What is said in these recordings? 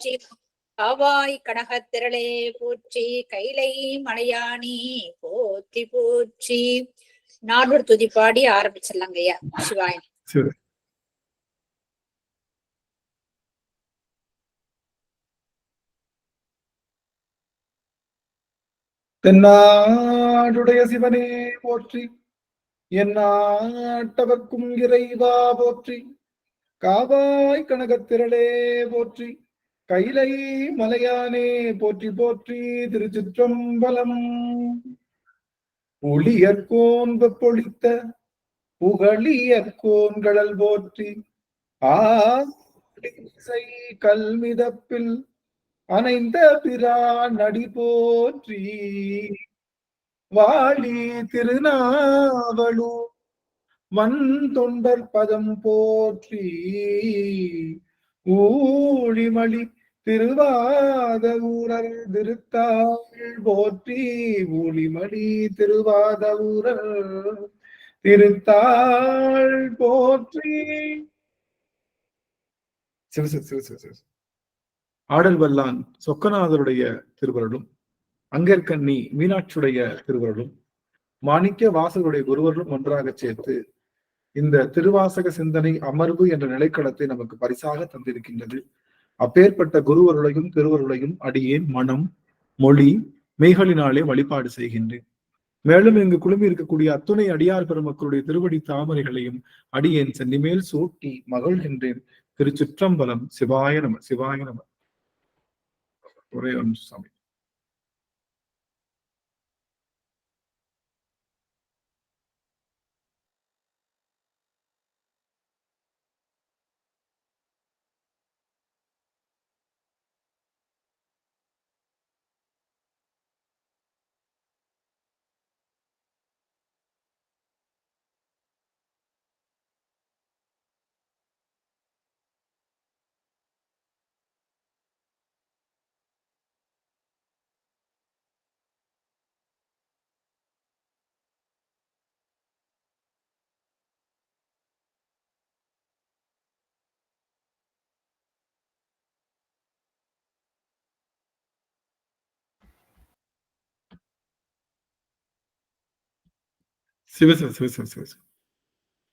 போற்றி. காவாய் கனகத்திரளே போற்றி. கைலை மலையானி போற்றி போற்றி. நானூறு துதி பாடி ஆரம்பிச்சிடலாங்க ஐயா. சிவாய். தென்னாடுடைய சிவனே போற்றி. எந்நாட்டவர்க்கும் இறைவா போற்றி. காவாய் கனகத்திரளே போற்றி. கைலை மலையானே போற்றி போற்றி. திருச்சிற்றம்பலம். ஒளியற்கோன் வெப்பொழித்த புகழியற்கோன்கடல் போற்றி. ஆசை கல்மிதப்பில் அணைந்த பிரான் நடி போற்றி. வாழி திருநாவலூர் மண் தொண்டர் பதம் போற்றி. ஊழிமளி திருவாத ஊரர் திருத்தாள் போற்றி. ஊழிமளி திருவாத ஊரர் திருத்தாள் போற்றி. ஆடல் வல்லான் சொக்கநாதருடைய திருவருளும், அங்கற்கண்ணி மீனாட்சியுடைய திருவருளும், மாணிக்க வாசகருடைய குருவர்களும் ஒன்றாக சேர்த்து இந்த திருவாசக சிந்தனை அமர்வு என்ற நிலைக்களத்தை நமக்கு பரிசாக தந்திருக்கின்றது. அப்பேற்பட்ட குருவருளையும் திருவருளையும் அடியேன் மனம் மொழி மெய்களினாலே வழிபாடு செய்கின்றேன். மேலும் இங்கு குழுமி இருக்கக்கூடிய அத்துணை அடியார் பெருமக்களுடைய திருவடி தாமரைகளையும் அடியேன் சென்னிமேல் சூட்டி மகிழ்கின்றேன். திருச்சிற்றம்பலம். சிவாய நம. சிவாய நம. ஒரே சாமி.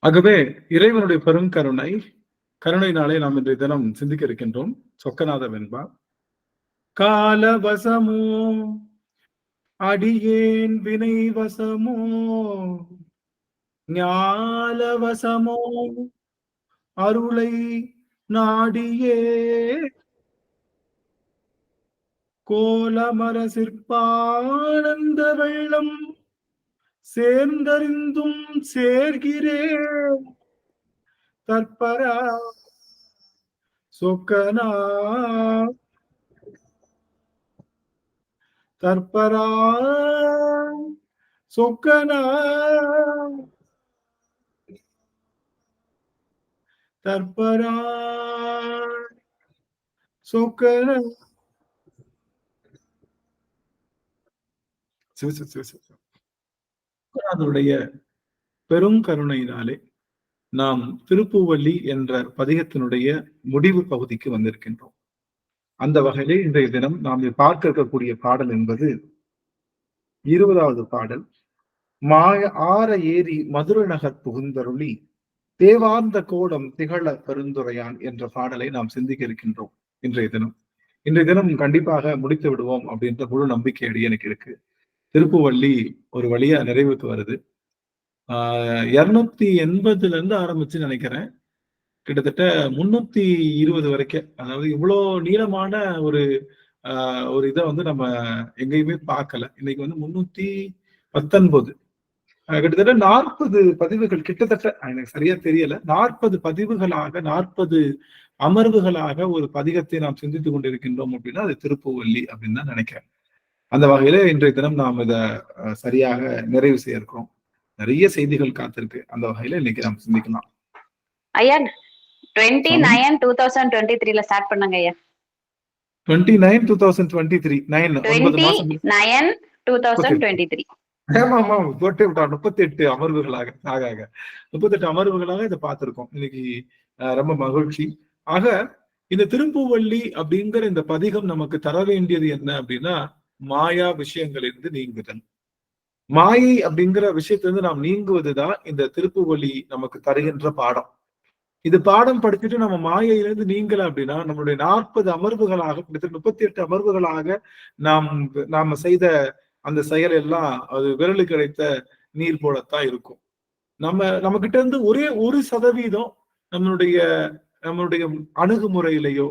ஆகவே இறைவனுடைய பெருங்கருணை கருணையினாலே நாம் இன்றைய தினம் சிந்திக்க இருக்கின்றோம். சொக்கநாத வெண்பா. காலவசமோ அடியேன் வினை வசமோ ஞாலவசமோ அருளை நாடியே கோலமர சிற்பானந்த வெள்ளம் சேர்ந்தறிந்தும் சேர்கிறேன் தற்பரா சொக்கனா தற்பரா சொக்கனா தற்பரா சொக்கனா. அதனுடைய பெரும் கருணையினாலே நாம் திருப்பூவல்லி என்ற பதிகத்தினுடைய முடிவு பகுதிக்கு வந்திருக்கின்றோம். அந்த வகையிலே இன்றைய தினம் நாம் பார்க்க இருக்கக்கூடிய பாடல் என்பது 20வது பாடல். மாய ஆர ஏரி மதுரை நகர் புகுந்தருளி தேவார்ந்த கோலம் திகழ பெருந்துரையான் என்ற பாடலை நாம் சிந்திக்க இருக்கின்றோம் இன்றைய தினம் கண்டிப்பாக முடித்து விடுவோம் அப்படின்ற முழு நம்பிக்கை அடி எனக்கு இருக்கு. திருப்புவள்ளி ஒரு வழியா நிறைவுக்கு வருது. 280 இருந்து ஆரம்பிச்சு நினைக்கிறேன், கிட்டத்தட்ட 320 வரைக்கும். அதாவது இவ்வளவு நீளமான ஒரு இதை நம்ம எங்கேயுமே பார்க்கல. இன்னைக்கு 319, கிட்டத்தட்ட 40 பதிவுகள், கிட்டத்தட்ட எனக்கு சரியா தெரியல, 40 பதிவுகளாக 40 அமர்வுகளாக ஒரு பதிகத்தை நாம் சிந்தித்துக் கொண்டிருக்கின்றோம் அப்படின்னா அது திருப்புவள்ளி அப்படின்னு தான் நினைக்கிறேன். அந்த வகையில இன்றைய தினம் நாம் இதை சரியாக நிறைவு செய்ய இருக்கிறோம். நிறைய செய்திகள் காத்திருக்கு. அந்த வகையில இன்னைக்கு நாம் சிந்திக்கலாம். ஐயா 29/2023 ஸ்டார்ட் பண்ணுங்க ஐயா. 29/2023 9/2023. ஆமா போட்டு விட்டா 38 அமர்வுகளாக 38 அமர்வுகளாக இதை பார்த்திருக்கோம். இன்னைக்கு ரொம்ப மகிழ்ச்சி. ஆக இந்த திருப்புவள்ளி அப்படிங்கிற இந்த பதிகம் நமக்கு தர வேண்டியது என்ன அப்படின்னா, மாயா விஷயங்களிலிருந்து நீங்குதல். மாயை அப்படிங்கிற விஷயத்திலிருந்து நாம் நீங்குவதுதான் இந்த திருப்புவள்ளி நமக்கு தருகின்ற பாடம். இது பாடம் படிச்சுட்டு நம்ம மாயையிலிருந்து நீங்கல அப்படின்னா, நம்மளுடைய 40 அமர்வுகளாக, கிட்டத்தட்ட 38 அமர்வுகளாக நாம செய்த அந்த செயல் எல்லாம் அது விரலுக்கு கிடைத்த நீர் போலத்தான் இருக்கும். நம்ம கிட்ட இருந்து ஒரே 1% நம்மளுடைய அணுகுமுறையிலையோ,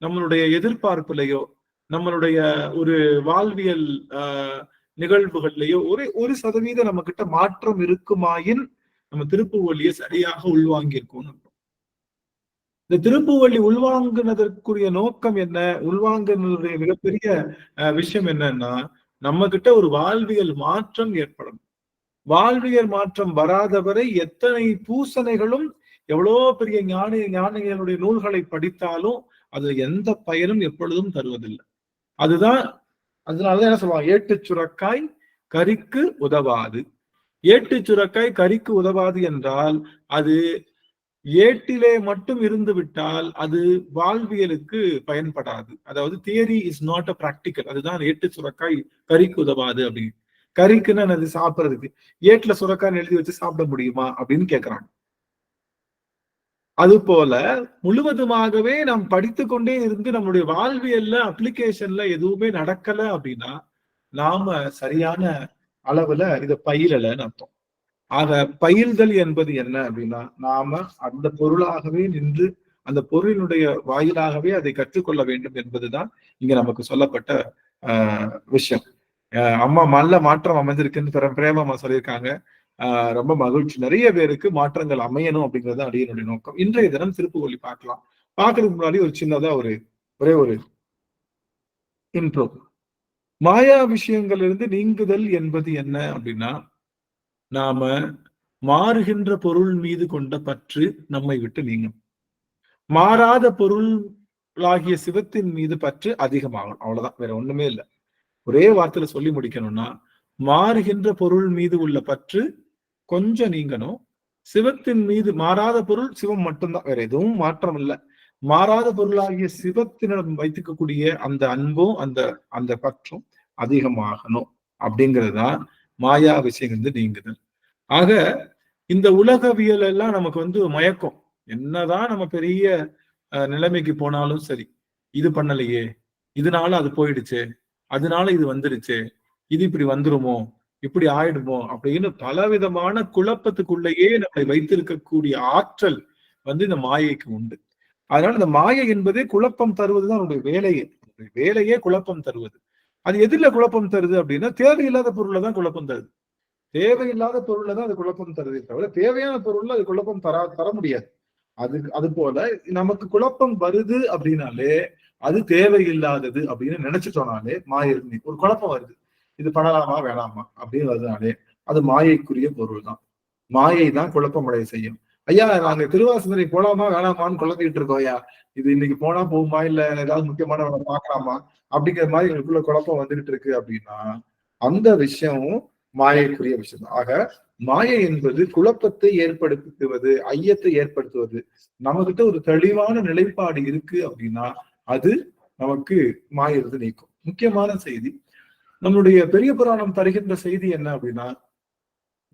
நம்மளுடைய எதிர்பார்ப்பிலையோ, நம்மளுடைய ஒரு வாழ்வியல் நிகழ்வுகள்லையோ ஒரே 1% நம்ம கிட்ட மாற்றம் இருக்குமாயின் நம்ம திருப்புவள்ளியை சரியாக உள்வாங்கி இருக்கோம். இந்த திருப்புவள்ளி உள்வாங்கினதற்குரிய நோக்கம் என்ன? உள்வாங்கினுடைய மிகப்பெரிய விஷயம் என்னன்னா, நம்ம கிட்ட ஒரு வாழ்வியல் மாற்றம் ஏற்படும். வாழ்வியல் மாற்றம் வராதவரை எத்தனை பூசணைகளும், எவ்வளோ பெரிய ஞானிகளுடைய நூல்களை படித்தாலும் அது எந்த பயனும் எப்பொழுதும் தருவதில்லை. அதனாலதான் என்ன சொல்லுவாங்க, ஏட்டு சுரக்காய் கறிக்கு உதவாது. ஏட்டு சுரக்காய் கறிக்கு உதவாது என்றால் அது ஏட்டிலே மட்டும் இருந்து விட்டால் அது வாழ்வியலுக்கு பயன்படாது. அதாவது theory is not a practical. அதுதான் ஏட்டு சுரக்காய் கறிக்கு உதவாது அப்படின்னு. கறிக்குன்னு அது சாப்பிடுறதுக்கு ஏட்டுல சுரக்காய் எழுதி வச்சு சாப்பிட முடியுமா அப்படின்னு கேக்குறாங்க. அது போல முழுவதுமாகவே நாம் படித்து கொண்டே இருந்து நம்மளுடைய வாழ்வியல்ல அப்ளிகேஷன்ல எதுவுமே நடக்கல அப்படின்னா நாம சரியான அளவுல இதை பயிலலன்னு அர்த்தம். ஆக பயில்தல் என்பது என்ன அப்படின்னா, நாம அந்த பொருளாகவே நின்று அந்த பொருளினுடைய வாயிலாகவே அதை கற்றுக்கொள்ள வேண்டும் என்பதுதான் இங்க நமக்கு சொல்லப்பட்ட விஷயம். அம்மா நல்ல மாற்றம் அமைஞ்சிருக்குன்னு பிரேமம்மா சொல்லியிருக்காங்க. ரொம்ப மகிழ்ச்சி. நிறைய பேருக்கு மாற்றங்கள் அமையணும் அப்படிங்கிறது அடியனுடைய நோக்கம். இன்றைய தினம் திருப்புவள்ளி பார்க்கலாம். பார்க்கறதுக்கு முன்னாடி ஒரு சின்னதா ஒரே ஒரு இன்ட்ரோ. மாயா விஷயங்களிலிருந்து நீங்குதல் என்பது என்ன அப்படின்னா, நாம மாறுகின்ற பொருள் மீது கொண்ட பற்று நம்மை விட்டு நீங்கும். மாறாத பொருளாகிய சிவத்தின் மீது பற்று அதிகமாகும். அவ்வளவுதான், வேற ஒண்ணுமே இல்லை. ஒரே வார்த்தையில சொல்லி முடிக்கணும்னா, மாறுகின்ற பொருள் மீது உள்ள பற்று கொஞ்சம் நீங்கணும். சிவத்தின் மீது, மாறாத பொருள் சிவம் மட்டும்தான், வேற எதுவும் மாற்றம் இல்லை. மாறாத பொருளாகிய சிவத்தினிடம் வைத்துக்கக்கூடிய அந்த அன்பும் அந்த பற்றும் அதிகமாகணும். அப்படிங்கிறதுதான் மாயா விஷயங்கள் நீங்குதல். ஆக இந்த உலகவியல் எல்லாம் நமக்கு மயக்கம். என்னதான் நம்ம பெரிய நிலைமைக்கு போனாலும் சரி, இது பண்ணலையே, இதனால அது போயிடுச்சு, அதனால இது வந்துருச்சு, இது இப்படி வந்துருமோ, இப்படி ஆயிடுமோ அப்படின்னு பலவிதமான குழப்பத்துக்குள்ளேயே நம்மை வைத்திருக்கக்கூடிய ஆற்றல் இந்த மாயைக்கு உண்டு. அதனால இந்த மாயை என்பதே குழப்பம் தருவதுதான் அவருடைய வேலையே குழப்பம் தருவது. அது எதிரில குழப்பம் தருது அப்படின்னா, தேவையில்லாத பொருள்ல தான் குழப்பம் தருது. தேவையில்லாத பொருள்ல தான் அது குழப்பம் தருதே தவிர தேவையான பொருள்ல அது குழப்பம் தர முடியாது. அது போல நமக்கு குழப்பம் வருது அப்படின்னாலே அது தேவையில்லாதது அப்படின்னு நினைச்சிட்டோம்னாலே மாயை ஒரு குழப்பம் வருது, இது பண்ணலாமா வேணாமா அப்படின்னு வருதுனாலே அது மாயைக்குரிய பொருள் தான். மாயை தான் குழப்பம் அடைய செய்யும். ஐயா, நாங்க திருவாசகரை போலாமா வேணாமான்னு குழப்பிட்டு இருக்கோம் ஐயா, இது இன்னைக்கு போனா போகுமா, இல்ல ஏதாவது முக்கியமான பார்க்கலாமா அப்படிங்கிற மாதிரி எங்களுக்குள்ள குழப்பம் வந்துகிட்டு இருக்கு அப்படின்னா அந்த விஷயமும் மாயைக்குரிய விஷயம். ஆக மாயை என்பது குழப்பத்தை ஏற்படுத்துவது, ஐயத்தை ஏற்படுத்துவது. நம்மகிட்ட ஒரு தெளிவான நிலைப்பாடு இருக்கு அப்படின்னா அது நமக்கு மாயிருந்து நீக்கும். முக்கியமான செய்தி, நம்மளுடைய பெரிய புராணம் தருகின்ற செய்தி என்ன அப்படின்னா,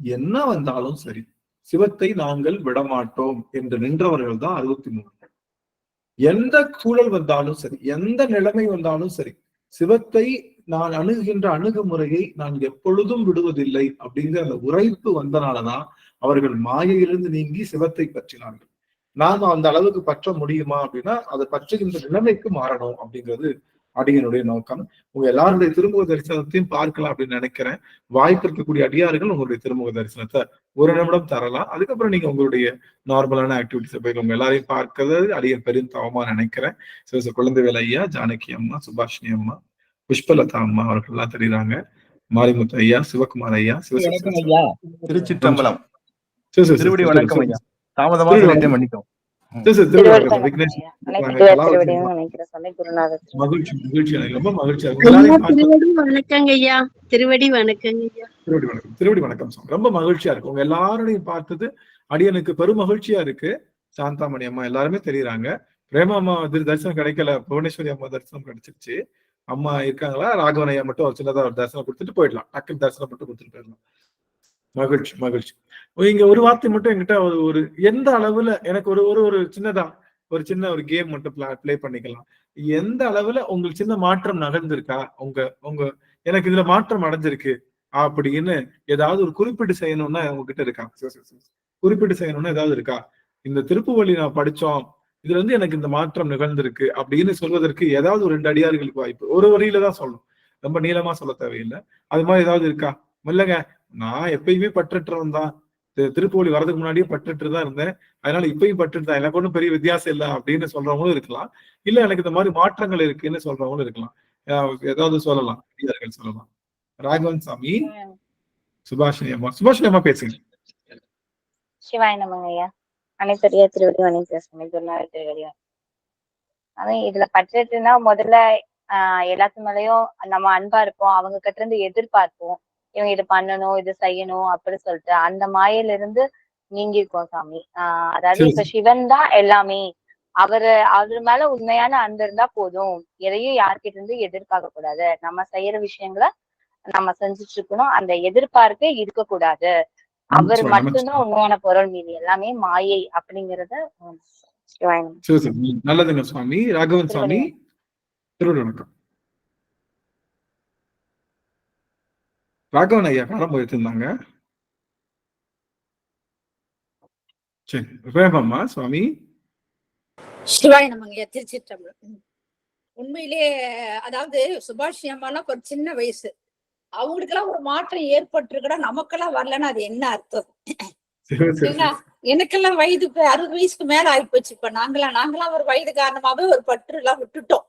என்ன வந்தாலும் சரி சிவத்தை நாங்கள் விடமாட்டோம் என்று நின்றவர்கள் தான் 63. எந்த சூழல் வந்தாலும் சரி, எந்த நிலைமை வந்தாலும் சரி, சிவத்தை நான் அணுகுகின்ற அணுகுமுறையை நான் எப்பொழுதும் விடுவதில்லை அப்படிங்கிற அந்த உரைப்பு வந்தனாலதான் அவர்கள் மாயையிலிருந்து நீங்கி சிவத்தை பற்றினார்கள். நாம அந்த அளவுக்கு பற்ற முடியுமா அப்படின்னா அதை பற்றுகின்ற நிலைமைக்கு மாறணும் அப்படிங்கிறது அடியனுடைய நோக்கம். உங்க எல்லாருடைய திருமுக தரிசனத்தையும் பார்க்கலாம் அப்படின்னு நினைக்கிறேன். வாய்ப்பு இருக்கக்கூடிய அடியார்கள் உங்களுடைய திருமுக தரிசனத்தை 1 நிமிடம் தரலாம். அதுக்கப்புறம் நீங்க உங்களுடைய நார்மலான ஆக்டிவிட்டிஸை போய் உங்க எல்லாரையும் பார்க்கறது அடியன் பெரும் தவமா நினைக்கிறேன். குழந்தைவேல் ஐயா, ஜானகி அம்மா, சுபாஷினி அம்மா, புஷ்பலதா அம்மா அவர்கள் எல்லாம் தெரியுறாங்க. மாரிமுத்து ஐயா, சிவகுமார் ஐயா, திருச்சிற்றம்பலம். திருவடி வணக்கம் ஐயா. தாமதமாக மன்னிக்கும். திருவடி வணக்கம். ரொம்ப மகிழ்ச்சியா இருக்கு உங்க எல்லாரையும் பார்த்தது. அடியனுக்கு பெரும் மகிழ்ச்சியா இருக்கு. சாந்தாமணி அம்மா எல்லாருமே தெரியுறாங்க. பிரேமா அம்மா தரிசனம் கிடைக்கல, புவனேஸ்வரி அம்மா தரிசனம் கிடைச்சிருச்சு. அம்மா இருக்காங்களா? ராகவன் ஐயா மட்டும் ஒரு சின்னதா ஒரு தரிசனம் கொடுத்துட்டு போயிடலாம். டக்குன்னு தரிசனம் மட்டும் கொடுத்துட்டு போயிடலாம். மகிழ்ச்சி மகிழ்ச்சி. இங்க ஒரு வார்த்தை மட்டும் என்கிட்ட ஒரு எந்த அளவுல எனக்கு ஒரு ஒரு ஒரு சின்னதா ஒரு சின்ன ஒரு கேம் மட்டும் பிளே பண்ணிக்கலாம். எந்த அளவுல உங்களுக்கு சின்ன மாற்றம் நகர்ந்திருக்கா? உங்க உங்க எனக்கு இதுல மாற்றம் அடைஞ்சிருக்கு அப்படின்னு ஏதாவது ஒரு குறிப்பிட்டு செய்யணும்னா உங்ககிட்ட இருக்கா? குறிப்பிட்டு செய்யணும்னா ஏதாவது இருக்கா? இந்த திருப்புவழி நான் படிச்சோம், இதுல இருந்து எனக்கு இந்த மாற்றம் நிகழ்ந்திருக்கு அப்படின்னு சொல்வதற்கு ஏதாவது ஒரு 2 அடியார்களுக்கு வாய்ப்பு. ஒரு வரியில தான் சொல்லணும், ரொம்ப நீளமா சொல்ல தேவையில்லை. அது மாதிரி ஏதாவது இருக்கா? இல்லைங்க, நான் எப்பயுமே பற்றற்றவன் தான், திருப்புவழி வர்றதுக்கு முன்னாடியே பற்றற்று தான் இருந்தேன், அதனால இப்பயும் பற்றுட்டு தான், எனக்கு ஒன்றும் பெரிய வித்தியாசம் இல்லை அப்படின்னு சொல்றவங்களும் இருக்கலாம். இல்ல எனக்கு இந்த மாதிரி மாற்றங்கள் இருக்குன்னு சொல்றவங்களும் இருக்கலாம். ஏதாவது சொல்லலாம், அடியார்கள் சொல்லலாம். ராகவன் சாமி, சுபாஷினி அம்மா. சுபாஷினி அம்மா பேசுங்க. சிவாய நமங்க ஐயா. அனைத்தறியா திருவடி வணக்கம் திருவடியா. அதான் இதுல பற்றேன்னா முதல்ல எல்லாத்து மேலயும் நம்ம அன்பா இருப்போம், அவங்க கிட்ட இருந்து எதிர்பார்ப்போம், இவங்க இது பண்ணணும் இது செய்யணும் அப்படின்னு சொல்லிட்டு அந்த மாயில இருந்து நீங்கி இருக்கோம் சாமி. அதாவது இப்ப சிவன் தான் எல்லாமே, அவர் மேல உண்மையான அன்பு இருந்தா போதும், எதையும் யார்கிட்ட இருந்து எதிர்பார்க்க கூடாது, நம்ம செய்யற விஷயங்களை நம்ம செஞ்சுட்டு இருக்கணும், அந்த எதிர்பார்ப்பே இருக்கக்கூடாது, அவர் மட்டும்தான் உண்மையான பொருள், மீது எல்லாமே மாயை அப்படிங்கறத. நல்லதுங்க சுவாமி. ராகவன் சுவாமி, திருவள்ளுவர் வணக்கம். ராகவன் ஐயா காலம் போயிருந்தாங்க. சரி, வேகம்மா சுவாமி. சிவாய நமங்க. திருச்சிற்றம்பலம். உண்மையிலே அதாவது சுபாஷினி அம்மாலாம் ஒரு சின்ன வயசு, அவங்களுக்கு எல்லாம் ஒரு மாற்றம் ஏற்பட்டிருக்கா, நமக்கெல்லாம் வரலன்னா அது என்ன அர்த்தம்? எனக்கெல்லாம் வயது 60 வயசுக்கு மேல ஆயிப்போச்சு. இப்ப நாங்களாம் ஒரு வயது காரணமாவே ஒரு பற்று எல்லாம் விட்டுட்டோம்.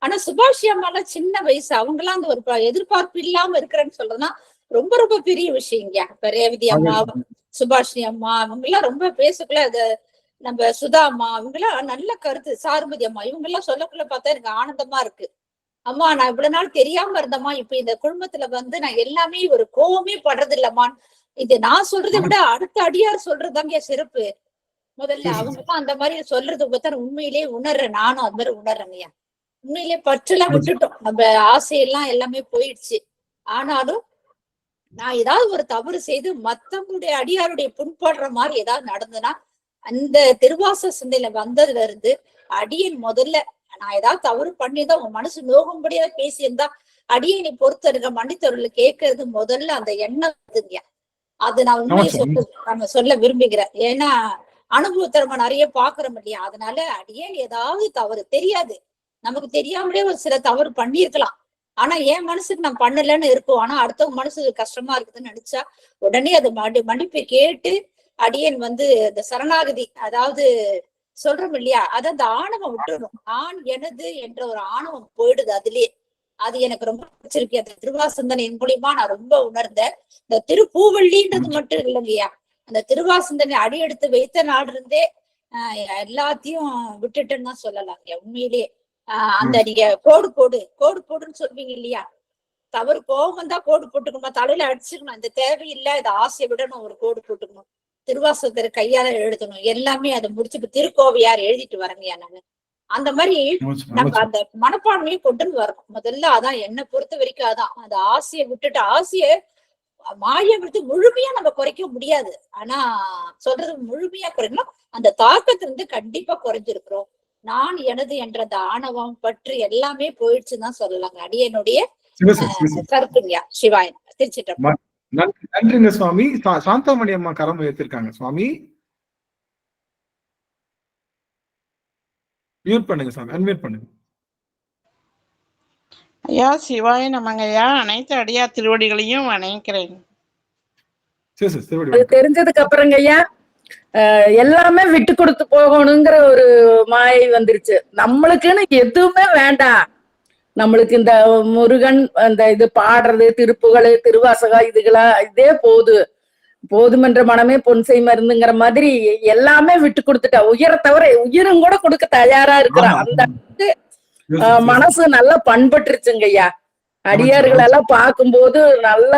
ஆனா சுபாஷி அம்மாலாம் சின்ன வயசு, அவங்கெல்லாம் அந்த ஒரு எதிர்பார்ப்பு இல்லாம இருக்கிறேன்னு சொல்றதுன்னா ரொம்ப ரொம்ப பெரிய விஷயங்க. இப்ப ரேவதி அம்மா, சுபாஷினி அம்மா அவங்க எல்லாம் ரொம்ப பேசக்குள்ள, அது நம்ம சுதா அம்மா அவங்க எல்லாம் நல்ல கருத்து, சாருமதி அம்மா இவங்க எல்லாம் சொல்லக்குள்ள பார்த்தா எனக்கு ஆனந்தமா இருக்கு. அம்மா நான் இவ்வளவு நாள் தெரியாம இருந்தம்மா, இப்ப இந்த குடும்பத்துல வந்து நான் எல்லாமே ஒரு கோவமே படுறது இல்லம்மான். இது நான் சொல்றதை விட அடுத்த அடியார் சொல்றதுதாங்க சிறப்பு. முதல்ல அவங்க எல்லாம் அந்த மாதிரி சொல்றது பார்த்தா உண்மையிலேயே உணர்றேன், நானும் அது மாதிரி உணர்றேங்கய்யா. உண்மையிலேயே பற்றெல்லாம் விட்டுட்டோம், நம்ம ஆசையெல்லாம் எல்லாமே போயிடுச்சு. ஆனாலும் நான் ஏதாவது ஒரு தவறு செய்து மத்தவங்களுடைய அடியாருடைய புண்படுற மாதிரி ஏதாவது நடந்ததுன்னா, அந்த திருவாச சிந்தையில வந்ததுல இருந்து அடியன் முதல்ல நான் ஏதாவது தவறு பண்ணிதான் உங்க மனசு நோகும்படியா பேசியிருந்தா அடியனை பொறுத்த இருக்க மன்னித்தவர்களை கேட்கறது முதல்ல அந்த எண்ணம் இருக்குங்க. அது நான் உண்மையை சொல்ல விரும்புகிறேன். ஏன்னா அனுபவத்தை நம்ம நிறைய பாக்குறோம் இல்லையா, அதனால அடியேன் ஏதாவது தவறு தெரியாது, நமக்கு தெரியாமலே ஒரு சில தவறு பண்ணிருக்கலாம், ஆனா என் மனசுக்கு நான் பண்ணலன்னு இருக்கும், ஆனா அடுத்தவங்க மனசுக்கு கஷ்டமா இருக்குதுன்னு நினைச்சா உடனே அது மன்னிப்பு கேட்டு அடியன் வந்து இந்த சரணாகதி, அதாவது சொல்றோம் இல்லையா, அது அந்த ஆணவம் விட்டுறணும். ஆண் எனது என்ற ஒரு ஆணவம் போயிடுது அதுலயே. அது எனக்கு ரொம்ப பிடிச்சிருக்கு. அந்த திருவாசந்தனின் மூலியமா நான் ரொம்ப உணர்ந்தேன். இந்த திருப்பூவள்ளின்றது மட்டும் இல்லைங்கய்யா, அந்த திருவாசந்தனை அடி எடுத்து வைத்த நாடு இருந்தே எல்லாத்தையும் விட்டுட்டுன்னு தான் சொல்லலாங்க உண்மையிலேயே. அந்த நீங்க கோடு போடுன்னு சொல்வீங்க இல்லையா, தவறு கோபம் தான் கோடு போட்டுக்கணும், தலையில அடிச்சுக்கணும், இந்த தேவையில்லை இதை ஆசையை விடணும், ஒரு கோடு போட்டுக்கணும், திருவாசகத்தை கையால எழுதணும், எல்லாமே அதை முடிச்சுட்டு திருக்கோவையார் எழுதிட்டு வரங்கய்யா. நானு அந்த மாதிரி நம்ம அந்த மனப்பான்மையை கொண்டு வரணும் முதல்ல. அதான் என்னை பொறுத்த வரைக்கும் அதான், அந்த ஆசையை விட்டுட்டு, ஆசையை மாயை விட்டு முழுமையா நம்ம குறைக்க முடியாது, ஆனா சொல்றது முழுமையா குறைக்கணும், அந்த தாக்கத்திலிருந்து கண்டிப்பா குறைஞ்சிருக்கிறோம். நான் எனது என்ற அந்த ஆணவம் பற்று எல்லாமே போயிடுச்சுன்னு தான் சொல்லலாங்க. அடியனுடைய கருத்துங்கய்யா. சிவாயன். திருச்சிட்டோம். நன்றிங்க சுவாமி. சாந்தாமணி அம்மா கரம் உயர்த்திருக்காங்க சுவாமி. மியூட் பண்ணுங்க சாமி, அன்மியூட் பண்ணுங்க. ஐயா சிவாய நமங்க ஐயா. அனைத்து அடியார் திருவடிகளையும் வணங்குகிறேன். தெரிஞ்சதுக்கு அப்புறங்க ஐயா எல்லாமே விட்டு கொடுத்து போகணுங்கிற ஒரு மாயை வந்துருச்சு. நம்மளுக்குன்னு எதுவுமே வேண்டாம், நம்மளுக்கு இந்த முருகன் அந்த இது பாடுறது, திருப்புகள், திருவாசகம் இதுகளா இதே போதுமென்ற மனமே பொன்சை மருந்துங்கிற மாதிரி எல்லாமே விட்டு கொடுத்துட்டா. உயிரை தவிர உயிரும் கூட கொடுக்க தயாரா இருக்கிறான். அந்த மனசு நல்லா பண்பட்டுருச்சுங்க ஐயா. அடியார்கள் எல்லாம் பார்க்கும்போது நல்ல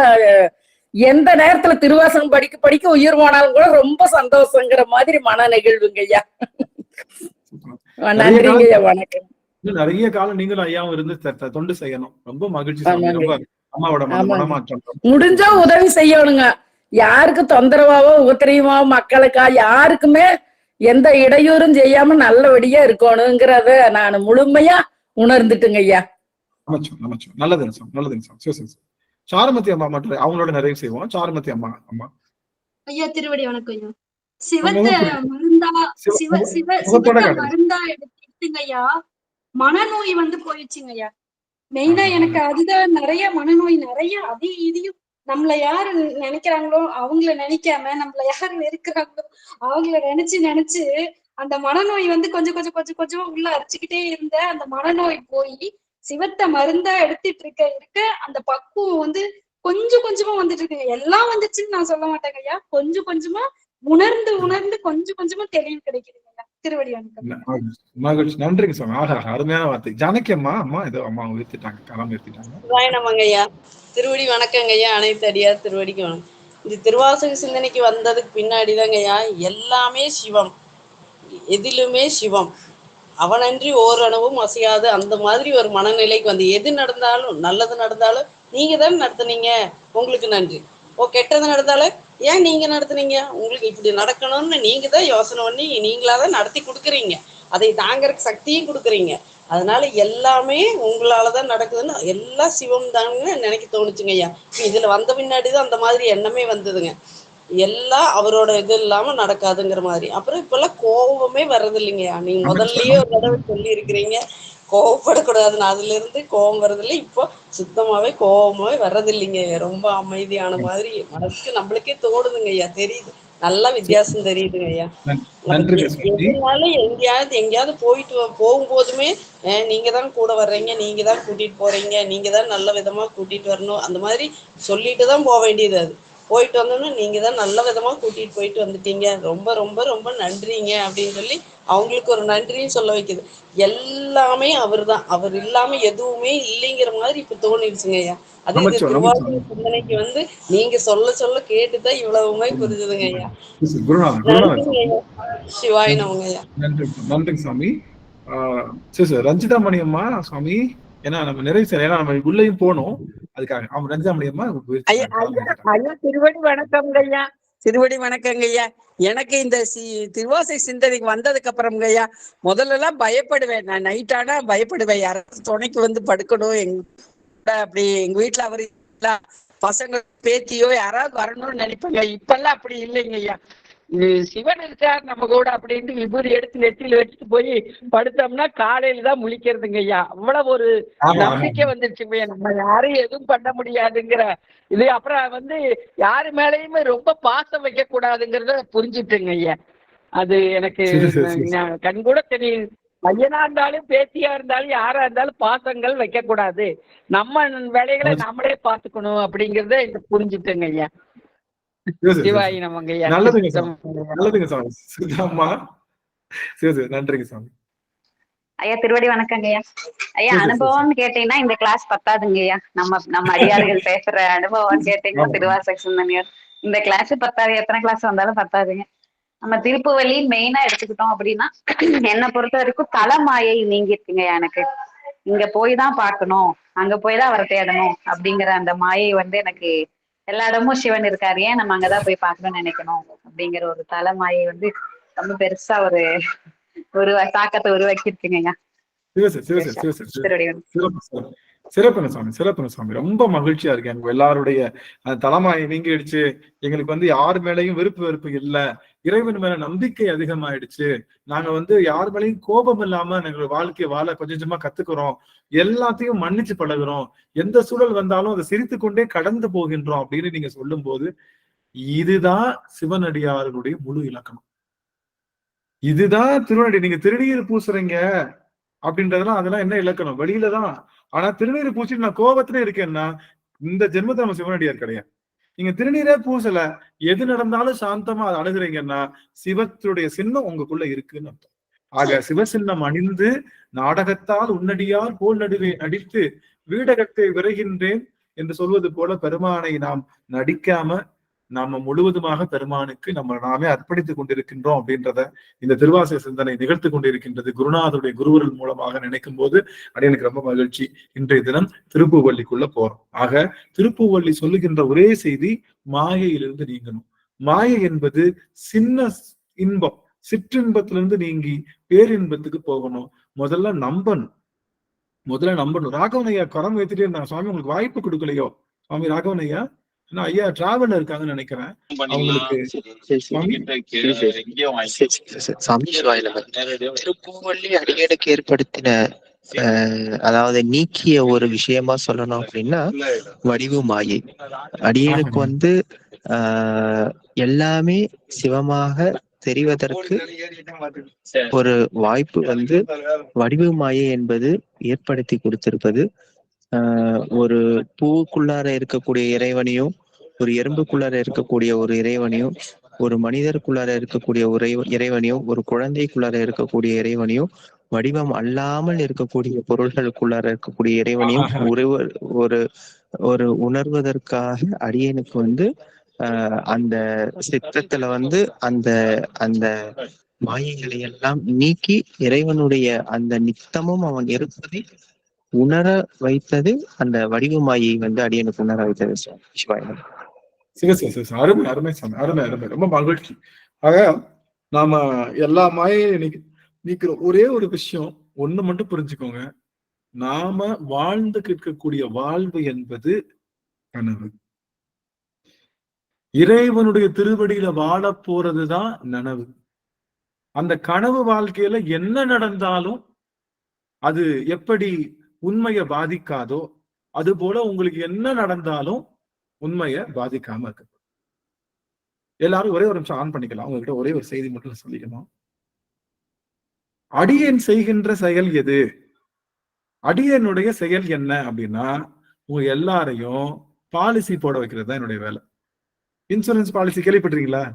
எந்த நேரத்துல திருவாசகம் படிக்க உயிர் போனாலும் கூட ரொம்ப சந்தோஷங்கிற மாதிரி மன நெகிழ்வுங்க ஐயா. நன்றிங்க ஐயா, வணக்கம். இன்னும் நிறைய காலம் நீங்களும் ஐயாவும் இருந்து தொண்டு செய்யணும். ரொம்ப மகிழ்ச்சி சாமி. ஆமாங்க. ரொம்ப அம்மாவோட மனமாற்றம் முடிஞ்சா உதவி செய்யணுங்க. யாருக்கு தொந்தரவாவோ உபத்திரவமாவோ மக்களுக்கா யாருக்குமே எந்த இடையூறும் செய்யாம நல்லபடியா இருக்கணுங்கிறத நான் முழுமையா உணர்ந்துட்டுங்க ஐயா. அமைச்சோம். நல்லதுங்க சார், நல்லதுங்க சார். சரி சரி. சாருமதி அம்மா மட்டும் அவங்களோட நிறைவு செய்வோம். சாருமதி அம்மா. ஐயா திருவடி வணக்கம் ஐயா. சிவத்தை மருந்தா சிவத்தை மருந்தா எடுத்துங்க ஐயா. மனநோய் போயிடுச்சுங்க ஐயா. மெயினா எனக்கு அதுதான் நிறைய மனநோய் நிறைய இதையும் நம்மள யாரு நினைக்கிறாங்களோ அவங்கள நினைக்காம நம்மள யாரு வெறுக்கிறாங்களோ அவங்கள நினைச்சு அந்த மனநோய் கொஞ்சம் கொஞ்சம் கொஞ்சம் கொஞ்சமா உள்ள அரைச்சுக்கிட்டே இருந்த அந்த மனநோய் போய் சிவத்தை மருந்தா எடுத்துட்டு இருக்க அந்த பக்குவம் கொஞ்சம் கொஞ்சமா வந்துட்டு இருக்குங்க. எல்லாம் வந்துச்சுன்னு நான் சொல்ல மாட்டேங்க ஐயா. கொஞ்சம் கொஞ்சமா உணர்ந்து கொஞ்சம் கொஞ்சமா தெளிவு கிடைக்குதுங்க. திருவடி வணக்கம். மகிழ்ச்சி. நன்றிங்க சாமி. அருமையான வார்த்தை. ஜானகி அம்மா. அம்மா ஏதோ அம்மா உயர்த்திட்டாங்க, களம் உயர்த்திட்டாங்க. சிவாயனமங்க ஐயா. திருவடி வணக்கங்க ஐயா. அனைத்து அடியார் திருவடிக்கு வணக்கம். இந்த திருவாசக சிந்தனைக்கு வந்ததுக்கு பின்னாடிதாங்க ஐயா எல்லாமே சிவம், எதிலுமே சிவம், அவனன்றி ஓரளவும் அசையாது. அந்த மாதிரி ஒரு மனநிலைக்கு எது நடந்தாலும் நல்லது நடந்தாலும் நீங்க தான் நடத்துனீங்க, உங்களுக்கு நன்றி. கெட்டது நடந்தாலும் ஏன் நீங்க நடத்துனீங்க, உங்களுக்கு இப்படி நடக்கணும்னு நீங்க தான் யோசனை பண்ணி நீங்களாதான் நடத்தி கொடுக்குறீங்க, அதை தாங்கறதுக்கு சக்தியும் கொடுக்குறீங்க. அதனால எல்லாமே உங்களாலதான் நடக்குதுன்னு எல்லாம் சிவம் தான்னு நினைக்க தோணுச்சுங்க ஐயா. இதுல வந்த பின்னாடிதான் அந்த மாதிரி எண்ணமே வந்ததுங்க. எல்லாம் அவரோட இது இல்லாம நடக்காதுங்கிற மாதிரி. அப்புறம் இப்பெல்லாம் கோபமே வர்றது இல்லைங்கய்யா. நீங்க முதல்லயே ஒரு தடவை சொல்லி இருக்கிறீங்க கோவப்படக்கூடாதுன்னு. அதுல இருந்து கோபம் வர்றதில்லை. இப்போ சுத்தமாவே கோபமாவே வர்றதில்லைங்க. ரொம்ப அமைதியான மாதிரி மனசுக்கு நம்மளுக்கே தோடுதுங்க ஐயா. தெரியுது, நல்லா வித்தியாசம் தெரியுதுங்க ஐயா. எதுனாலும் எங்கேயாவது போகும்போதுமே நீங்க தான் கூட வர்றீங்க, நீங்க தான் கூட்டிட்டு போறீங்க, நீங்க தான் நல்ல விதமா கூட்டிட்டு வரணும், அந்த மாதிரி சொல்லிட்டு தான் போக வேண்டியது. அது போயிட்டு வந்தோம்னா நீங்க தான் நல்ல விதமா கூட்டிட்டு போயிட்டு வந்துட்டீங்க, ரொம்ப ரொம்ப ரொம்ப நன்றிங்க அப்படின்னு சொல்லி அவங்களுக்கு ஒரு நன்றியும் சொல்ல வைக்குது. எல்லாமே அவர் தான், அவர் இல்லாம எதுவுமே இல்லைங்கிற மாதிரி இப்ப தோணிடுச்சுங்க ஐயா. அது திருவாசக சிந்தனைக்கு நீங்க சொல்ல சொல்ல கேட்டுதான் இவ்வளவுமே புரிஞ்சுதுங்க ஐயா. சிவாய் நமங்க ஐயா. நன்றி சாமி. ரஞ்சிதா மணி அம்மா சுவாமி. ஏன்னா நம்ம நிறைவு செய்யலாம், ஏன்னா நம்ம உள்ளேயும் போனோம், அதுக்காக அவங்க ரஞ்சிதா மணி அம்மா. ஐயா திருவடி வணக்கம்ங்க ஐயா. திருவடி வணக்கங்க ஐயா. எனக்கு இந்த திருவாசை சிந்தனைக்கு வந்ததுக்கு அப்புறம்ங்க ஐயா, முதல்ல எல்லாம் பயப்படுவேன். நான் நைட்டானா பயப்படுவேன், யாராவது துணைக்கு படுக்கணும் அப்படி. எங்க வீட்டுல அவரு பசங்க பேத்தியோ யாராவது வரணும்னு நினைப்பாங்க. இப்பெல்லாம் அப்படி இல்லைங்க ஐயா. சிவன் இருக்கார் நம்ம கூட அப்படின்ட்டு விபூதி எடுத்து நெத்தியில வச்சுட்டு போய் படுத்தோம்னா காலையில தான் முழிக்கிறதுங்க ஐயா. அவ்வளவு ஒரு நம்பிக்கை வந்துருச்சுங்க. நம்ம யாரும் எதுவும் பண்ண முடியாதுங்கிற இது. அப்புறம் யாரு மேலேயுமே ரொம்ப பாசம் வைக்க கூடாதுங்கிறத புரிஞ்சுட்டுங்க ஐயா. அது எனக்கு கண் கூட தெரியும். பையனா இருந்தாலும் பேத்தியா இருந்தாலும் யாரா இருந்தாலும் பாசங்கள் வைக்க கூடாது, நம்ம வேலைகளை நம்மளே பாத்துக்கணும் அப்படிங்கறத எனக்கு புரிஞ்சுட்டுங்க ஐயா. சிவாயி நமங்க ஐயா. நல்லதுங்க சாமி. நன்றிங்க சாமி. ஐயா திருவடி வணக்கங்க ஐயா. ஐயா அனுபவம்னு கேட்டீங்கன்னா இந்த கிளாஸ் பத்தாதுங்க ஐயா. நம்ம அடியார்கள் பேசுற அனுபவம்னு கேட்டீங்கன்னா திருவாசக சிந்தனையர் இந்த கிளாஸ் பத்தாது. எத்தனை கிளாஸ் வந்தாலும் பத்தாதுங்க. நம்ம திருப்புவழி மெயினா எடுத்துக்கிட்டோம் அப்படின்னா என்னை பொறுத்த வரைக்கும் தலைமாயை நீங்கி இருக்குங்க எனக்கு. இங்க போய் தான் பார்க்கணும், அங்க போய் தான் அவரை தேடணும் அப்படிங்கிற அந்த மாயை எனக்கு எல்லா இடமும் சிவன் இருக்காரு, ஏன் நம்ம அங்கதான் போய் பார்க்கணும்னு நினைக்கணும் அப்படிங்கிற ஒரு தலைமாயை ரொம்ப பெருசா ஒரு தாக்கத்தை உருவாக்கி இருக்குங்க. சிறப்புங்க சாமி. ரொம்ப மகிழ்ச்சியா இருக்கு. எனக்கு எல்லாருடைய தலைமாயை நீங்கிடுச்சு. எங்களுக்கு யார் மேலையும் வெறுப்பு இல்ல, இறைவன் மேல நம்பிக்கை அதிகமாயிடுச்சு. நாங்க யார் மேலையும் கோபம் இல்லாம எங்க வாழ்க்கையை வாழ கொஞ்சம் கொஞ்சமா கத்துக்கிறோம், எல்லாத்தையும் மன்னிச்சு பழகுறோம், எந்த சூழல் வந்தாலும் அதை சிரித்து கொண்டே கடந்து போகின்றோம் அப்படின்னு நீங்க சொல்லும் போது இதுதான் சிவனடியார்களுடைய முழு இலக்கணம். இதுதான் திருநடி. நீங்க திருநீர் பூசுறீங்க அப்படின்றதெல்லாம் அதெல்லாம் என்ன இலக்கணம்? வெளியில தான். ஆனா திருநீர் பூசிட்டு நான் கோபத்திலே இருக்கேன்னா இந்த ஜென்மத்தை நம்ம சிவனடியார் கிடையாது. நீங்க திருநீரே பூசல, எது நடந்தாலும் சாந்தமா அதை அணுகுறீங்கன்னா சிவத்துடைய சின்னம் உங்களுக்குள்ள இருக்குன்னு அர்த்தம். ஆக சிவசின்னம் அணிந்து நாடகத்தால் உன்னடியார் போல் நடுவே நடித்து வீடகத்தை விரைகின்றேன் என்று சொல்வது போல பெருமானை நாம் நடிக்காம நாம முழுவதுமாக பெருமானுக்கு நாமே அர்ப்பணித்துக் கொண்டிருக்கின்றோம் அப்படின்றத இந்த திருவாசக சிந்தனை நிகழ்த்து கொண்டிருக்கின்றது. குருநாதருடைய குருவர்கள் மூலமாக நினைக்கும் போது எனக்கு ரொம்ப மகிழ்ச்சி. இன்றைய தினம் திருப்பூவள்ளிக்குள்ள போறோம். ஆக திருப்பூவள்ளி சொல்லுகின்ற ஒரே செய்தி, மாயையிலிருந்து நீங்கணும். மாயை என்பது சின்ன இன்பம், சிற்றின்பத்திலிருந்து நீங்கி பேரின்பத்துக்கு போகணும். முதல்ல நம்பணும். ராகவனையா குரம் வைத்துட்டே இருந்தாங்க. சுவாமி உங்களுக்கு வாய்ப்பு கொடுக்கலையோ சுவாமி ராகவனையா? ஐயா டிராவல்ல இருக்காங்கன்னு நினைக்கிறேன். அவங்களுக்கு திருப்பூவள்ளி அடியனுக்கு ஏற்படுத்தின அதாவது நீக்கிய ஒரு விஷயமா சொல்லணும் அப்படின்னா வடிவு மாயை. அடியனுக்கு எல்லாமே சிவமாக தெரிவதற்கு ஒரு வாய்ப்பு வடிவு மாயை என்பது ஏற்படுத்தி கொடுத்திருப்பது. ஒரு பூவுக்குள்ளார இருக்கக்கூடிய இறைவனையும், ஒரு எறும்புக்குள்ளார இருக்கக்கூடிய ஒரு இறைவனையும், ஒரு மனிதருக்குள்ளார இருக்கக்கூடிய ஒரு இறைவனையும், ஒரு குழந்தைக்குள்ளார இருக்கக்கூடிய இறைவனையும், வடிவம் அல்லாமல் இருக்கக்கூடிய பொருள்களுக்குள்ளார இருக்கக்கூடிய இறைவனையும் ஒரு உணர்வதற்காக அடியனுக்கு அந்த சித்தத்துல அந்த அந்த மாயைகளை எல்லாம் நீக்கி இறைவனுடைய அந்த நித்தமும் அவன் இருப்பதை உணர வைத்தது. அந்த வடிவு மாயை அடியனுக்கு உணர வைத்தது. அருமை அருமை அருமை அருமை, ரொம்ப மகிழ்ச்சி. ஆக நாம எல்லா மாயையும் நீக்கிற ஒரே ஒரு விஷயம் ஒண்ணு மட்டும் புரிஞ்சுக்கோங்க. நாம வாழ்ந்து கேட்கக்கூடிய வாழ்வு என்பது கனவு. இறைவனுடைய திருவடியில வாழ போறதுதான் நனவு. அந்த கனவு வாழ்க்கையில என்ன நடந்தாலும் அது எப்படி உண்மையை பாதிக்காதோ அது போல உங்களுக்கு என்ன நடந்தாலும் உண்மையை பாதிக்காம இருக்கு. எல்லாரும் ஒரே ஒரு நிமிஷம் ஆன் பண்ணிக்கலாம். உங்ககிட்ட ஒரே ஒரு செய்தி மட்டும் சொல்லிக்கணும். அடியேன் செய்கின்ற செயல் எது? அடியனுடைய செயல் என்ன அப்படின்னா, உங்க எல்லாரையும் பாலிசி போட வைக்கிறது தான் என்னுடைய வேலை. இன்சூரன்ஸ் பாலிசி கேள்விப்பட்டிருக்கீங்களா?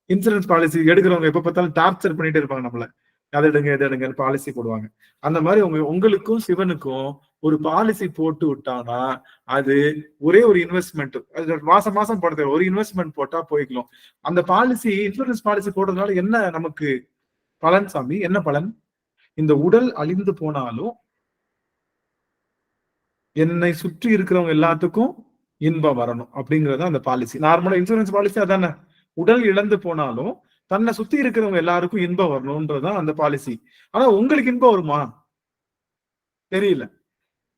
இன்சூரன்ஸ் பாலிசி எடுக்கிறவங்க எப்ப பார்த்தாலும் டார்ச்சர் பண்ணிட்டே இருப்பாங்க நம்மள. அதை எடுங்க இதை எடுங்கன்னு பாலிசி போடுவாங்க. அந்த மாதிரி உங்களுக்கும் சிவனுக்கும் ஒரு பாலிசி போட்டு விட்டானா அது ஒரே ஒரு இன்வெஸ்ட்மெண்ட். அது மாசம் மாசம் போட ஒரு இன்வெஸ்ட்மெண்ட் போட்டா போய்க்கலாம். அந்த பாலிசி, இன்சூரன்ஸ் பாலிசி போடுறதுனால என்ன நமக்கு பலன் சாமி? என்ன பலன்? இந்த உடல் அழிந்து போனாலும் என்னை சுற்றி இருக்கிறவங்க எல்லாத்துக்கும் இன்பம் வரணும் அப்படிங்கறது அந்த பாலிசி. நார்மலா இன்சூரன்ஸ் பாலிசி அதானே. உடல் இழந்து போனாலும் தன்னை சுத்தி இருக்கிறவங்க எல்லாருக்கும் இன்பம் வரணும்ன்றதுதான் அந்த பாலிசி. ஆனா உங்களுக்கு இன்பம் வருமா? தெரியல.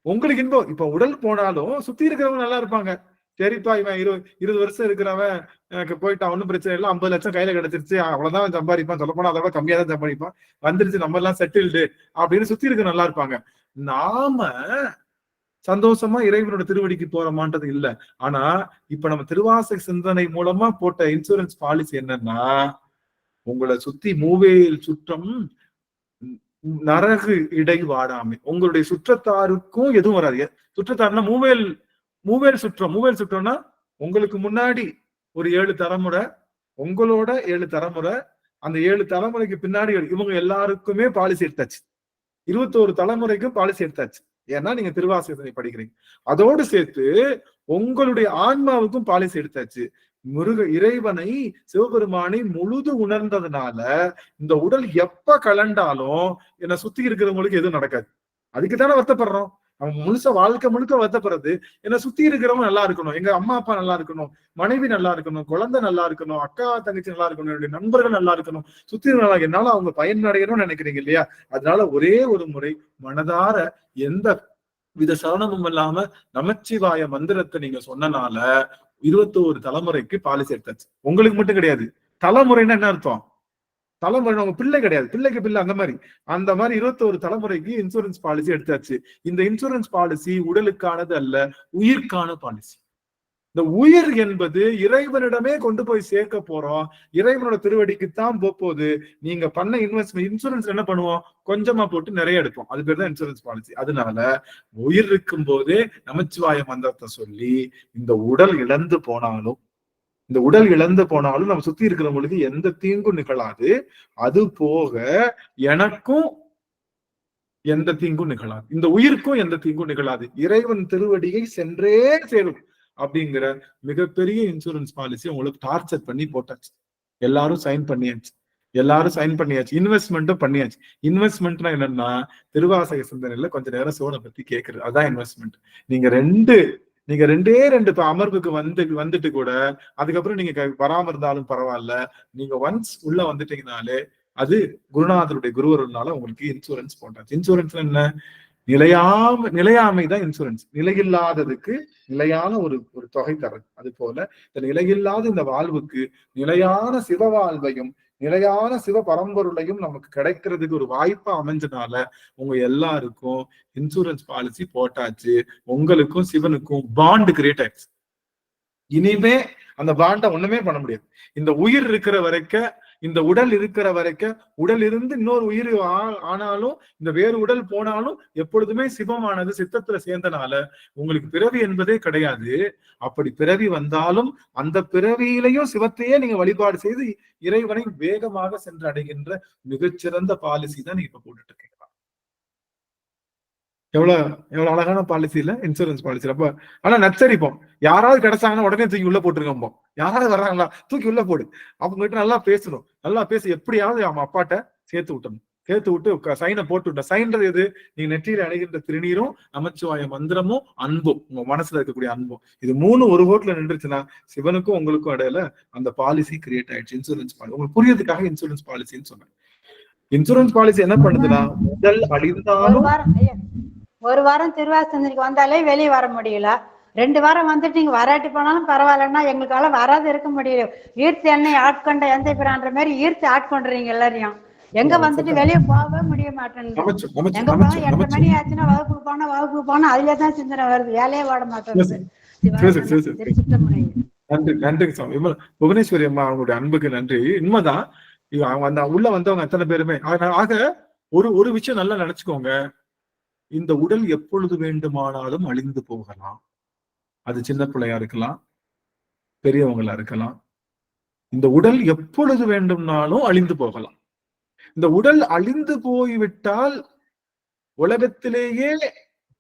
உங்களுக்கு இன்பம் இப்ப உடல் போனாலும் சுத்தி இருக்கிறவங்க நல்லா இருப்பாங்க. சரிப்பா, இவன் 20 வருஷம் இருக்கிறவன் எனக்கு போயிட்டான், ஒன்னும் பிரச்சனை இல்லை, 50 லட்சம் கையில கிடைச்சிருச்சு, அவ்வளவுதான் சம்பாதிப்பான், சொல்ல போனா அதோட கம்மியா தான் சம்பாதிப்பான், வந்துருச்சு, நம்ம எல்லாம் செட்டில்டு அப்படின்னு சுத்தி இருக்க நல்லா இருப்பாங்க. நாம சந்தோஷமா இறைவனோட திருவடிக்கு போறோமான்றது இல்ல. ஆனா இப்ப நம்ம திருவாசக சிந்தனை மூலமா போட்ட இன்சூரன்ஸ் பாலிசி என்னன்னா, உங்களை சுத்தி மூவேல் சுற்றம் நரகு இடை வாடாமை. உங்களுடைய சுற்றத்தாருக்கும் எதுவும் வராது. சுற்றத்தாருன்னா மூவேல் சுற்றம். மூவேல் சுற்றம்னா உங்களுக்கு முன்னாடி ஒரு 7 தலைமுறை, உங்களோட 7 தலைமுறை, அந்த 7 தலைமுறைக்கு பின்னாடி இவங்க எல்லாருக்குமே பாலிசி எடுத்தாச்சு. 21 தலைமுறைக்கும் பாலிசி எடுத்தாச்சு. ஏன்னா நீங்க திருவாசகத்தை படிக்கிறீங்க. அதோடு சேர்த்து உங்களுடைய ஆன்மாவுக்கும் பாலிசி எடுத்தாச்சு. இறைவனை, சிவபெருமானை முழுது உணர்ந்ததுனால இந்த உடல் எப்ப கலண்டாலும் என்னை சுத்தி இருக்கிறவங்களுக்கு எதுவும் நடக்காது. அதுக்குதானே வருத்தப்படுறோம். நம்ம முழுச வாழ்க்கை முழுக்க வருத்தப்படுறது என்னை சுத்தி இருக்கிறவங்க நல்லா இருக்கணும், எங்க அம்மா அப்பா நல்லா இருக்கணும், மனைவி நல்லா இருக்கணும், குழந்தை நல்லா இருக்கணும், அக்கா தங்கச்சி நல்லா இருக்கணும், என்னுடைய நண்பர்கள் நல்லா இருக்கணும், சுத்தி நல்லா. என்னால அவங்க பயனடையணும்னு நினைக்கிறீங்க இல்லையா? அதனால ஒரே ஒரு முறை மனதார எந்த வித சலனமும் இல்லாம நமச்சிவாய மந்திரத்தை நீங்க சொன்னனால 21 தலைமுறைக்கு பாலிசி எடுத்தாச்சு. உங்களுக்கு மட்டும் கிடையாது. தலைமுறைன்னா என்ன அர்த்தம்? தலைமுறை உங்க பிள்ளை கிடையாது, பிள்ளைக்கு பிள்ளை, அந்த மாதிரி 21 தலைமுறைக்கு இன்சூரன்ஸ் பாலிசி எடுத்தாச்சு. இந்த இன்சூரன்ஸ் பாலிசி உடலுக்கானது அல்ல, உயிர்க்கான பாலிசி. இந்த உயிர் என்பது இறைவனிடமே கொண்டு போய் சேர்க்க போறோம். இறைவனோட திருவடிக்குத்தான் போகுது. நீங்க பண்ண இன்சூரன்ஸ் என்ன பண்ணுவோம்? கொஞ்சமா போட்டு நிறைய எடுப்போம். அது பேர் தான் இன்சூரன்ஸ் பாலிசி. அதனால உயிர் இருக்கும் போதே நமச்சிவாய மந்திரத்தை சொல்லி இந்த உடல் இழந்து போனாலும் நம்ம சுத்தி இருக்கிறவங்களுக்கு எந்த தீங்கும் நிகழாது. அது போக எனக்கும் எந்த தீங்கும் நிகழாது, இந்த உயிருக்கும் எந்த தீங்கும் நிகழாது. இறைவன் திருவடியை சென்றே சேரும். அப்படிங்கிற மிகப்பெரிய இன்சூரன்ஸ் பாலிசி உங்களுக்கு டார்ச்சர் பண்ணி போட்டாச்சு. எல்லாரும் சைன் பண்ணியாச்சு, இன்வெஸ்ட்மெண்ட்டும் பண்ணியாச்சு. இன்வெஸ்ட்மெண்ட்னா என்னன்னா திருவாசக சிந்தனையில கொஞ்ச நேரம் சிவனை பத்தி கேட்கறது, அதான் இன்வெஸ்ட்மெண்ட். நீங்க ரெண்டே ரெண்டு அமர்வுக்கு வந்துட்டு கூட அதுக்கப்புறம் நீங்க வராம இருந்தாலும் பரவாயில்ல, நீங்க ஒன்ஸ் உள்ள வந்துட்டீங்கனாலே அது குருநாதருடைய குருவருனால உங்களுக்கு இன்சூரன்ஸ் போட்டாச்சு. இன்சூரன்ஸ் என்ன? நிலையாமைதான் இன்சூரன்ஸ். நிலையில்லாததுக்கு நிலையான ஒரு தொகை தரது. அது போல இந்த நிலையில்லாத இந்த வாழ்வுக்கு நிலையான சிவ வாழ்வையும் நிலையான சிவ பரம்பொருளையும் நமக்கு கிடைக்கிறதுக்கு ஒரு வாய்ப்பா அமைஞ்சனால உங்க எல்லாருக்கும் இன்சூரன்ஸ் பாலிசி போட்டாச்சு. உங்களுக்கும் சிவனுக்கும் பாண்ட் கிரியேட் ஆயிடுச்சு. இனிமே அந்த பாண்டை ஒண்ணுமே பண்ண முடியாது. இந்த உயிர் இருக்கிற வரைக்கும், இந்த உடல் இருக்கிற வரைக்கும், உடல் இருந்து இன்னொரு உயிர் ஆனாலும் இந்த வேறு உடல் போனாலும் எப்பொழுதுமே சிவமானது சித்தத்துல சேர்ந்தனால உங்களுக்கு பிறவி என்பதே கிடையாது. அப்படி பிறவி வந்தாலும் அந்த பிறவியிலையும் சிவத்தையே நீங்க வழிபாடு செய்து இறைவனை வேகமாக சென்று அடைகின்ற மிகச்சிறந்த பாலிசி தான் நீங்க இப்ப போட்டுட்டு இருக்கீங்க. எவ்வளவு அழகான பாலிசி இல்ல இன்சூரன்ஸ் பாலிசி. அப்ப ஆனா நச்சரிப்போம், யாராவது கிடைச்சாங்கன்னா உடனே தூக்கி உள்ள போட்டுருக்கோம். யாராவது வர்றாங்களா தூக்கி உள்ள போடு. அவங்க கிட்ட நல்லா பேசணும், நல்லா பேசி எப்படியாவது அவன் அப்பாட்ட சேர்த்து விட்டு சைனை போட்டு விட்ட. சைன்றது எது? நீங்க நெற்றியில அணைகின்ற திருநீரும் நமச்சிவாய மந்திரமும் அன்பும், உங்க மனசுல இருக்கக்கூடிய அன்பும், இது 3 ஒரு கோட்ல நின்றுச்சுன்னா சிவனுக்கும் உங்களுக்கும் இடையில அந்த பாலிசி கிரியேட் ஆயிடுச்சு. இன்சூரன்ஸ் பாலிசி உங்களுக்கு புரியறதுக்காக இன்சூரன்ஸ் பாலிசின்னு சொன்னேன். இன்சூரன்ஸ் பாலிசி என்ன பண்ணுதுன்னா முதல் அழிந்தாலும் ஒரு வாரம் திருவாசந்திரிக்கு வந்தாலே வெளியே வர முடியல. 2 வாரம் வந்துட்டு நீங்க வராட்டி போனாலும் பரவாயில்லன்னா எங்களுக்கால வராது இருக்க முடியல. ஈர்த்து எண்ணெய் ஆட்கொண்ட எந்த பிரான்ற மாதிரி ஈர்த்து ஆட்கொண்டுறீங்க எல்லாரையும். எங்க வந்துட்டு வெளியே போகவே முடிய மாட்டேங்குது. எங்க போனா 8 மணி ஆச்சுன்னா வகுப்புக்கு போனா அதுலதான் சிந்தனை வருது, வேலையே ஓட மாட்டேங்குது. நன்றி சாமி. புவனேஸ்வரி அம்மா அவங்களுடைய அன்புக்கு நன்றி. உண்மைதான், அந்த உள்ள வந்தவங்க அத்தனை பேருமே. ஆக ஒரு விஷயம் நல்லா நினைச்சுக்கோங்க, இந்த உடல் எப்பொழுது வேண்டுமானாலும் அழிந்து போகலாம். அது சின்ன பிள்ளையா இருக்கலாம், பெரியவங்களா இருக்கலாம். இந்த உடல் எப்பொழுது வேண்டும்னாலும் அழிந்து போகலாம். இந்த உடல் அழிந்து போய்விட்டால் உலகத்திலேயே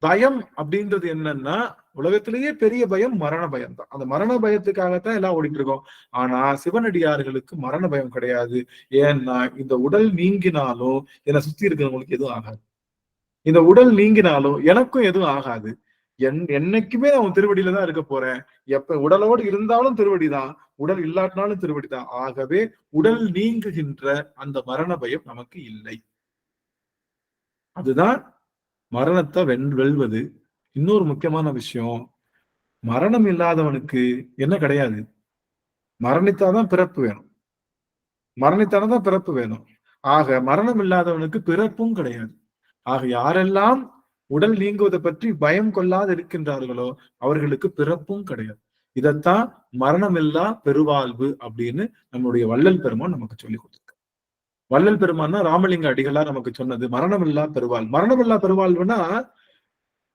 பயம் அப்படின்றது என்னன்னா, உலகத்திலேயே பெரிய பயம் மரண பயம் தான். அந்த மரண பயத்துக்காகத்தான் எல்லாம் ஓடிட்டு இருக்கோம். ஆனா சிவனடியார்களுக்கு மரண பயம் கிடையாது. ஏன்னா இந்த உடல் நீங்கினாலும் என்னை சுத்தி இருக்கிறவங்களுக்கு எதுவும் ஆகாது. இந்த உடல் நீங்கினாலும் எனக்கும் எதுவும் ஆகாது. என்னைக்குமே நான் திருவடியில தான் இருக்க போறேன். எப்ப உடலோடு இருந்தாலும் திருவடிதான், உடல் இல்லாட்டினாலும் திருவடிதான். ஆகவே உடல் நீங்குகின்ற அந்த மரண பயம் நமக்கு இல்லை. அதுதான் மரணத்தை வெல்வது. இன்னொரு முக்கியமான விஷயம், மரணம் இல்லாதவனுக்கு என்ன கிடையாது, மரணித்தாதான் பிறப்பு வேணும். ஆக மரணம் இல்லாதவனுக்கு பிறப்பும் கிடையாது. ஆக யாரெல்லாம் உடல் நீங்குவதை பற்றி பயம் கொள்ளாது இருக்கின்றார்களோ அவர்களுக்கு பிறப்பும் கிடையாது. இதத்தான் மரணமில்லா பெருவாழ்வு அப்படின்னு நம்முடைய வள்ளல் பெருமான் நமக்கு சொல்லி கொடுத்திருக்கு. வள்ளல் பெருமான்னா ராமலிங்க அடிகளா நமக்கு சொன்னது மரணமில்லா பெருவாழ்வு. மரணமில்லா பெருவாழ்வுன்னா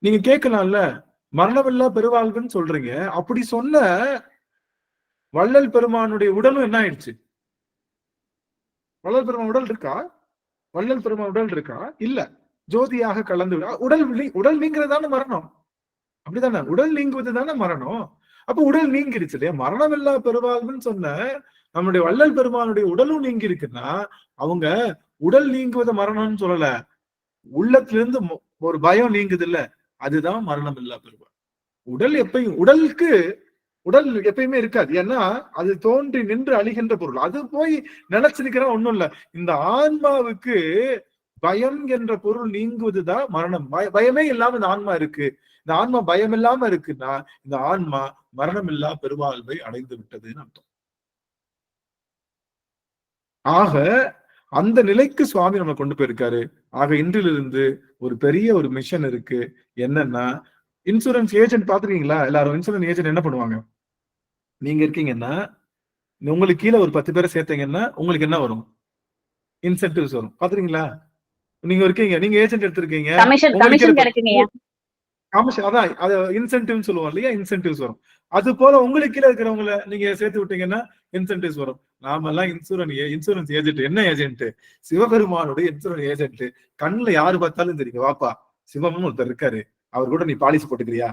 நீங்க கேட்கலாம்ல, மரணமில்லா பெருவாழ்வுன்னு சொல்றீங்க, அப்படி சொன்ன வள்ளல் பெருமானுடைய உடலும் என்ன ஆயிடுச்சு? வள்ளல் பெருமான் உடல் இருக்கா? இல்ல, ஜோதியாக கலந்து உடல் நீங்கிறது மரணம். அப்படிதானே? உடல் நீங்குவது தானே மரணம். அப்ப உடல் நீங்கிடுச்சு இல்லையா? மரணம் இல்லா பெருவாழ்வுன்னு சொன்ன நம்முடைய வள்ளல் பெருமானுடைய உடலும் நீங்கி இருக்குன்னா அவங்க உடல் நீங்குவது மரணம்னு சொல்லல, உள்ளத்திலிருந்து ஒரு பயம் நீங்குது இல்ல, அதுதான் மரணம் இல்லா பெருவாழ்வு. உடல் எப்பயுமே இருக்காது. ஏன்னா அது தோன்றி நின்று அழிகின்ற பொருள். அது போய் நினைச்சு நிக்கிற ஒண்ணும் இல்ல. இந்த ஆன்மாவுக்கு பயம் என்ற பொருள் நீங்குவதுதான் மரணம். பயமே இல்லாம இந்த ஆன்மா இருக்கு. இந்த ஆன்மா பயம் இல்லாம இருக்குன்னா இந்த ஆன்மா மரணம் இல்லா பெருவாழ்வை அடைந்து விட்டதுன்னு அர்த்தம். ஆக அந்த நிலைக்கு சுவாமி நம்ம கொண்டு போயிருக்காரு. ஆக இன்றிலிருந்து ஒரு பெரிய ஒரு மிஷன் இருக்கு. என்னன்னா, இன்சூரன்ஸ் ஏஜென்ட் பாத்துருக்கீங்களா? எல்லாரும் இன்சூரன்ஸ் ஏஜென்ட் என்ன பண்ணுவாங்க? நீங்க இருக்கீங்கன்னா உங்களுக்கு கீழே ஒரு 10 பேரை சேர்த்தீங்கன்னா உங்களுக்கு என்ன வரும்? இன்சென்டிவ்ஸ் வரும். பாத்துறீங்களா? நீங்க இருக்கீங்க, நீங்க ஏஜென்ட் எடுத்திருக்கீங்க, அதான் அது இன்சென்டிவ் சொல்லுவோம் இல்லையா? இன்சென்டிவ்ஸ் வரும். அது போல உங்களுக்கு கீழே இருக்கிறவங்களை நீங்க சேர்த்து விட்டீங்கன்னா இன்சென்டிவ்ஸ் வரும். நாமெல்லாம் இன்சூரன்ஸ் ஏஜென்ட். என்ன ஏஜென்ட்? சிவபெருமானுடைய இன்சூரன்ஸ் ஏஜென்ட். கண்ணுல யாரு பார்த்தாலும் தெரியும், வாப்பா சிவமும் ஒருத்தர் இருக்காரு, அவர் கூட நீ பாலிசி போட்டுக்கிறியா,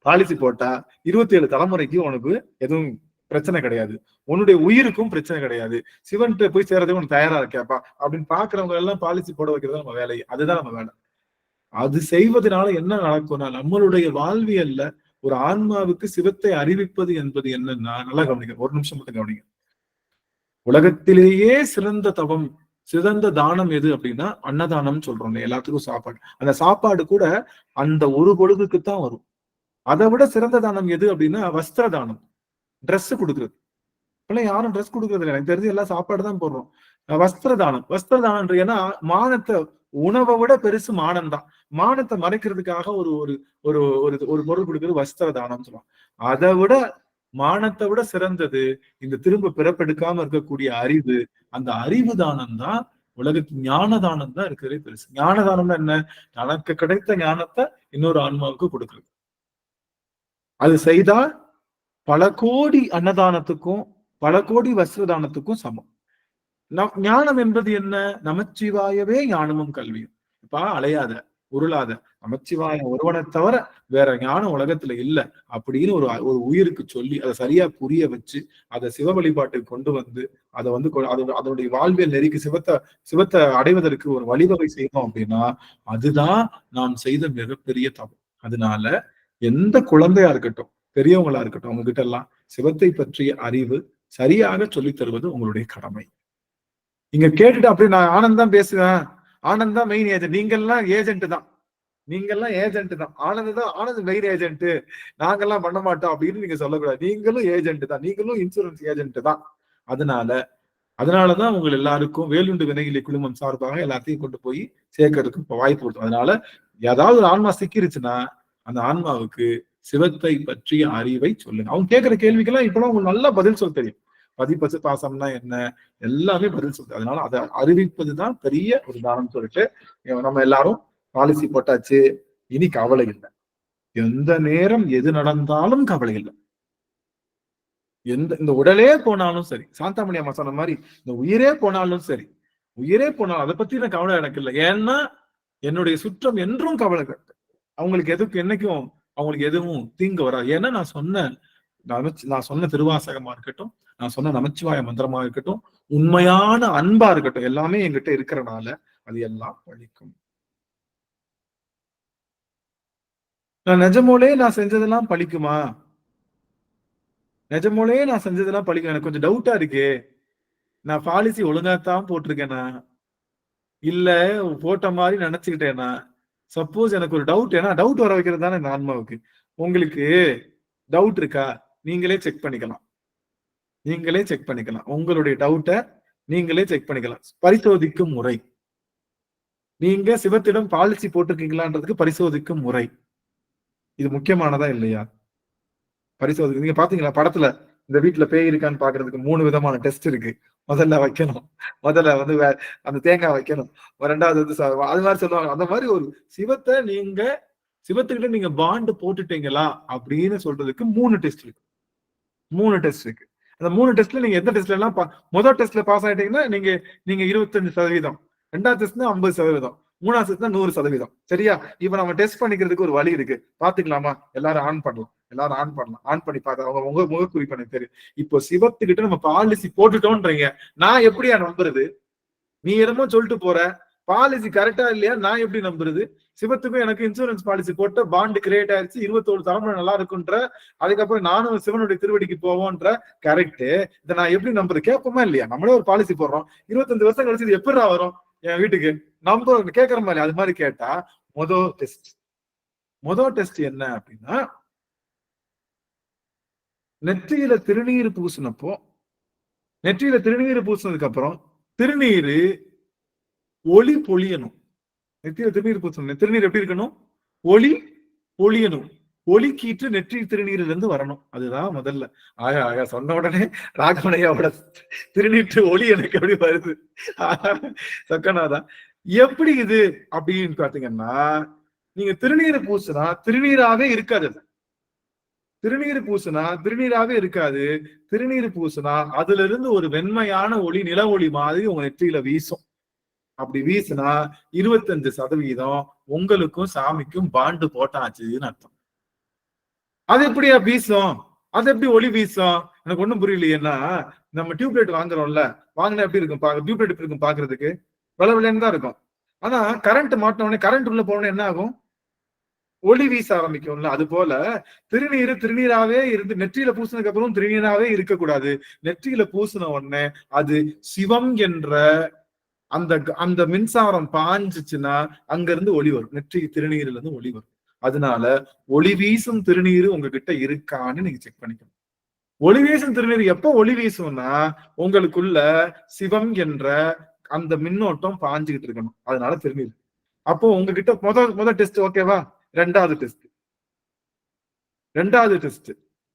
பாலிசி போட்டா 27 தலைமுறைக்கு உனக்கு எதுவும் பிரச்சனை கிடையாது, உன்னுடைய உயிருக்கும் பிரச்சனை கிடையாது, சிவன்கிட்ட போய் சேர்றதுக்கு உனக்கு தயாரா இருக்கியாப்பா அப்படின்னு பாக்குறவங்க எல்லாம் பாலிசி போட வைக்கிறது நம்ம வேலை. அதுதான் நம்ம வேலை. அது செய்வதனால என்ன நடக்கும்னா, நம்மளுடைய வாழ்வியல்ல ஒரு ஆன்மாவுக்கு சிவத்தை அறிவிப்பது என்பது என்னன்னா, நல்லா கவனிங்க, ஒரு நிமிஷம் மட்டும் கவனிங்க. உலகத்திலேயே சிறந்த தவம், சிறந்த தானம் எது அப்படின்னா அன்னதானம் சொல்றோம். எல்லாத்துக்கும் சாப்பாடு. அந்த சாப்பாடு கூட அந்த ஒரு பொழுதுக்கு தான் வரும். அதை விட சிறந்த தானம் எது அப்படின்னா வஸ்திர தானம், ட்ரெஸ் கொடுக்குறது. இப்பெல்லாம் யாரும் ட்ரெஸ் கொடுக்கறது இல்லை, எனக்கு தெரிஞ்சு எல்லாம் சாப்பாடு தான் போடுறோம். வஸ்திர தானம், வஸ்திர தானம் ஏன்னா மானத்தை, உணவை விட பெருசு மானம் தான். மானத்தை மறைக்கிறதுக்காக ஒரு ஒரு ஒரு ஒரு பொருள் கொடுக்குறது வஸ்திர தானம் சொல்லுவாங்க. அதை விட மானத்தை விட சிறந்தது இந்த திரும்ப பிறப்பெடுக்காம இருக்கக்கூடிய அறிவு. அந்த அறிவு தானம் தான் உலகத்து ஞான தானம் தான் இருக்கிறதே பெருசு. ஞான தானம்னா என்ன? தனக்கு கிடைத்த ஞானத்தை இன்னொரு ஆன்மாவுக்கு கொடுக்குறது. அது செய்தா பல கோடி அன்னதானத்துக்கும் பல கோடி வஸ்திரதானத்துக்கும் சமம். ஞானம் என்பது என்ன? நமச்சிவாயவே ஞானமும் கல்வியும். இப்ப அலையாத, உருளாத, நமச்சிவாய ஒருவனை தவிர வேற ஞானம் உலகத்துல இல்லை அப்படின்னு ஒரு உயிருக்கு சொல்லி அதை சரியா புரிய வச்சு அதை சிவ வழிபாட்டுக்கு கொண்டு வந்து அதை வந்து அதனுடைய வாழ்வியல் நெறிக்கு சிவத்தை அடைவதற்கு ஒரு வழிவகை செய்யணும் அப்படின்னா அதுதான் நாம் செய்த மிகப்பெரிய தவம். அதனால எந்த குழந்தையா இருக்கட்டும், பெரியவங்களா இருக்கட்டும், அவங்க கிட்ட எல்லாம் சிவத்தை பற்றிய அறிவு சரியாக சொல்லித் தருவது உங்களுடைய கடமை. இங்க கேட்டுட்டு அப்படி நான் ஆனந்த் தான் பேசுவேன், ஆனந்த் தான் மெயின் ஏஜென்ட், நீங்கெல்லாம் ஏஜென்ட் தான், நீங்கெல்லாம் ஏஜென்ட் தான், ஆனந்த் மெயின் ஏஜென்ட், நாங்கெல்லாம் பண்ண மாட்டோம் அப்படின்னு நீங்க சொல்லக்கூடாது. நீங்களும் ஏஜென்ட் தான், நீங்களும் இன்சூரன்ஸ் ஏஜென்ட் தான். அதனாலதான் உங்க எல்லாருக்கும் வேலுண்டு வினையிலே குழுமம் சார்பாக எல்லாத்தையும் கொண்டு போய் சேர்க்கறதுக்கு வாய்ப்பு கொடுத்தோம். அதனால ஏதாவது ஒரு ஆன்மா சிக்கிருச்சுன்னா அந்த ஆன்மாவுக்கு சிவத்தை பற்றிய அறிவை சொல்லுங்க. அவங்க கேட்கிற கேள்விக்கெல்லாம் இப்பெல்லாம் உங்களுக்கு நல்லா பதில் சொல்ல தெரியும். பதிப்பசு பாசம்னா என்ன, எல்லாமே பதில் சொல்லுது. அதனால அதை அறிவிப்பதுதான் பெரிய ஒரு தானம் சொல்லிட்டு நம்ம எல்லாரும் பாலிசி போட்டாச்சு. இனி கவலை இல்லை, எந்த நேரம் எது நடந்தாலும் கவலை இல்லை. இந்த உடலே போனாலும் சரி, சாந்தாமணி அம்மா சொன்ன மாதிரி இந்த உயிரே போனாலும் சரி, உயிரே போனாலும் அதை பத்தி நான் கவலை எனக்கு இல்லை. ஏன்னா என்னுடைய சுற்றம் என்றும் கவலை கட்டு. அவங்களுக்கு என்னைக்கும் அவங்களுக்கு எதுவும் தீங்கு வராது. ஏன்னா நான் சொன்ன திருவாசகமா இருக்கட்டும், நான் சொன்ன நமச்சிவாய மந்திரமா இருக்கட்டும், உண்மையான அன்பா இருக்கட்டும், எல்லாமே என்கிட்ட இருக்கிறனால அது எல்லாம் பழிக்கும். நான் நிஜமோலே நான் செஞ்சதெல்லாம் பழிக்குமா? நிஜமோலே நான் செஞ்சதெல்லாம் பழிக்கும். எனக்கு கொஞ்சம் டவுட்டா இருக்கு. நான் பாலிசி ஒழுங்காத்தான் போட்டிருக்கேனா இல்ல போட்ட மாதிரி நினைச்சுக்கிட்டேனா? சப்போஸ் எனக்கு ஒரு டவுட், ஏன்னா டவுட் வர வைக்கிறது தானே இந்த ஆன்மாவுக்கு. உங்களுக்கு டவுட் இருக்கா? நீங்களே செக் பண்ணிக்கலாம். உங்களுடைய டவுட்டை நீங்களே செக் பண்ணிக்கலாம். பரிசோதிக்கும் முறை, நீங்க சிவத்திடம் பாலிசி போட்டிருக்கீங்களான்றதுக்கு பரிசோதிக்கும் முறை இது முக்கியமானதா இல்லையா? பரிசோதிக்க நீங்க பாத்தீங்களா படத்துல இந்த வீட்டுல பேய் இருக்கான்னு பாக்குறதுக்கு 3 விதமான டெஸ்ட் இருக்கு. முதல்ல வைக்கணும், முதல்ல வந்து அந்த தேங்காய் வைக்கணும், ரெண்டாவது வந்து அது மாதிரி சொல்லுவாங்க. அந்த மாதிரி ஒரு சிவத்துக்கிட்ட நீங்க பாண்டு போட்டுட்டீங்களா அப்படின்னு சொல்றதுக்கு 3 டெஸ்ட் இருக்கு. அந்த 3 டெஸ்ட்ல நீங்க எந்த டெஸ்ட்ல எல்லாம் முதல் டெஸ்ட்ல பாஸ் ஆயிட்டீங்கன்னா நீங்க 25%, ரெண்டாவது டெஸ்ட்னா 50%, மூணாவது டெஸ்ட்னா 100%. சரியா? இப்ப நம்ம டெஸ்ட் பண்ணிக்கிறதுக்கு ஒரு வழி இருக்கு, பாத்துக்கலாமா? எல்லாரும் ஆன் பண்ணலாம். ஆன் பண்ணி பார்த்தா அவங்க முகக்குறிப்பு எனக்கு தெரியும். இப்போ சிவத்துக்கிட்ட நம்ம பாலிசி போட்டுட்டோம்ன்றீங்க, நான் எப்படியா நம்புறது? நீ என்னமோ சொல்லிட்டு போற, பாலிசி கரெக்டா இல்லையா நான் எப்படி நம்புறது? சிவத்துக்கும் எனக்கு இன்சூரன்ஸ் பாலிசி போட்ட பாண்டு கிரியேட் ஆயிடுச்சு, 21 தலைமுறை நல்லா இருக்குன்ற, அதுக்கப்புறம் நானும் சிவனுடைய திருவடிக்கு போவோன்ற, கரெக்ட். இதை நான் எப்படி நம்புறது? கேட்போமா இல்லையா? நம்மளே ஒரு பாலிசி போடுறோம், 25 வருஷம் கழிச்சு இது எப்படா வரும் என் வீட்டுக்கு நம்ம கேட்கற மாதிரி. அது மாதிரி கேட்டா மொதல் டெஸ்ட் என்ன அப்படின்னா, நெற்றியில திருநீர் பூசினதுக்கு அப்புறம் திருநீர் ஒளி பொழியணும். நெற்றியில திருநீர் பூசணும். திருநீர் எப்படி இருக்கணும்? ஒளி பொழியணும். ஒளி கீற்று நெற்றி திருநீர்ல இருந்து வரணும். அதுதான் முதல்ல. ஆக சொன்ன உடனே ராகவனையாவோட திருநீற்று ஒளி எனக்கு எப்படி வருது? சக்கனாதான். எப்படி இது அப்படின்னு பாத்தீங்கன்னா, நீங்க திருநீர் பூசினா திருநீராவே இருக்காது. திருநீர் பூசினா அதுல இருந்து ஒரு வெண்மையான ஒளி, நில ஒளி மாதிரி உங்க நெற்றியில வீசும். அப்படி வீசுனா 25% உங்களுக்கும் சாமிக்கும் பாண்டு போட்டாச்சுன்னு அர்த்தம். அது எப்படியா வீசும்? அது எப்படி ஒளி வீசும்? எனக்கு ஒண்ணும் புரியலையேன்னா, நம்ம டியூப்லைட் வாங்குறோம்ல, வாங்கினா எப்படி இருக்கும்? டியூப்லைட் எப்படி இருக்கும் பாக்குறதுக்கு? விளையாண்டு தான் இருக்கும். ஆனா கரண்ட் மாட்டின உடனே, கரண்ட் உள்ள போன என்ன ஆகும்? ஒளி வீச ஆரம்பிக்கும்ல. அது போல திருநீராவே இருந்து நெற்றியில பூசினதுக்கு அப்புறம் திருநீராவே இருக்கக்கூடாது. நெற்றியில பூசின உடனே அது சிவம் என்ற அந்த அந்த மின்சாரம் பாஞ்சிச்சுன்னா அங்க இருந்து ஒளி வரும். நெற்றி திருநீர்ல இருந்து ஒளி வரும். அதனால ஒளி வீசும் திருநீர் உங்ககிட்ட இருக்கான்னு நீங்க செக் பண்ணிக்கணும். ஒளி வீசும் திருநீர் எப்ப ஒளி வீசும்னா உங்களுக்குள்ள சிவம் என்ற அந்த மின்னோட்டம் பாஞ்சுக்கிட்டு இருக்கணும். அதனால திருநீர். அப்போ உங்ககிட்ட முதல் டெஸ்ட் ஓகேவா? ரெண்டாவது டெஸ்ட்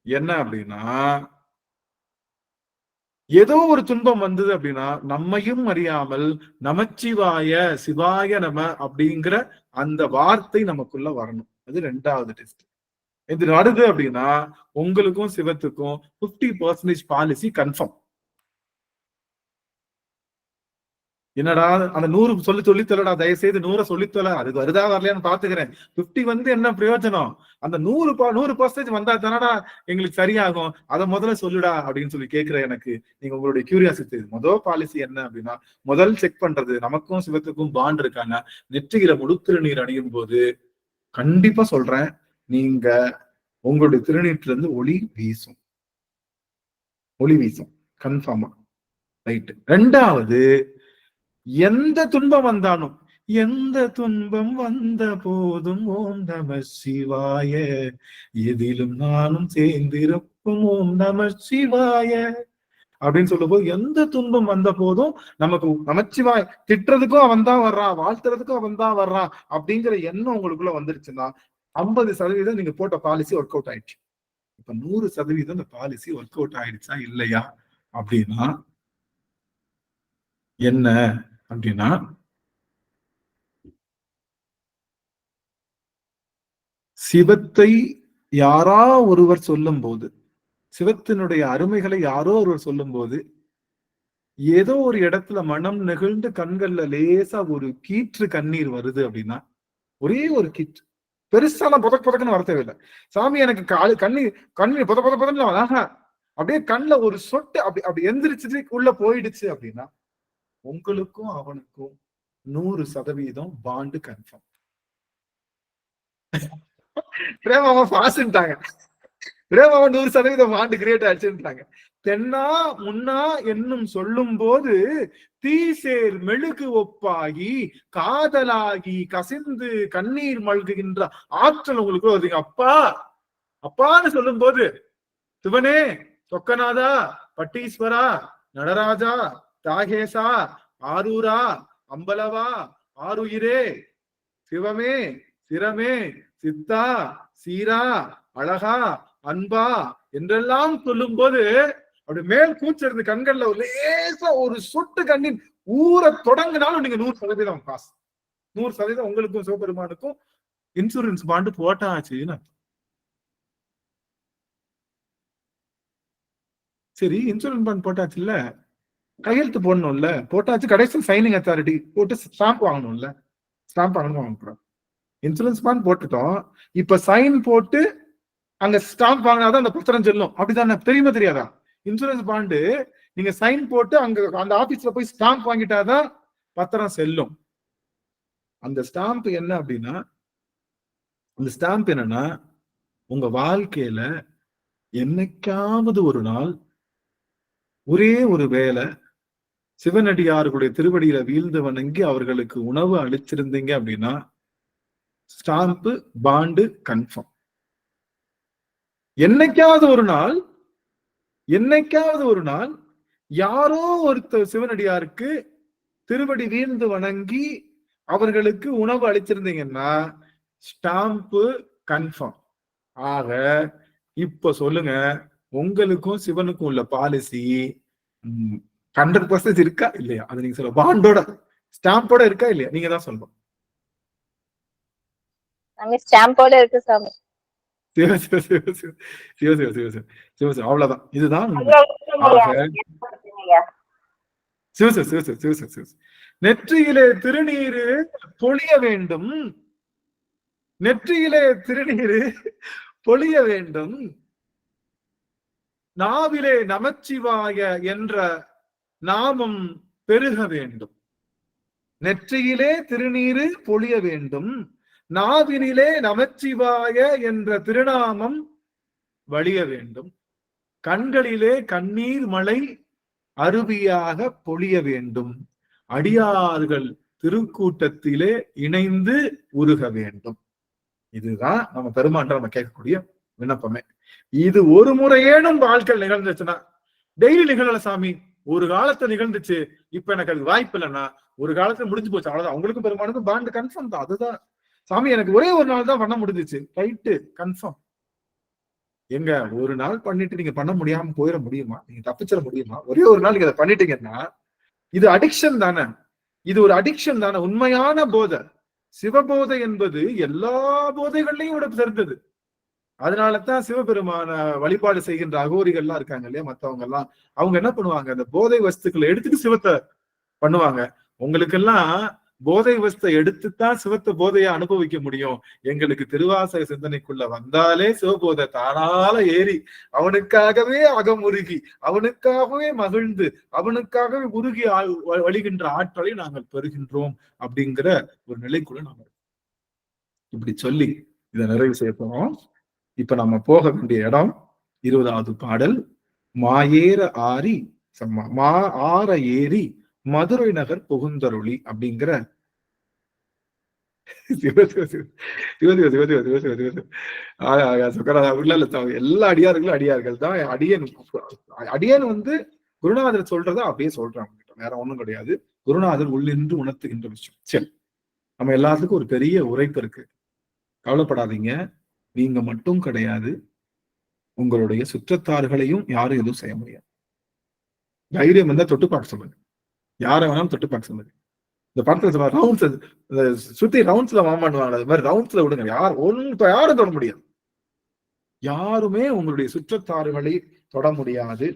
என்ன அப்படின்னா, ஏதோ ஒரு துன்பம் வந்தது அப்படின்னா நம்மையும் அறியாமல் நமச்சிவாய சிவாய நம அப்படிங்கிற அந்த வார்த்தை நமக்குள்ள வரணும். அது ரெண்டாவது டெஸ்ட். இது வருது அப்படின்னா உங்களுக்கும் சிவத்துக்கும் 50% பாலிசி கன்ஃபார்ம். என்னடா அந்த 100 சொல்லித்தலடா, தயவுசெய்து 100 சொல்லித்தல, அதுக்கு வருதா வரலையான்னு பாத்துக்கிறேன். 50 வந்து என்ன பிரயோஜனம்? அந்த 100% வந்தா தானடா எங்களுக்கு சரியாகும். அதை முதல்ல சொல்லுடா அப்படின்னு சொல்லி கேட்கிற எனக்கு நீங்க உங்களுடைய கியூரியாசிட்டி. முதல் பாலிசி என்ன அப்படின்னா, முதல் செக் பண்றது நமக்கும் சிவத்துக்கும் பாண்ட் இருக்காங்க. நெற்றியில முழுத்திருநீர் அணியும் போது கண்டிப்பா சொல்றேன், நீங்க உங்களுடைய திருநீட்டுல இருந்து ஒளி வீசும் கன்ஃபார்மா. ரைட். ரெண்டாவது, எந்த துன்பம் வந்தாலும், எந்த துன்பம் வந்த போதும் ஓம் நம சிவாய, எதிலும் நானும் சேர்ந்திருக்கும் ஓம் நம சிவாய அப்படின்னு சொல்லும் போது, எந்த துன்பம் வந்த போதும் நமக்கு நமச்சிவாய் திட்டுறதுக்கும் அவன் தான் வர்றான், வாழ்த்துறதுக்கும் அவன் தான் வர்றான் அப்படிங்கிற எண்ணம் உங்களுக்குள்ள வந்துருச்சுன்னா 50% நீங்க போட்ட பாலிசி ஒர்க் அவுட் ஆயிடுச்சு. இப்ப 100% இந்த பாலிசி ஒர்க் அவுட் ஆயிடுச்சா இல்லையா அப்படின்னா என்ன அப்படின்னா, சிவத்தை யாரா ஒருவர் சொல்லும் போது, சிவத்தினுடைய அருமைகளை யாரோ ஒருவர் சொல்லும் போது, ஏதோ ஒரு இடத்துல மனம் நெகிழ்ந்து கண்கள்ல லேசா ஒரு கீற்று கண்ணீர் வருது அப்படின்னா, ஒரே ஒரு கீற்று, பெருசாலாம் புதக்குன்னு வர தேவையில்லை. சாமி எனக்கு கண்ணீர் புதன்னு அப்படியே கண்ணுல ஒரு சொட்டு அப்படி எந்திரிச்சு உள்ள போயிடுச்சு அப்படின்னா உங்களுக்கும் அவனுக்கும் 100% பாண்டு கன்ஃபார்ம். பிரேமாவா பாஸ்ட்டாங்க. பிரேமாவா 100% பாண்டு கிரியேட் ஆயிடுச்சுன்றாங்க. தென்னா முன்னா என்னும் சொல்லும் போது தீசேர் மெழுகு ஒப்பாகி காதலாகி கசிந்து கண்ணீர் மல்குகின்ற ஆற்றல் உங்களுக்கு வருதுங்க. அப்பான்னு சொல்லும் போது, சிவனே, சொக்கநாதா, பட்டீஸ்வரா, நடராஜா, தாகேசா, ஆரூரா, அம்பலவா, ஆருயிரே, சிவமே, சிரமே, சித்தா, சீரா, அழகா, அன்பா என்றெல்லாம் சொல்லும் போது அப்படி மேல் கூச்சிருந்து கண்கள்ல லேசா ஒரு சொட்டு கண்ணின் ஊற தொடங்கினாலும் நீங்க 100% பாஸ். 100% உங்களுக்கும் சிவபெருமானுக்கும் இன்சூரன்ஸ் பாண்டு போட்டாச்சுன்னு. சரி, இன்சூரன்ஸ் பாண்ட் போட்டாச்சு இல்ல, கையெழுத்து போடணும்ல, போட்டாச்சு. கடைசி சைனிங் அத்தாரிட்டி போட்டு ஸ்டாம்ப் வாங்கணும்ல, ஸ்டாம்ப் வாங்கக்கூடாது. இன்சூரன்ஸ் பாண்ட் போட்டுட்டோம், இப்ப சைன் போட்டு அங்க ஸ்டாம்ப் வாங்கினாதான் அந்த பத்திரம் செல்லும். அப்படிதானே? தெரியுமா தெரியாதா? இன்சூரன்ஸ் பாண்டு நீங்க சைன் போட்டு அங்க அந்த ஆபீஸ்ல போய் ஸ்டாம்ப் வாங்கிட்டாதான் பத்திரம் செல்லும். அந்த ஸ்டாம்ப் என்ன அப்படின்னா, அந்த ஸ்டாம்ப் என்னன்னா, உங்க வாழ்க்கையில என்னைக்காவது ஒரு நாள் ஒரே ஒரு வேளை சிவனடியார்களுடைய திருவடியில வீழ்ந்து வணங்கி அவர்களுக்கு உணவு அளிச்சிருந்தீங்க அப்படின்னா ஸ்டாம்ப் பாண்டு கன்ஃபார்ம். என்னைக்காவது ஒரு நாள் யாரோ ஒருத்தர் சிவனடியாருக்கு திருவடி வீழ்ந்து வணங்கி அவர்களுக்கு உணவு அளிச்சிருந்தீங்கன்னா ஸ்டாம்ப் கன்ஃபார்ம். ஆக இப்ப சொல்லுங்க, உங்களுக்கும் சிவனுக்கும் உள்ள பாலிசி 100% இருக்கா இல்லையா? அது நீங்க சொல்ல, பாண்டோட ஸ்டாம்போட இருக்கா இல்லையா? நீங்க தான் சொல்லணும். ஸ்டாம்போட இருக்கு சாமி. அவ்வளவுதான். இதுதான் நெற்றியிலே திருநீரு பொழிய வேண்டும். நெற்றியிலே திருநீரு பொழிய வேண்டும். நாவிலே நமச்சிவாய என்ற நாமம் பெருக வேண்டும். நெற்றியிலே திருநீரு பொழிய வேண்டும். நாவினிலே நமச்சிவாய என்ற திருநாமம் வழிய வேண்டும். கண்களிலே கண்ணீர் மழை அருவியாக பொழிய வேண்டும். அடியார்கள் திருக்கூட்டத்திலே இணைந்து உருக வேண்டும். இதுதான் நம்ம பெருமான்ற நம்ம கேட்கக்கூடிய விண்ணப்பமே. இது ஒரு முறையேனும் வாழ்க்கை நிகழ்ந்துச்சுன்னா, டெய்லி நிகழல சாமி, ஒரு காலத்துல நிகழ்ந்துச்சு, இப்ப எனக்கு அது வாய்ப்பு இல்லைன்னா ஒரு காலத்துல முடிஞ்சு போச்சு, அவ்வளவுதான். அவங்களுக்கும் பெருமானுக்கும் பாண்டு கன்ஃபார்ம் தான். அதுதான் சாமி, எனக்கு ஒரே ஒரு நாள் தான் பண்ண முடிஞ்சிச்சு, ரைட்டு, கன்ஃபார்ம். எங்க ஒரு நாள் பண்ணிட்டு நீங்க பண்ண முடியாம போயிட முடியுமா? நீங்க தப்பிச்சிட முடியுமா? ஒரே ஒரு நாள் நீங்க அதை பண்ணிட்டீங்கன்னா இது அடிக்ஷன் தானே, இது ஒரு அடிக்ஷன் தானே. உண்மையான போதை, சிவபோதை என்பது எல்லா போதைகள்லையும் விட சிறந்தது. அதனாலதான் சிவபெருமான வழிபாடு செய்கின்ற அகோரிகள்லாம் இருக்காங்க இல்லையா, மத்தவங்க எல்லாம், அவங்க என்ன பண்ணுவாங்க, அந்த போதை வஸ்துக்களை எடுத்துட்டு சிவத்தை பண்ணுவாங்க. உங்களுக்கெல்லாம் போதை வஸ்தை எடுத்துத்தான் சிவத்தை போதையை அனுபவிக்க முடியும். எங்களுக்கு திருவாசக சிந்தனைக்குள்ள வந்தாலே சிவபோதை தானால ஏறி அவனுக்காகவே அகமுருகி, அவனுக்காகவே மகிழ்ந்து, அவனுக்காகவே உருகி வழிகின்ற ஆற்றலை நாங்கள் பெறுகின்றோம் அப்படிங்கிற ஒரு நிலைக்குள்ள நாம இப்படி சொல்லி இதை நிறைவு செய்ய போறோம். இப்ப நம்ம போக வேண்டிய இடம் 20வது பாடல். மாயேற ஆரி ஆற ஏறி மதுரை நகர் புகுந்தருளி அப்படிங்கிற எல்லா அடியார்களும் அடியார்கள் தான். அடியன் வந்து குருநாதர் சொல்றத அப்படியே சொல்றாங்க, வேற ஒண்ணும் கிடையாது. குருநாதர் உள்ளின்று உணர்த்துகின்ற விஷயம். சரி, நம்ம எல்லாத்துக்கும் ஒரு பெரிய உரைப்பு இருக்கு, கவலைப்படாதீங்க. நீங்க மட்டும் கிடையாது, உங்களுடைய சுற்றத்தார்களையும் யாரும் எதுவும் செய்ய முடியாது. தைரியம் இருந்தா தொட்டு பார்க்க சொல்லுங்க, யாரை வேணாலும் தொட்டு பார்க்க சொல்லுங்க. இந்த படத்துல ரவுண்ட்ஸ் சுத்தி ரவுண்ட்ஸ்ல வாமாடுவாங்க, அது மாதிரி ரவுண்ட்ஸ்ல விடுங்க. யாரும் தொட முடியாது. யாருமே உங்களுடைய சுற்றத்தார்களை தொட முடியாது.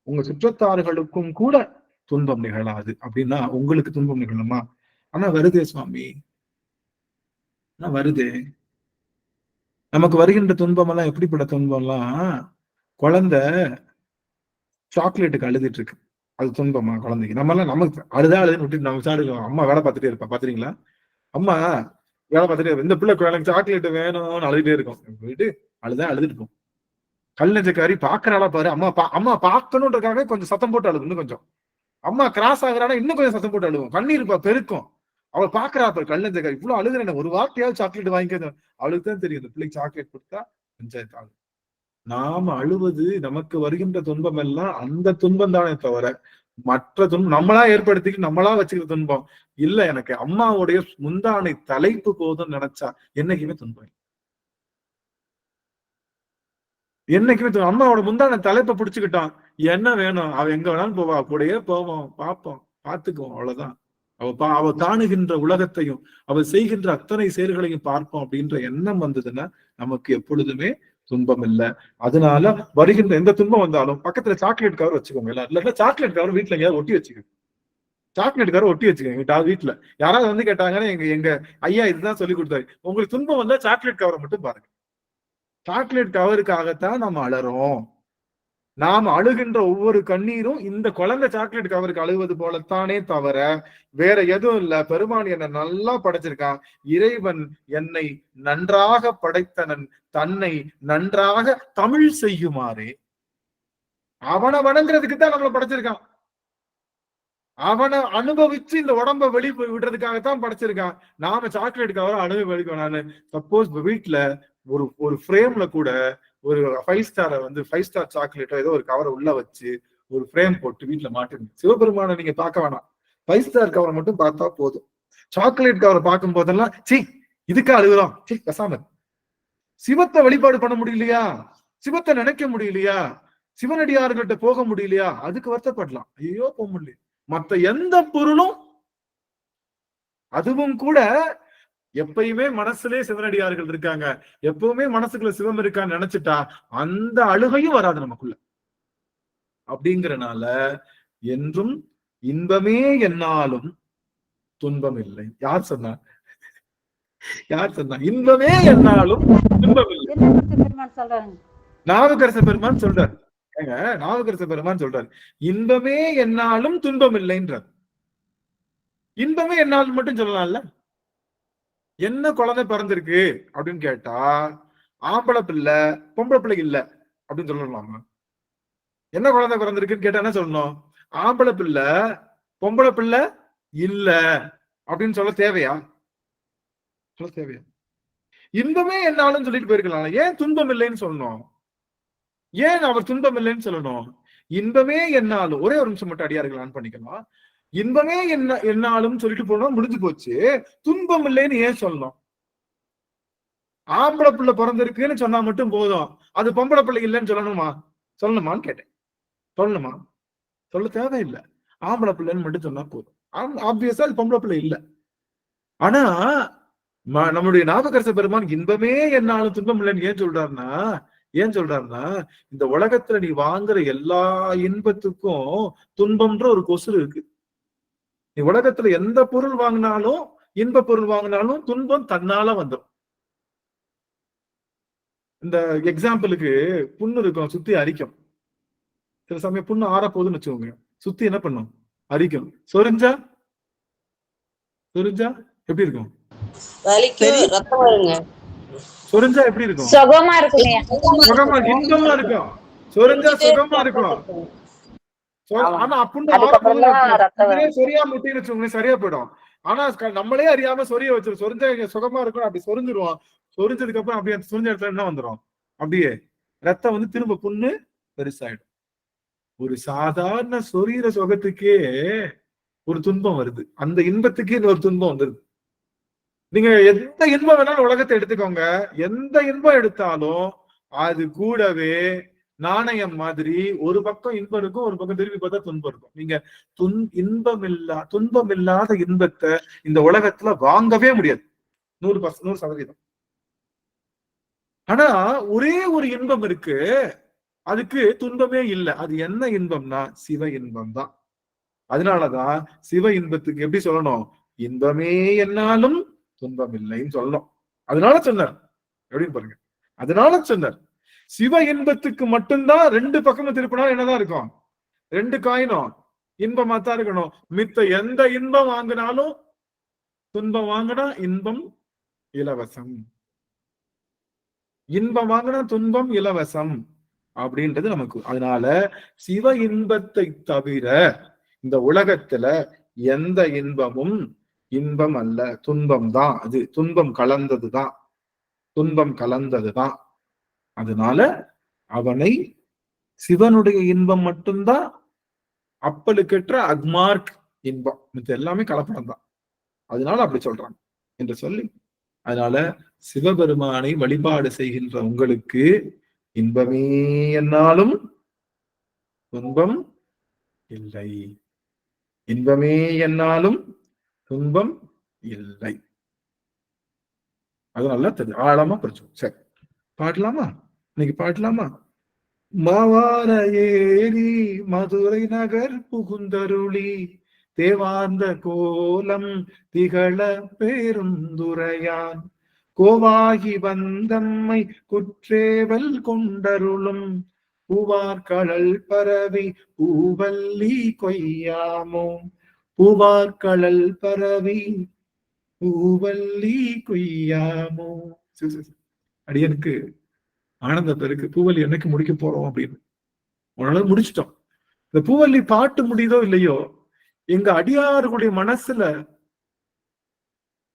உங்க சுற்றத்தார்களுக்கும் கூட துன்பம் நிகழாது. அப்படின்னா உங்களுக்கு துன்பம் நிகழுமா? ஆனா வருதே சுவாமி, ஆனா வருதே. நமக்கு வருகின்ற துன்பம் எல்லாம் எப்படிப்பட்ட துன்பம் எல்லாம், குழந்தை சாக்லேட்டுக்கு அழுதுட்டு இருக்கு, அது துன்பமா குழந்தைக்கு? நம்ம எல்லாம் நமக்கு அழுதுன்னு விட்டுட்டு நம்ம சாடுவோம். அம்மா வேலை பார்த்துட்டே இருப்பா, பாத்துறீங்களா? அம்மா வேலை பார்த்துட்டே இருப்பா, இந்த பிள்ளை எனக்கு சாக்லேட் வேணும்னு அழுதுட்டே இருக்கும், போயிட்டு அழுதுட்டு இருக்கும். கல்லஞ்சக்காரி பாக்குறாளா பாரு, அம்மா பாக்கணுன்றதுக்காக கொஞ்சம் சத்தம் போட்டு அழுகும். இன்னும் கொஞ்சம் அம்மா கிராஸ் ஆகுறானா இன்னும் கொஞ்சம் சத்தம் போட்டு அழுகும். கண்ணீர் பெருக்கும். அவள் பாக்குறா பாரு, கல்லஞ்சக்காரி இவ்வளவு அழுகுறேன், ஒரு வார்த்தையாவது சாக்லேட் வாங்கிக்க. அவளுக்கு தான் தெரியும், இந்த பிள்ளைக்கு சாக்லேட் கொடுத்தா பஞ்சாயத்து ஆகும். நாம அழுவது, நமக்கு வருகின்ற துன்பம் எல்லாம் அந்த துன்பம் தானே தவிர மற்ற துன்பம் நம்மளா ஏற்படுத்திக்கிட்டு நம்மளா வச்சுக்கிற துன்பம் இல்ல. எனக்கு அம்மாவுடைய முந்தானை தலைப்பு போதும்னு நினைச்சா என்னைக்குமே துன்பம் இல்லை. என்னைக்குமே அம்மாவோட முந்தானை தலைப்பை பிடிச்சுக்கிட்டான், என்ன வேணும், அவ எங்க வேணாலும் போவா, கூடயே போவோம், பார்ப்போம், பார்த்துக்குவோம், அவ்வளவுதான். அவ காணுகின்ற உலகத்தையும் அவ செய்கின்ற அத்தனை செயல்களையும் பார்ப்போம் அப்படின்ற எண்ணம் வந்ததுன்னா நமக்கு எப்பொழுதுமே துன்பம் இல்லை. அதனால வருகின்ற எந்த துன்பம் வந்தாலும் பக்கத்துல சாக்லேட் கவர் வச்சுக்கோங்க. இல்ல சாக்லேட் கவர் வீட்டுல எங்கேயாவது ஒட்டி வச்சுக்கோங்க. சாக்லேட் கவர் ஒட்டி வச்சுக்கோங்க வீட்டுல. யாராவது வந்து கேட்டாங்கன்னா எங்க ஐயா இதுதான் சொல்லி கொடுத்தாரு, உங்களுக்கு துன்பம் வந்தா சாக்லேட் கவரை மட்டும் பாருங்க. சாக்லேட் கவருக்காகத்தான் நம்ம அழறோம். நாம் அழுகின்ற ஒவ்வொரு கண்ணீரும் இந்த குழந்தை சாக்லேட் கவருக்கு அழுவது போலத்தானே தவிர வேற எதுவும் இல்ல. பெருமான் என்னை நல்லா படைச்சிருக்கான், இறைவன் என்னை நன்றாக படைத்தனன், தன்னை நன்றாக தமிழ் செய்யுமாறே. அவனை வணங்குறதுக்கு தான் நம்மளை படைச்சிருக்கான். அவனை அனுபவிச்சு இந்த உடம்ப வெளி விடுறதுக்காகத்தான் படைச்சிருக்கான். நாம சாக்லேட் கவரை அனுபவிக்கணும். நானு சப்போஸ் வீட்டுல ஒரு ஃப்ரேம்ல கூட ஒரு 5 ஸ்டாரை வந்து 5 ஸ்டார் சாக்லேட்டோ ஏதோ ஒரு கவரை உள்ள வச்சு ஒரு ஃப்ரேம் போட்டு வீட்டுல மாட்டுங்க. சிவபெருமானை நீங்க பார்க்க வேணாம், 5 ஸ்டார் கவரை மட்டும் பார்த்தா போதும். சாக்லேட் கவரை பார்க்கும் போதெல்லாம் சி இதுக்கா அழுகுறோம், சி பேசாம. சிவத்தை வழிபாடு பண்ண முடியலையா, சிவத்தை நினைக்க முடியலையா, சிவனடியார்கள்ட்ட போக முடியலையா, அதுக்கு வருத்தப்படலாம். ஐயோ போக முடியல. மத்த எந்த பொருளும், அதுவும் கூட எப்பயுமே மனசுலே சிவனடியார்கள் இருக்காங்க, எப்பவுமே மனசுக்குள்ள சிவம் இருக்கான்னு நினைச்சிட்டா அந்த அழுகையும் வராது நமக்குள்ள. அப்படிங்கறனால என்றும் இன்பமே என்னாலும் துன்பம் இல்லை. யார் சொன்னா? யார் சொன்னா? இன்பமே என்னாலும் துன்பம் இல்லை. திருநாவுக்கரசு பெருமான் சொல்றாங்க. நாவுக்கரச பெருமான் சொல்றாரு. ஏங்க, நாவுக்கரச பெருமான் சொல்றாரு, இன்பமே என்னாலும் துன்பம் இல்லைன்றார். இன்பமே என்னாலும் மட்டும் சொல்லலாம்ல. என்ன குழந்தை பிறந்திருக்கு அப்படின்னு கேட்டா, ஆம்பளை பிள்ளை பொம்பளை பிள்ளை இல்ல அப்படின்னு சொல்லலாமா? என்ன குழந்தை பிறந்திருக்குன்னு கேட்டா என்ன சொல்லணும்? ஆம்பளை பிள்ளை பொம்பளை பிள்ளை இல்ல அப்படின்னு சொல்ல தேவையா? சொல்ல தேவையா? இன்பமே என்னாலும் சொல்லிட்டு போயிருக்கலாம். ஏன் துன்பம் இல்லைன்னு சொல்லணும்? ஏன் அவர் துன்பம் இல்லைன்னு சொல்லணும்? இன்பமே என்னாலும், ஒரே ஒரு நிமிஷம் மட்டும் அடியார்கள் ஆன் பண்ணிக்கலாம். இன்பமே என்னாலும் சொல்லிட்டு போனா முடிஞ்சு போச்சு. துன்பம் இல்லைன்னு ஏன் சொல்லணும்? ஆம்பளை பிள்ளை பிறந்திருக்குன்னு சொன்னா மட்டும் போதும், அது பொம்பளை பிள்ளை இல்லைன்னு சொல்லணுமான்னு கேட்டேன். சொல்லணுமா? சொல்ல தேவையில்லை. ஆம்பளை பிள்ளைன்னு மட்டும் சொன்னா போதும். ஆப்வியஸா அது பொம்பளை பிள்ளை இல்லை. ஆனா நம்முடைய நாவுக்கரச பெருமான் இன்பமே என்னாலும் துன்பம் இல்லைன்னு ஏன் சொல்றாருன்னா இந்த உலகத்துல நீ வாங்குற எல்லா இன்பத்துக்கும் துன்பம்ன்ற ஒரு கொசுறு இருக்கு. நீ உலகத்துல எந்த பொருள் வாங்கினாலும், இன்ப பொருள் வாங்கினாலும் துன்பம் தன்னால வந்துடும். இந்த எக்ஸாம்பிளுக்கு புண்ணு இருக்கும், சுத்தி அரிக்கும். சில சமயம் புண்ணு ஆற போகுதுன்னு வச்சுக்கோங்க, சுத்தி என்ன பண்ணும்? அரிக்கும். சொரிஞ்சா எப்படி இருக்கும்? சொரிஞ்சா எப்படி இருக்கும்? சுகமா இருக்கும். சுகமா, இன்பமா இருக்கும். சொரிஞ்சா சுகமா இருக்கும். ஆனா அப்புண்ணு சரியா முட்டின்னு வச்சுக்கோங்களேன், சரியா போயிடும். ஆனா நம்மளே அறியாம சொரிய வச்சிரும். சொரிஞ்சா சுகமா இருக்கும், அப்படி சொரிஞ்சிருவோம். சொரிஞ்சதுக்கு அப்புறம் அப்படியே சொரிஞ்ச இடத்துல என்ன வந்துடும்? அப்படியே ரத்தம் வந்து திரும்ப புண்ணு பெருசாயிடும். ஒரு சாதாரண சொரியிற சுகத்துக்கே ஒரு துன்பம் வருது, அந்த இன்பத்துக்கே ஒரு துன்பம் வந்துருது. நீங்க எந்த இன்பம் வேணாலும் உலகத்தை எடுத்துக்கோங்க, எந்த இன்பம் எடுத்தாலும் அது கூடவே நாணயம் மாதிரி ஒரு பக்கம் இன்பம் இருக்கும், ஒரு பக்கம் திரும்பி பார்த்தா துன்பம் இருக்கும். நீங்க துன்பம் இல்லாத இன்பத்தை இந்த உலகத்துல வாங்கவே முடியாது. 100%. ஆனா ஒரே ஒரு இன்பம் இருக்கு, அதுக்கு துன்பமே இல்லை. அது என்ன இன்பம்னா சிவ இன்பம் தான். அதனாலதான் சிவ இன்பத்துக்கு எப்படி சொல்லணும்? இன்பமே என்னாலும் துன்பம் இல்லைன்னு சொல்லணும். அதனால சொன்னார். எப்படின்னு பாருங்க, அதனால சொன்னார் சிவ இன்பத்துக்கு மட்டும்தான் ரெண்டு பக்கமும் திருப்பினா என்னதான் இருக்கும்? ரெண்டு காயினும் இன்பமா தான் இருக்கணும். மித்த எந்த இன்பம் வாங்கினாலும் துன்பம் வாங்கினா இன்பம் இலவசம், இன்பம் வாங்கினா துன்பம் இலவசம் அப்படின்றது நமக்கு. அதனால சிவ இன்பத்தை தவிர இந்த உலகத்துல எந்த இன்பமும் இன்பம் அல்ல, துன்பம் தான். அது துன்பம் கலந்ததுதான். அதனால அவனை சிவனுடைய இன்பம் மட்டும்தான் அப்பலுக்கற்ற அக்மார்க் இன்பம், இது எல்லாமே கலப்படம் தான். அதனால அப்படி சொல்றாங்க என்று சொல்லி, அதனால சிவபெருமானை வழிபாடு செய்கின்ற உங்களுக்கு இன்பமே என்னாலும் துன்பம் இல்லை, இன்பமே என்னாலும் துன்பம் இல்லை. அது நல்லா தெரியும், ஆழமா படிச்சோம். சரி, பாடலாமா? இன்னைக்கு பாடலாமா? மாவார ஏரி மதுரை நகர் புகுந்தருளி தேவார்ந்த கோலம் திகழ பேருந்துரையான் கோவாகி வந்தம்மை குற்றேவல் கொண்டருளும் பூவார் கடல் பரவி பூவல்லி கொய்யாமோ, பூவார் கடல் பரவி பூவல்லி கொய்யாமோ. அடியனுக்கு ஆனந்த பெருக்கு, பூவல்லி என்னைக்கு முடிக்க போறோம் அப்படின்னு. உன்னால முடிச்சிட்டோம். இந்த பூவல்லி பாட்டு முடியுதோ இல்லையோ, எங்க அடியார்களுடைய மனசுல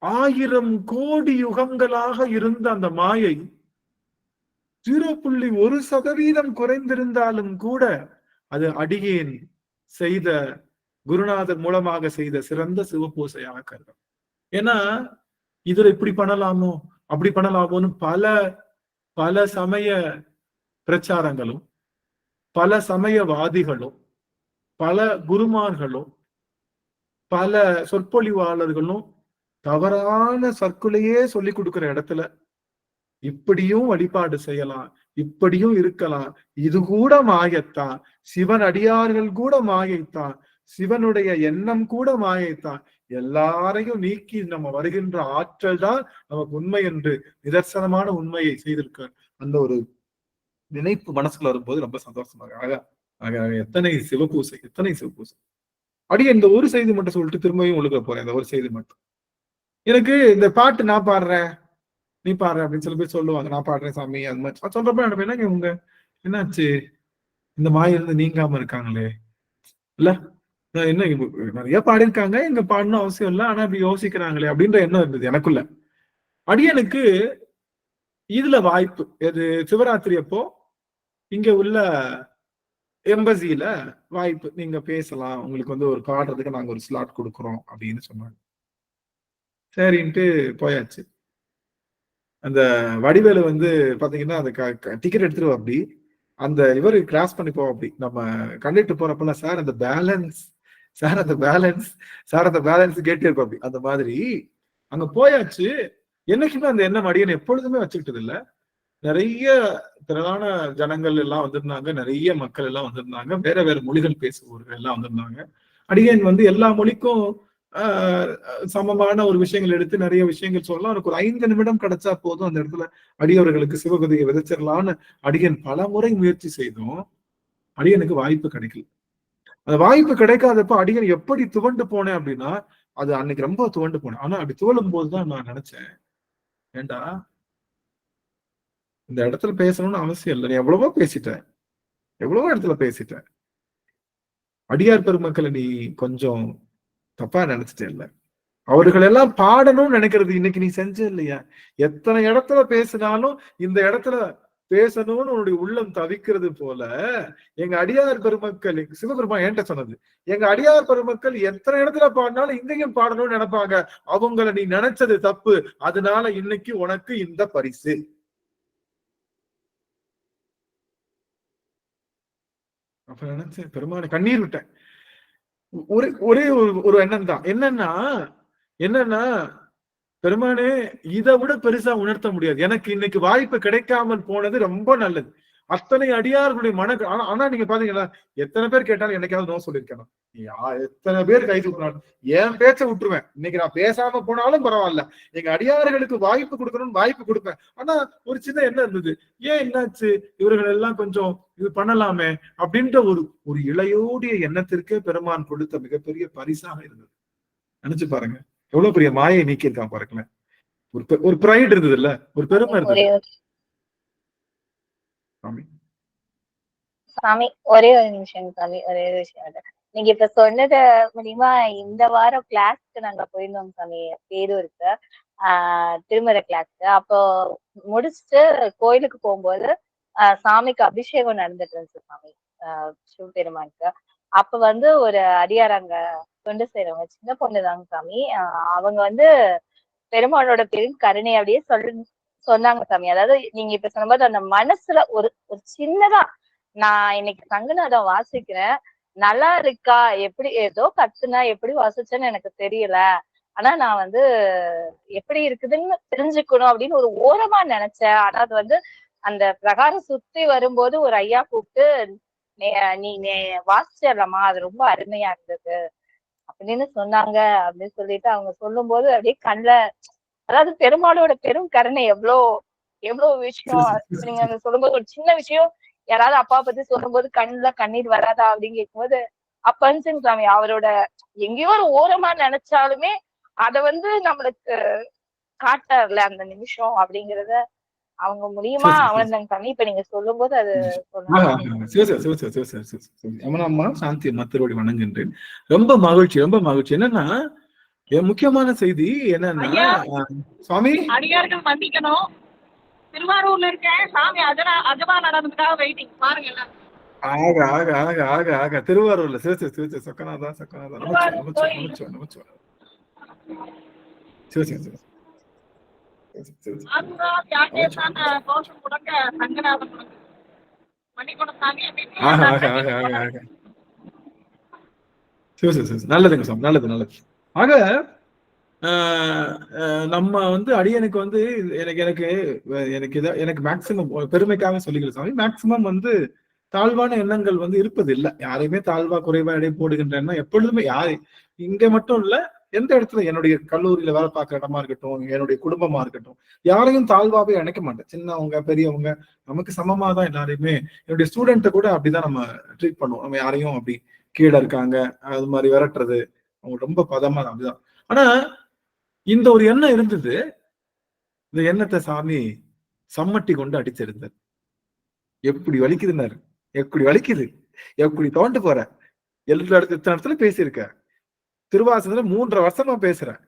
1000 கோடி யுகங்களாக இருந்த அந்த மாயை 0.1% குறைந்திருந்தாலும் கூட அது அடியேன் செய்த, குருநாதர் மூலமாக செய்த சிறந்த சிவபூசையாக கருதும். ஏன்னா இதுல இப்படி பண்ணலாமோ அப்படி பண்ணலாமோன்னு பல சமய பிரச்சாரங்களும், பல சமயவாதிகளும், பல குருமார்களும், பல சொற்பொழிவாளர்களும் தவறான சர்க்குலையே சொல்லி கொடுக்கிற இடத்துல இப்படியும் வழிபாடு செய்யலாம், இப்படியும் இருக்கலாம், இது கூட மாயத்தான், சிவன் அடியார்கள் கூட மாயைத்தான், சிவனுடைய எண்ணம் கூட மாயைத்தான், எல்லாரையும் நீக்கி நம்ம வருகின்ற ஆற்றல் தான் நமக்கு உண்மை என்று நிதர்சனமான உண்மையை செய்திருக்கார். அந்த ஒரு நினைப்பு மனசுக்குள்ள வரும்போது ரொம்ப சந்தோஷமாக ஆக ஆக எத்தனை சிவபூசை, எத்தனை சிவபூசை. அப்படியே இந்த ஒரு செய்தி மட்டும் சொல்லிட்டு திரும்பியும் ஒழுக்க போறேன். இந்த ஒரு செய்தி மட்டும். எனக்கு இந்த பாட்டு நான் பாடுறேன், நீ பாடுற அப்படின்னு சில பேர் சொல்லுவாங்க. நான் பாடுறேன் சாமி அது மாதிரி சொல்றப்ப எனக்கு என்னங்க உங்க என்னாச்சு இந்த மாயிலிருந்து நீங்காம இருக்காங்களே இல்ல என்ன நிறைய பாடியிருக்காங்க, இங்க பாடணும் அவசியம் இல்லை, ஆனா இப்படி யோசிக்கிறாங்களே அப்படின்ற எண்ணம் இருந்தது எனக்குள்ள. அடியனுக்கு இதுல வாய்ப்பு எது சிவராத்திரி அப்போ இங்க உள்ள எம்பசியில வாய்ப்பு, நீங்க பேசலாம், உங்களுக்கு வந்து ஒரு பாடுறதுக்கு நாங்க ஒரு ஸ்லாட் கொடுக்குறோம் அப்படின்னு சொன்னாங்க. சரின்ட்டு போயாச்சு. அந்த வடிவேலு வந்து பாத்தீங்கன்னா அந்த டிக்கெட் எடுத்துருவோம். அப்படி அந்த இவரு கிராஸ் பண்ணி போவோம். அப்படி நம்ம கண்டக்டர் போறப்பெல்லாம் சார் அந்த பேலன்ஸ், சார் அந்த பேலன்ஸ், சார் அந்த பேலன்ஸ் கேட்டு இருப்போம். அப்படி அந்த மாதிரி அங்க போயாச்சு. என்னைக்குமே அந்த எண்ணம் அடியன் எப்பொழுதுமே வச்சுக்கிட்டது இல்லை. நிறைய திரளான ஜனங்கள் எல்லாம் வந்திருந்தாங்க, நிறைய மக்கள் எல்லாம் வந்திருந்தாங்க, வேற வேற மொழிகள் பேசுபவர்கள் எல்லாம் வந்திருந்தாங்க. அடியன் வந்து எல்லா மொழிக்கும் சமமான ஒரு விஷயங்கள் எடுத்து நிறைய விஷயங்கள் சொல்லலாம். எனக்கு ஒரு 5 நிமிடம் கிடைச்சா போதும் அந்த இடத்துல அடியவர்களுக்கு சிவகதையை விதைச்சிடலான்னு அடியன் பல முறை முயற்சி செய்தோம். அடியனுக்கு வாய்ப்பு கிடைக்கல. அந்த வாய்ப்பு கிடைக்காதப்ப அடியன் எப்படி துவண்டு போனேன் அப்படின்னா, அது அன்னைக்கு ரொம்ப துவண்டு போனேன். ஆனா அப்படி துவளும் போதுதான் நான் நினைச்சேன், ஏண்டா இந்த இடத்துல பேசணும்னு அவசியம் இல்லை, நீ எவ்வளவோ பேசிட்டேன், எவ்வளவோ இடத்துல பேசிட்டேன். அடியார் பெருமக்களை நீ கொஞ்சம் தப்பா நினைச்சிட்டே இல்ல, அவர்கள் எல்லாம் பாடணும்னு நினைக்கிறது இன்னைக்கு நீ செஞ்ச இல்லையா? எத்தனை இடத்துல பேசினாலும் இந்த இடத்துல பேசணும்னு உன்னுடைய உள்ளம் தவிக்கிறது போல எங்க அடியார் பெருமக்கள், சிவபெருமான் என்கிட்ட சொன்னது, எங்க அடியார் பெருமக்கள் எத்தனை இடத்துல பாடினாலும் இங்கேயும் பாடணும்னு நினைப்பாங்க, அவங்கள நீ நினைச்சது தப்பு, அதனால இன்னைக்கு உனக்கு இந்த பரிசு. அப்ப நினைச்சேன், பெருமானை கண்ணீர் விட்டேன். ஒரே ஒரு எண்ணம் தான். என்னன்னா பெருமானே இதை விட பெருசா உணர்த்த முடியாது. எனக்கு இன்னைக்கு வாய்ப்பு கிடைக்காமல் போனது ரொம்ப நல்லது. அத்தனை அடியார்களுடைய ஆனா நீங்க பாத்தீங்களா, எத்தனை பேர் கேட்டாலும் என்னைக்காவது நோ சொல்லியிருக்கேன். எத்தனை பேர் கை தூக்கினாலும் என் பேச்ச விட்டுருவேன். இன்னைக்கு நான் பேசாம போனாலும் பரவாயில்ல, எங்க அடியார்களுக்கு வாய்ப்பு கொடுக்கணும்னு வாய்ப்பு கொடுப்பேன். ஆனா ஒரு சின்ன என்ன இருந்தது, ஏன் என்னாச்சு இவர்கள் எல்லாம் கொஞ்சம் இது பண்ணலாமே அப்படின்ற ஒரு இளையோடைய எண்ணத்திற்கே பெருமான் கொடுத்த மிகப்பெரிய பரிசாக இருந்தது. நினைச்சு பாருங்க, எவ்வளவு பெரிய மாயை நீக்கி இருக்கான் பாருங்களேன். ஒரு பிரைட் இருந்தது இல்ல, ஒரு பெருமை இருந்தது. சாமி ஒரே ஒரு நிமிஷம் சாமி, ஒரே ஒரு விஷயம். நீங்க இப்ப சொன்னது மூலியமா இந்த வாரம் கிளாஸ்க்கு நாங்க போயிருந்தோம் சாமி, பேரூருக்கு திருமுறை கிளாஸ்க்கு. அப்போ முடிச்சுட்டு கோயிலுக்கு போகும்போது சாமிக்கு அபிஷேகம் நடந்துட்டு இருந்துச்சு சாமி, சிவபெருமானுக்கு. அப்ப வந்து ஒரு அடியார் அங்க தொண்டு செய்யறவங்க, சின்ன பொண்ணுதாங்க சாமி, அவங்க வந்து பெருமானோட பெரும் கருணை அப்படியே சொன்னாங்க சாமி. அதாவது நீங்க இப்ப சொன்னபோது அந்த மனசுல ஒரு சின்னதா, நான் இன்னைக்கு சங்கநாதம் வாசிக்கிறேன், நல்லா இருக்கா, எப்படி ஏதோ கத்துனா எப்படி வாசிச்சேன்னு எனக்கு தெரியல, ஆனா நான் வந்து எப்படி இருக்குதுன்னு தெரிஞ்சுக்கணும் அப்படின்னு ஒரு ஓரமா நினைச்சேன். ஆனா அது வந்து அந்த பிரகாரம் சுத்தி வரும்போது ஒரு ஐயா கூப்பிட்டு நீ வாசிச்சிடலாமா, அது ரொம்ப அருமையா இருந்தது அப்படின்னு சொன்னாங்க. அப்படின்னு சொல்லிட்டு அவங்க சொல்லும் போது அப்படியே கண்ணுல, அதாவது பெருமாளோட பெரும் கருணை எவ்வளவு விஷயம். நீங்க அங்க சொல்லும்போது ஒரு சின்ன விஷயம், யாராவது அப்பா பத்தி சொல்லும் போது கண்ணுல கண்ணீர் வராதா அப்படின்னு கேட்கும்போது அப்பன்சிங் சாமி அவரோட எங்கேயோ ஒரு ஓரமா நினைச்சாலுமே அத வந்து நம்மளுக்கு காட்டார்ல அந்த நிமிஷம் அப்படிங்கறத அவங்க மூலியமா அவனந்தாங்க சாமி. இப்ப நீங்க சொல்லும் போது அது அம்மா சாந்தி அம்மா திருவடி வணங்குகின்றேன். ரொம்ப மகிழ்ச்சி, ரொம்ப மகிழ்ச்சி. என்னன்னா முக்கியமான செய்தி என்னன்னா, சுவாமி அடியார்கள் மன்னிக்கணும், திருவாரூர்ல இருக்கேன் சாமி, அஜமா நடந்துக்காக வெயிட்டிங் பாருங்க. ஆக ஆக ஆக ஆக ஆக திருவாரூர்ல சொக்கநாதா நல்லதுங்க சாமி, நல்லது நல்லது. ஆக நம்ம வந்து அடியனுக்கு வந்து எனக்கு மேக்சிமம் பெருமைக்காக சொல்லிக்கல சாமி, மேக்சிமம் வந்து தாழ்வான எண்ணங்கள் வந்து இருப்பது இல்லை. யாரையுமே தாழ்வா குறைவா எடை போடுகின்ற எண்ணம் எப்பொழுதுமே இங்க மட்டும் இல்ல, எந்த இடத்துல என்னுடைய கல்லூரியில வேலை பார்க்குற இடமா இருக்கட்டும், என்னுடைய குடும்பமா இருக்கட்டும், யாரையும் தாழ்வாவே நினைக்க மாட்டேன். சின்னவங்க பெரியவங்க நமக்கு சமமா தான் எல்லாரையுமே. என்னுடைய ஸ்டூடெண்ட்டை கூட அப்படிதான் நம்ம ட்ரீட் பண்ணுவோம். நம்ம யாரையும் அப்படி கீழே இருக்காங்க அது மாதிரி விரட்டுறது, அவங்க ரொம்ப பதமா அப்படிதான். ஆனா இந்த ஒரு எண்ணம் இருந்தது. இந்த எண்ணத்தை சாமி சம்மட்டி கொண்டு அடிச்சிருந்தார். எப்படி வலிக்குதுன்னாரு. எப்படி வலிக்குது, எப்படி தோண்டு போற, எல்லா இடத்துல பேசியிருக்க, திருவாசகத்துல 3.5 வருஷமா பேசுறேன்,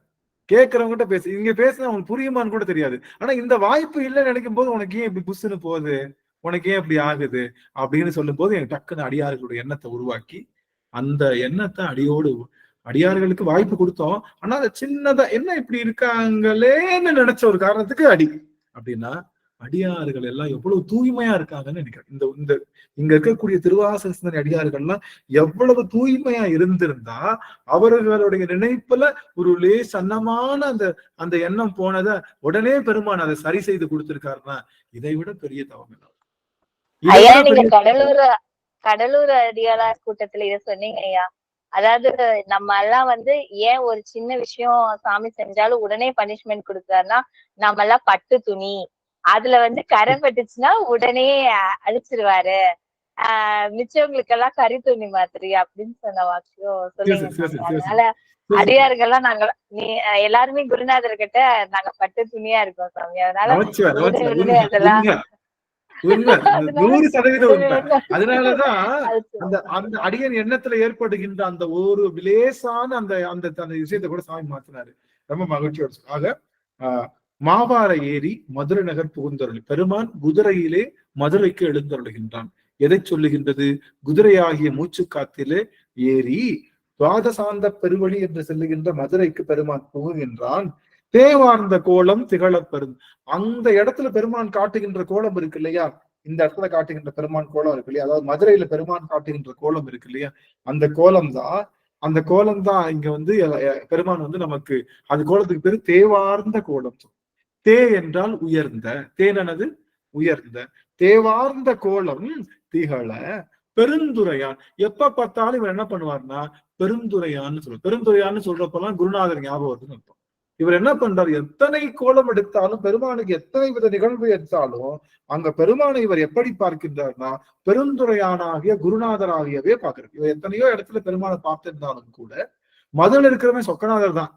கேட்கறவங்கிட்ட பேசு, இங்க பேசுனா உனக்கு புரியுமான்னு கூட தெரியாது. ஆனா இந்த வாய்ப்பு இல்லைன்னு நினைக்கும் போது உனக்கு ஏன் இப்படி புஷ்ன்னு போகுது, உனக்கு ஏன் இப்படி ஆகுது அப்படின்னு சொல்லும் போது எனக்கு டக்குன்னு அடியார்களுடைய எண்ணத்தை உருவாக்கி அந்த எண்ணத்தை அடியார்களுக்கு வாய்ப்பு கொடுத்தோம். ஆனா அது சின்னதா என்ன இப்படி இருக்காங்களேன்னு நினைச்ச ஒரு காரணத்துக்கு அடி. அப்படின்னா அடியார்கள் எல்லாம் எவ்வளவு தூய்மையா இருக்காங்கன்னு நினைக்கிறேன். இந்த இங்க இருக்கக்கூடிய திருவாசக சிந்தனை அடியார்கள்லாம் எவ்வளவு தூய்மையா இருந்திருந்தா அவர்களுடைய நினைப்புல ஒரு லேசன்னமான அந்த எண்ணம் போனதை உடனே பெருமான் அதை சரி செய்து கொடுத்திருக்காருன்னா இதை விட பெரிய தவம் இல்லை. ஐயா நீங்க கடலூர் அடியாளார் கூட்டத்துல இதை சொன்னீங்க ஐயா. அதாவது நம்ம எல்லாம் வந்து ஏன் ஒரு சின்ன விஷயம் சாமி செஞ்சாலும் உடனே பனிஷ்மெண்ட் கொடுக்குறாருன்னா, நம்ம எல்லாம் பட்டு துணி, அதுல வந்து கரை பட்டுச்சுன்னா உடனே அழிச்சிருவாரு, மிச்சவங்களுக்கு எல்லாம் கறி துணி மாதிரி அப்படின்னு சொன்ன வாக்கியம் சொல்லுங்க. அதனால அடியார்கள்லாம் நாங்க எல்லாருமே குருநாதர் கிட்ட நாங்க பட்டு துணியா இருக்கோம் சாமி. அதனால அதெல்லாம் 100% உண்மை. அதனாலதான் அந்த அடியன் எண்ணத்துல ஏற்படுகின்ற அந்த ஒரு விலேசான அந்த விஷயத்தை கூட சாமி மாத்தினாரு. ரொம்ப மகிழ்ச்சியோட. ஆக மாவார ஏரி மதுரை நகர் புகுந்தருள் பெருமான் குதிரையிலே மதுரைக்கு எழுந்தருளுகின்றான். எதை சொல்லுகின்றது? குதிரையாகிய மூச்சு காத்திலே ஏறி துவாதசாந்த பெருவழி என்று சொல்லுகின்ற மதுரைக்கு பெருமான் புகுகின்றான். தேவார்ந்த கோலம் திகழப்பெரும் அந்த இடத்துல பெருமான் காட்டுகின்ற கோலம் இருக்கு இல்லையா, இந்த இடத்துல காட்டுகின்ற பெருமான் கோலம் இருக்கு இல்லையா, அதாவது மதுரையில பெருமான் காட்டுகின்ற கோலம் இருக்கு இல்லையா, அந்த கோலம் தான் இங்க வந்து பெருமான் வந்து நமக்கு அது கோலத்துக்கு பேரு தேவார்ந்த கோலம். தே என்றால் உயர்ந்த, தேனது உயர்ந்த, தேவார்ந்த கோலம் திகழ பெருந்துரையான். எப்ப பார்த்தாலும் இவர் என்ன பண்ணுவார்னா பெருந்துரையான்னு சொல்லுவார். பெருந்துரையான்னு சொல்றப்பெல்லாம் குருநாதர் ஞாபகம் வருதுன்னு அர்த்தம். இவர் என்ன பண்றாரு, எத்தனை கோலம் எடுத்தாலும் பெருமானுக்கு எத்தனை வித நிகழ்வு எடுத்தாலும் அங்க பெருமானை இவர் எப்படி பார்க்கின்றார்னா பெருந்துரையானாகிய குருநாதராகியவே பார்க்கிறார். இவர் எத்தனையோ இடத்துல பெருமானை பார்த்திருந்தாலும் கூட மதுரையில் இருக்கிறவன் சொக்கநாதர் தான்.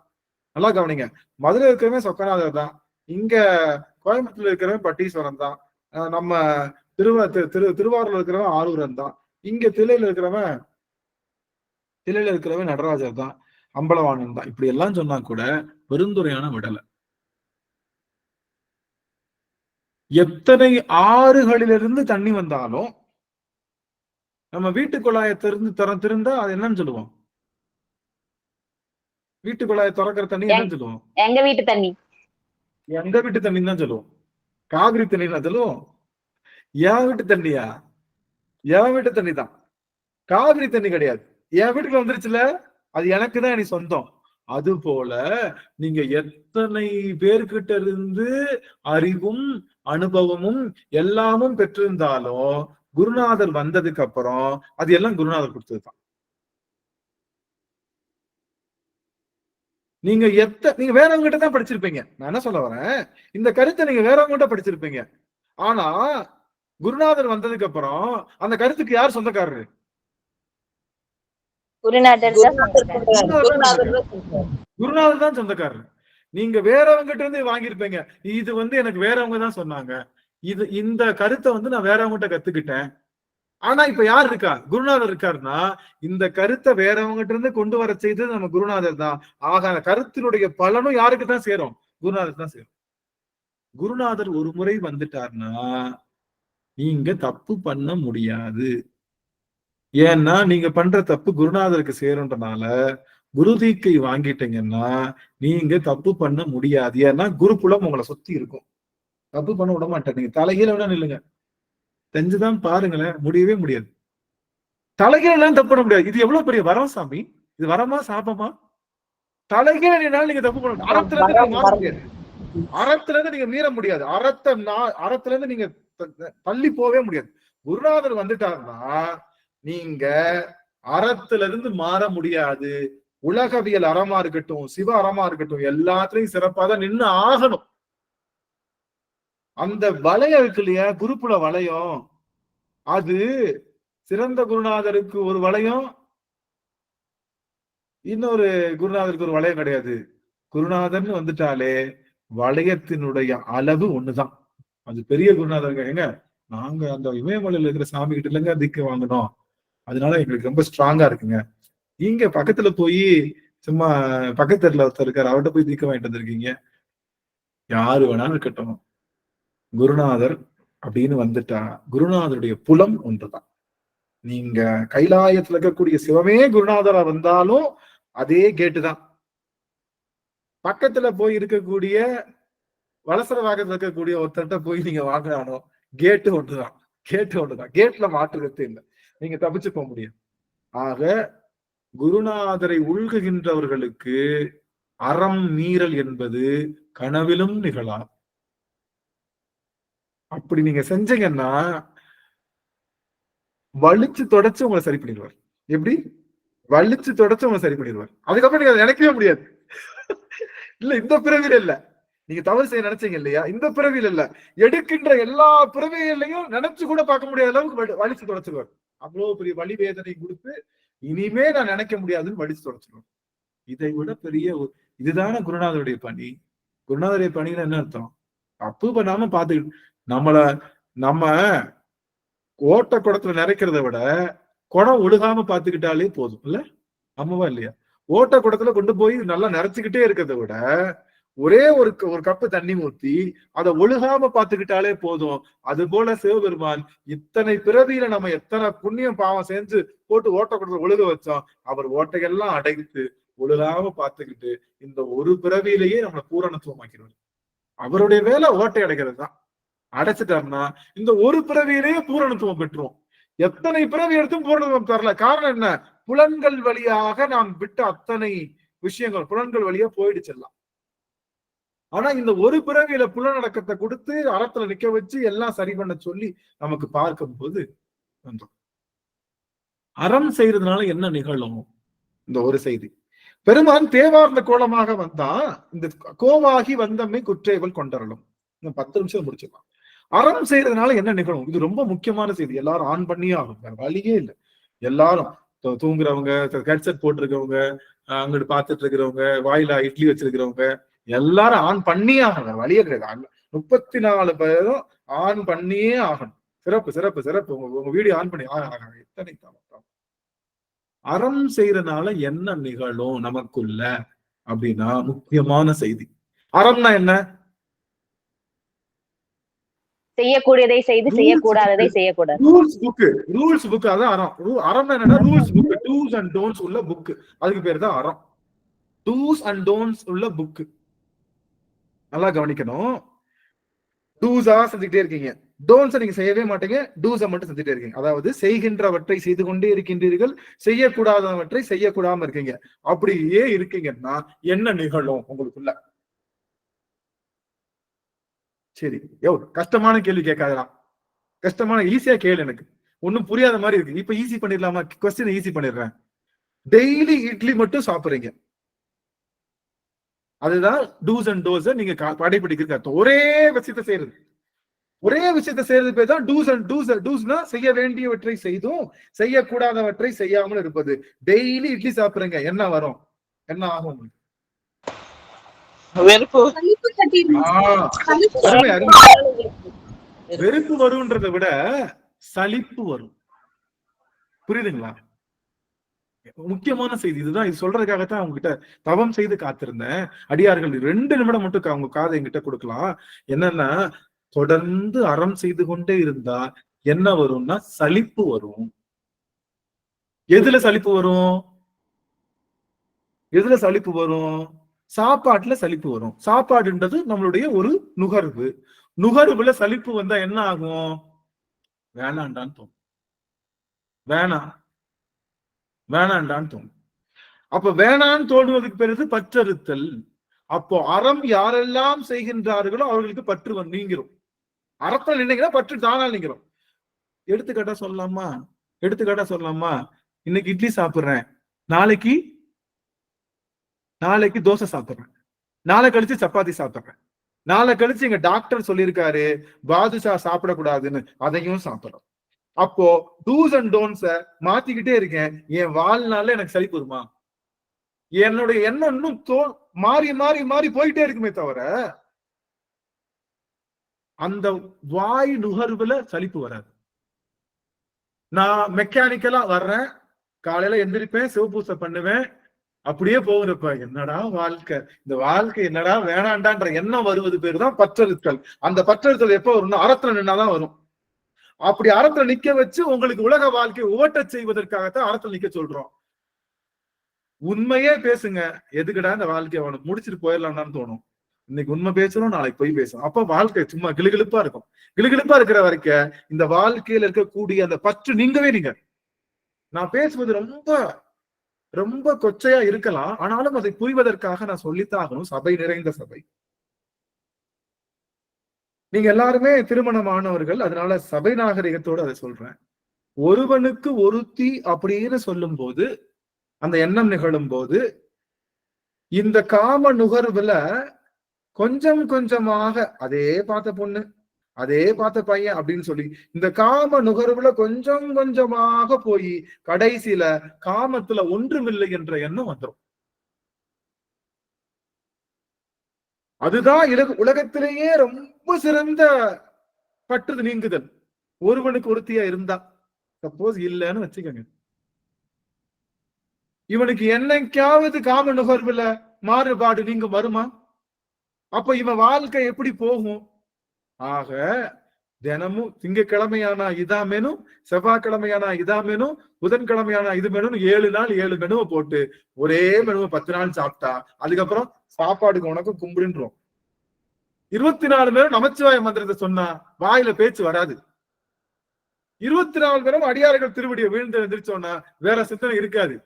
நல்லா கவனிங்க, மதுரை இருக்கிறவன் சொக்கநாதர் தான், இங்க கோயம்புத்தூர்ல இருக்கிறவன் பட்டீஸ்வரன் தான், நம்ம திருவாரூர்ல இருக்கிறவன் ஆரூரன் தான், இங்க தில்லையில இருக்கிறவன் நடராஜர் தான், அம்பலவாணன் தான். இப்படி எல்லாம் சொன்னா கூட பெருந்துரையான விடல. எத்தனை ஆறுகளிலிருந்து தண்ணி வந்தாலும் நம்ம வீட்டு குழாயை திறந்தா அது என்னன்னு சொல்லுவோம்? வீட்டு குழாயை திறக்கிற தண்ணி என்னன்னு சொல்லுவோம்? எங்க வீட்டு தண்ணி தான் சொல்லுவோம். காவிரி தண்ணி தான் சொல்லுவோம். என் வீட்டு தண்ணியா? என் வீட்டு தண்ணி தான், காவிரி தண்ணி கிடையாது. என் வீட்டுக்குள்ள வந்துருச்சுல, அது எனக்கு தான் நீ சொந்தம். அது போல நீங்க எத்தனை பேர்கிட்ட இருந்து அறிவும் அனுபவமும் எல்லாமும் பெற்றிருந்தாலும் குருநாதர் வந்ததுக்கு அப்புறம் அது எல்லாம் குருநாதர் கொடுத்ததுதான். நீங்க வேறவங்கிட்ட தான் படிச்சிருப்பீங்க. நான் என்ன சொல்ல வரேன், இந்த கருத்தை நீங்க வேறவங்கிட்ட படிச்சிருப்பீங்க. ஆனா குருநாதர் வந்ததுக்கு அப்புறம் அந்த கருத்துக்கு யார் சொந்தக்காரரு? குருநாதர் தான் சொந்தக்காரர். நீங்க வேறவங்கிட்ட இருந்து வாங்கியிருப்பீங்க. இது வந்து எனக்கு வேறவங்க தான் சொன்னாங்க, இந்த கருத்தை வந்து நான் வேறவங்கிட்ட கத்துக்கிட்டேன். ஆனா இப்ப யார் இருக்கா? குருநாதர் இருக்காருன்னா இந்த கருத்தை வேறவங்கிட்ட இருந்து கொண்டு வர செய்தது நம்ம குருநாதர் தான். ஆக அந்த கருத்தினுடைய பலனும் யாருக்கு தான் சேரும்? குருநாதர் தான் சேரும். குருநாதர் ஒரு முறை வந்துட்டார்னா நீங்க தப்பு பண்ண முடியாது. ஏன்னா நீங்க பண்ற தப்பு குருநாதருக்கு சேருன்றனால குரு தீக்கை வாங்கிட்டீங்கன்னா நீங்க தப்பு பண்ண முடியாது. ஏன்னா குருகுலம் உங்களை சுத்தி இருக்கும். தப்பு பண்ண விட மாட்டேன். நீங்க தலைகீழ விட நில்லுங்க, செஞ்சுதான் பாருங்களேன், முடியவே முடியாது. தலைகீழ எல்லாம் தப்பு பண்ண முடியாது. இது எவ்வளவு பெரிய வரம் சாமி, இது வரமா சாபமா? தலைகீழ நீங்க தப்பு பண்ண அறத்துல இருந்து மாற முடியாது, அறத்துல இருந்து நீங்க மீற முடியாது, அறத்துல இருந்து நீங்க தள்ளி போவே முடியாது. குருநாதர் வந்துட்டாருன்னா நீங்க அறத்துல இருந்து மாற முடியாது. உலகவியல் அறமா இருக்கட்டும், சிவ அறமா இருக்கட்டும், எல்லாத்துலயும் சிறப்பா தான் நின்று ஆகணும். அந்த வளையம் இருக்கு இல்லையா, குருகுல வளையம், அது சிறந்த குருநாதருக்கு ஒரு வளையம், இன்னொரு குருநாதருக்கு ஒரு வளையம் கிடையாது. குருநாதர்னு வந்துட்டாலே வளையத்தினுடைய அளவு ஒண்ணுதான். அது பெரிய குருநாதருங்க. ஏங்க நாங்க அந்த இமயமலையில இருக்கிற சாமி கிட்ட இல்லைங்க தீக்க வாங்கணும், அதனால எங்களுக்கு ரொம்ப ஸ்ட்ராங்கா இருக்குங்க. நீங்க பக்கத்துல போய் சும்மா பக்கத்துல ஒருத்தர் இருக்காரு, அவர்கிட்ட போய் தீக்க வாங்கிட்டு வந்திருக்கீங்க. யாரு வேணாலும் இருக்கட்டும், குருநாதர் அப்படின்னு வந்துட்டா குருநாதருடைய புலம் ஒன்றுதான். நீங்க கைலாயத்துல இருக்கக்கூடிய சிவமே குருநாதரா வந்தாலும் அதே கேட்டு தான். பக்கத்துல போய் இருக்கக்கூடிய வலசர வாகத்துல இருக்கக்கூடிய ஒருத்தர்கிட்ட போய் நீங்க வாங்கினாலும் கேட்டு ஒன்றுதான். கேட்ல மாற்றுறது இல்லை, நீங்க தப்பிச்சு போக முடியும். ஆக குருநாதரை உள்குகின்றவர்களுக்கு அறம் மீறல் என்பது கனவிலும் நிகழாது. அப்படி நீங்க செஞ்சீங்கன்னா வலிச்சு தொடச்சு உங்களை சரி பண்ணிடுவார். எப்படி வலிச்சு தொடச்சு உங்களை சரி பண்ணிடுவார். அதுக்கப்புறம் நீங்க அதை நினைக்கவே முடியாது. இல்ல இந்த பிறவியில இல்ல, நீங்க தவறு செய்ய நினைச்சீங்க இல்லையா, இந்த பிறவியில இல்ல, எடுக்கின்ற எல்லா பிறவிகளையும் நினைச்சு கூட பார்க்க முடியாத அளவுக்கு வலிச்சு தொடச்சுடுவார். அவ்வளவு பெரிய வலி வேதனை கொடுத்து இனிமே நான் நினைக்க முடியாதுன்னு வலிச்சு தொடச்சிடுவார். இதை விட பெரிய இதுதானே குருநாதருடைய பணி. குருநாதருடைய பணின்னு என்ன அர்த்தம்? தப்பு பண்ணாம பாத்துக்கிட்டு நம்ம ஓட்ட குடத்துல நிறைக்கிறத விட குடம் ஒழுகாம பாத்துக்கிட்டாலே போதும் இல்ல, ஆமாவா இல்லையா? ஓட்ட குடத்துல கொண்டு போய் நல்லா நிறைச்சுக்கிட்டே இருக்கிறத விட ஒரே ஒரு கப்பு தண்ணி ஊத்தி அதை ஒழுகாம பாத்துக்கிட்டாலே போதும். அது போல சிவபெருமான் இத்தனை பிறவியில நம்ம எத்தனை புண்ணியம் பாவம் செஞ்சு போட்டு ஓட்ட குடத்துல ஒழுக வச்சோம், அவர் ஓட்டையெல்லாம் அடைத்து ஒழுகாம பாத்துக்கிட்டு இந்த ஒரு பிறவியிலேயே நம்மளை பூரணத்துவமாக்கிறார். அவருடைய வேலை ஓட்டை அடைக்கிறது தான். அடைச்சிட்டாருன்னா இந்த ஒரு பிறவியிலேயே பூரணத்துவம் பெற்றுவோம். எத்தனை பிறவி எடுத்தும் பூரணத்துவம் தரல. காரணம் என்ன? புலன்கள் வழியாக நாம் விட்ட அத்தனை விஷயங்கள் புலன்கள் வழியா போயிடுச்செல்லாம். ஆனா இந்த ஒரு பிறவியில புலனடக்கத்தை கொடுத்து அறத்துல நிக்க வச்சு எல்லாம் சரி பண்ண சொல்லி நமக்கு பார்க்கும் போது அறம் செய்யறதுனால என்ன நிகழும்? இந்த ஒரு செய்தி. பெருமான் தேவார்ந்த கோலமாக வந்தா இந்த கோவாகி வந்தமை குற்றேவல் கொண்டரலும். 10 நிமிஷம் முடிச்சிடலாம். அறம் செய்யறதுனால என்ன நிகழும்? இது ரொம்ப முக்கியமான செய்தி. எல்லாரும் ஆன் பண்ணியே ஆகும், வேற வழியே இல்லை. எல்லாரும் தூங்குறவங்க, ஹெட்செட் போட்டிருக்கவங்க, அங்கிட்டு பார்த்துட்டு இருக்கிறவங்க, வாயில இட்லி வச்சிருக்கிறவங்க எல்லாரும் ஆன் பண்ணியே ஆகணும், வேற வழியே கிடையாது. 34 பேரும் ஆன் பண்ணியே ஆகணும். சிறப்பு சிறப்பு சிறப்பு. உங்க வீடியோ ஆன் பண்ணி எத்தனை அறம் செய்யறதுனால என்ன நிகழும் நமக்குள்ள அப்படின்னா முக்கியமான செய்தி. அறம்னா என்ன? செய்யக்கூடியதை செய்து செய்யக்கூடாததை செய்யக்கூடாது. Rules book. அதான் அறம். அறம் என்னன்னா rules book, dos and don'ts உள்ள புக். அதுக்கு பேர் தான் அறம். டூஸ் அண்ட் டோன்ட்ஸ் உள்ள புக். நல்லா கவனிக்கணும். டூஸா செஞ்சுக்கிட்டே இருக்கீங்க, டோன்ட்ஸை நீங்க செய்யவே மாட்டீங்க, டூஸை மட்டும் செஞ்சுட்டே இருக்கீங்க. அதாவது செய்கின்றவற்றை செய்து கொண்டே இருக்கின்றீர்கள், செய்யக்கூடாதவற்றை செய்யக்கூடாம இருக்கீங்க. அப்படியே இருக்கீங்கன்னா என்ன நிகழும் உங்களுக்குள்ள? சரி, கஷ்டமான கேள்வி கேட்காதா? கஷ்டமான ஈஸியா கேள்வி. எனக்கு ஒன்னும் புரியாத மாதிரி இருக்கு. இப்ப ஈஸி பண்ணிடலாமா? கொஸ்டின் ஈஸி பண்ணிடுறேன். டெய்லி இட்லி மட்டும் சாப்பிடுறீங்க, அதுதான் டூஸ் அண்ட் டோஸ். நீங்க கடைபிடிக்கிறது ஒரே விஷயத்தை செய்யறது. ஒரே விஷயத்தை செய்யறது பேர் தான் டூஸ் அண்ட் டூஸ். டூஸ்னா செய்ய வேண்டியவற்றை செய்தும் செய்யக்கூடாதவற்றை செய்யாமல் இருப்பது. டெய்லி இட்லி சாப்பிடுறீங்க, என்ன வரும்? என்ன ஆகும்? வெறுப்பு வரும்ன்றதை விட சலிப்பு வரும். புரியுதுங்களா? முக்கியமான செய்தி இதுதான். இது சொல்றதுக்காகத்தான் அவங்க கிட்ட தவம் செய்து காத்திருந்தேன். அடியார்கள் 2 நிமிடம் மட்டும் அவங்க காதை என்கிட்ட கொடுக்கலாம். என்னன்னா, தொடர்ந்து அறம் செய்து கொண்டே இருந்தா என்ன வரும்னா சலிப்பு வரும். எதுல சலிப்பு வரும்? எதுல சலிப்பு வரும்? சாப்பாட்டுல சலிப்பு வரும். சாப்பாடுன்றது நம்மளுடைய ஒரு நுகர்வு. நுகர்வுல சலிப்பு வந்தா என்ன ஆகும்? வேணாண்டான்னு தோணும். வேணாண்டான்னு தோணும். அப்ப வேணான்னு தோணுவதுக்கு பிறகு பற்றறுத்தல். அப்போ அறம் யாரெல்லாம் செய்கின்றார்களோ அவர்களுக்கு பற்று நீங்கிறோம். அறத்தில் நினைக்கிறா பற்று தானா நீங்கிறோம். எடுத்துக்காட்டா சொல்லலாமா? இன்னைக்கு இட்லி சாப்பிடுறேன், நாளைக்கு நாளைக்கு தோசை சாப்பிடுறேன், நாளை கழிச்சு சப்பாத்தி சாப்பிடுறேன், நாளை கழிச்சு எங்க டாக்டர் சொல்லியிருக்காரு பாதுஷா சாப்பிடக்கூடாதுன்னு, அதையும் சாப்பிடுறோம். அப்போ டூஸ் அண்ட் டோன்ஸ மாத்திக்கிட்டே இருக்கேன். என் வாழ்நாள்ல எனக்கு சலிப்பு வருமா? என்னுடைய எண்ணம் இன்னும் மாறி மாறி மாறி போயிட்டே இருக்குமே தவிர அந்த வாய் நுகர்வுல சலிப்பு வராது. நான் மெக்கானிக்கலா வர்றேன், காலையில எந்திரிப்பேன், சிவபூசை பண்ணுவேன், அப்படியே போகிறப்ப என்னடா வாழ்க்கை, இந்த வாழ்க்கை என்னடா வேணாண்டான்ற எண்ணம் வருவது பேரு தான் பற்றறுத்தல். அந்த பற்றறுத்தல் எப்ப வரும்னா அறத்துல நின்னாதான் வரும். அப்படி அறத்துல நிக்க வச்சு உங்களுக்கு உலக வாழ்க்கையை உவட்ட செய்வதற்காகத்தான் அறத்துல நிக்க சொல்றோம். உண்மையே பேசுங்க, எதுக்குடா இந்த வாழ்க்கையை அவனுக்கு முடிச்சுட்டு போயிடலாம்னு தோணும். இன்னைக்கு உண்மை பேசணும், நாளைக்கு போய் பேசணும். அப்ப வாழ்க்கை சும்மா கிளுகிழுப்பா இருக்கும். கிளுகிழுப்பா இருக்கிற வரைக்கும் இந்த வாழ்க்கையில இருக்கக்கூடிய அந்த பற்று நீங்கவே நீங்க. நான் பேசுவது ரொம்ப ரொம்ப கொச்சையா இருக்கலாம், ஆனாலும் அதை புரிவதற்காக நான் சொல்லித்தான் ஆகணும். சபை நிறைந்த சபை, நீங்க எல்லாருமே திருமணமானவர்கள், அதனால சபை நாகரிகத்தோடு அதை சொல்றேன். ஒருவனுக்கு ஒருத்தி அப்படின்னு சொல்லும் போது, அந்த எண்ணம் நிகழும் போது, இந்த காம நுகர்வுல கொஞ்சம் கொஞ்சமாக அதே பார்த்த பொண்ணு, அதே பார்த்த பையன் அப்படின்னு சொல்லி இந்த காம நுகர்வுல கொஞ்சம் கொஞ்சமாக போய் கடைசியில காமத்துல ஒன்றுமில்லை என்ற எண்ணம் வந்துடும். அதுதான் உலகத்திலேயே ரொம்ப சிறந்த பற்று நீங்குதல். ஒருவனுக்கு ஒருத்தியா இருந்தா, சப்போஸ் இல்லைன்னு வச்சுக்கோங்க, இவனுக்கு என்னைக்காவது காம நுகர்வுல மாறுபாடு நீங்க வருமா? அப்ப இவன் வாழ்க்கை எப்படி போகும்? ஆக தினமும் திங்கக்கிழமையானா இதா மெனு, செவ்வாய்க்கிழமையானா இதா மெனு, புதன்கிழமையானா இது மெனு, 7 நாள் 7 மெனுவை போட்டு ஒரே மெனுவை 10 நாள் சாப்பிட்டா அதுக்கப்புறம் சாப்பாடுக்கு உனக்கு கும்பிடுன்றோம். 24 நேரம் நமச்சிவாய மந்திரத்தை சொன்னா வாயில பேச்சு வராது. 24 நேரம் அடியார்கள் திருவடியை வீழ்ந்து எந்திரிச்சோன்னா வேற சிந்தனை இருக்காது.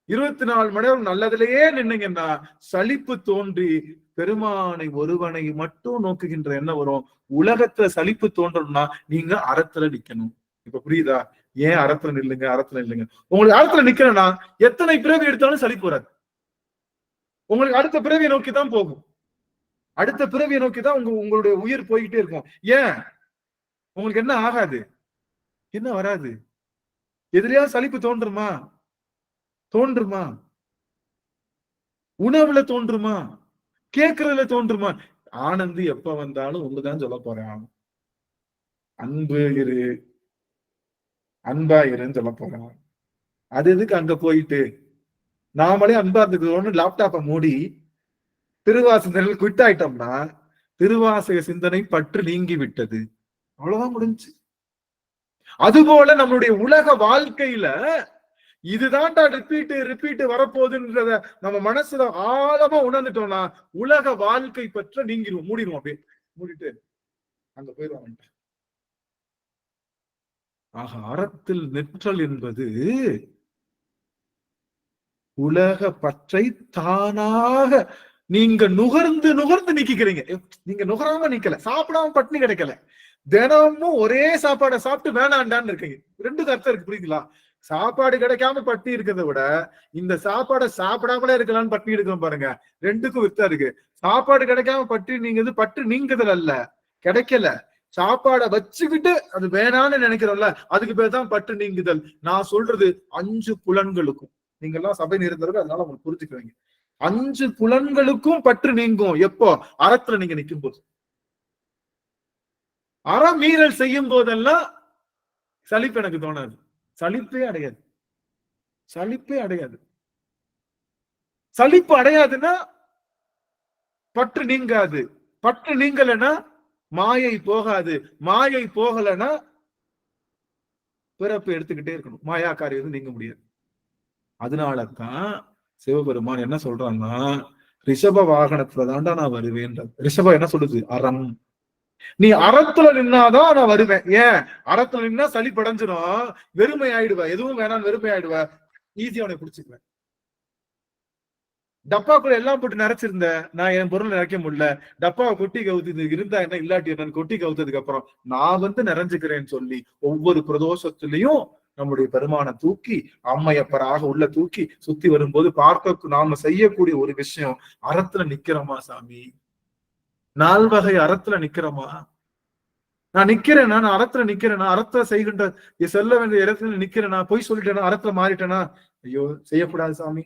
24 மணி நேரம் நல்லதிலேயே நின்னீங்கன்னா சலிப்பு தோன்றி பெருமானை ஒருவனை மட்டும் நோக்குகின்ற என்ன வரும்? உலகத்துல சலிப்பு தோன்றணும்னா நீங்க அறத்துல நிக்கணும். இப்ப புரியுதா? ஏன் அறத்துல நில்லுங்க, அறத்துல நில்லுங்க. உங்களுக்கு அறத்துல நிக்கணும்னா எத்தனை பிறவி எடுத்தாலும் சலிப்பு வராது. உங்களுக்கு அடுத்த பிறவியை நோக்கி தான் போகும். அடுத்த பிறவியை நோக்கி தான் உங்களுடைய உயிர் போய்கிட்டே இருக்கும். ஏன்? உங்களுக்கு என்ன ஆகாது, என்ன வராது. எதிரியா சலிப்பு தோன்றுமா? தோன்றுமா? உணவுல தோன்றுமா? கேட்கறதுல தோன்றுமா? ஆனந்தி எப்ப வந்தாலும் ஒண்ணுதான் சொல்ல போறான், அன்பு இரு, அன்பா இருன்னு சொல்ல போறான். அது எதுக்கு அங்க போயிட்டு நாமளே அன்பா இருந்துக்கிறோம்னு லேப்டாப்பை மூடி திருவாசகத்தில் குவிட் ஆயிட்டோம்னா திருவாசக சிந்தனை பற்று நீங்கி விட்டது, அவ்வளவுதான் முடிஞ்சு. அதுபோல நம்மளுடைய உலக வாழ்க்கையில இதுதான்டா ரிப்பீட் வரப்போகுதுன்றத நம்ம மனசுல ஆழமா உணர்ந்துட்டோம்னா உலக வாழ்க்கை பற்ற நீங்கிடுவோம், மூடிடுவோம். அப்படியே மூடிட்டு அங்க போயிடுவாங்க. ஆக அறத்தில் நிற்றல் என்பது உலக பற்றை தானாக நீங்க நுகர்ந்து நுகர்ந்து நீக்கிறீங்க. நீங்க நுகராம நீக்கல, சாப்பிடாம பட்டினி கிடைக்கல, தினமும் ஒரே சாப்பாடை சாப்பிட்டு வேணாண்டான்னு இருக்கீங்க. ரெண்டு அர்த்தம் இருக்கு, புரியுதுங்களா? சாப்பாடு கிடைக்காம பட்டி இருக்கிறத விட இந்த சாப்பாடை சாப்பிடாமலே இருக்கலாம்னு பட்டி எடுக்கணும் பாருங்க, ரெண்டுக்கும் வித்தா இருக்கு. சாப்பாடு கிடைக்காம பட்டி நீங்க பற்று நீங்குதல் அல்ல, கிடைக்கல, சாப்பாடை வச்சுக்கிட்டு அது வேணான்னு நினைக்கிறோம்ல, அதுக்கு பேர் தான் பற்று நீங்குதல். நான் சொல்றது 5 புலன்களுக்கும், நீங்க எல்லாம் சபை நிறந்தவர்கள், அதனால உங்களுக்கு புரிஞ்சுக்குவீங்க. 5 புலன்களுக்கும் பற்று நீங்கும் எப்போ? அறத்துல நீங்க நிற்கும் போது. அறமீறல் செய்யும் போதெல்லாம் சலிப்பு எனக்கு தோணாது, சலிப்பே அடையாது, சலிப்பே அடையாது. சலிப்பு அடையாதுன்னா பற்று நீங்காது, பற்று நீங்கலன்னா மாயை போகாது, மாயை போகலன்னா பிறப்பு எடுத்துக்கிட்டே இருக்கணும், மாயா காரியம் நீங்க முடியாது. அதனாலதான் சிவபெருமான் என்ன சொல்றான்னா ரிஷப வாகனத்துல தாண்டா நான் வருவேன். ரிஷபம் என்ன சொல்லுது? அறம். நீ அறத்துல நின்னாதான் நான் வருவேன். ஏன்? அறத்துல நின்னா சளிப்படைஞ்சிடும், வெறுமை ஆயிடுவ, எதுவும் வேணாம் வெறுமை ஆயிடுவ, ஈஸியா உனக்கு பிடிச்சிக்குவேன். டப்பாக்குள்ள எல்லாம் போட்டு நிறைச்சிருந்த நான் என் பொருள் நிறைக்க முடியல, டப்பாவை கொட்டி கவுத்து இருந்தா என்ன இல்லாட்டி என்னன்னு கொட்டி கவுத்ததுக்கு அப்புறம் நான் வந்து நிறைஞ்சுக்கிறேன்னு சொல்லி ஒவ்வொரு பிரதோஷத்திலையும் நம்முடைய பெருமான தூக்கி அம்மையப்பராக உள்ள தூக்கி சுத்தி வரும்போது பார்க்க நாம செய்யக்கூடிய ஒரு விஷயம், அறத்துல நிக்கிறோமா சாமி? 4 வகை அறத்துல நிக்கிறோமா? நான் நிக்கிறேன்னா, நான் அறத்துல நிக்கிறேன்னா, அறத்துல செய்கின்ற செல்ல வேண்டிய இடத்துல நிக்கிறேன்னா, பொய் சொல்லிட்டேனா, அறத்துல மாறிட்டேனா, ஐயோ செய்யக்கூடாது சாமி,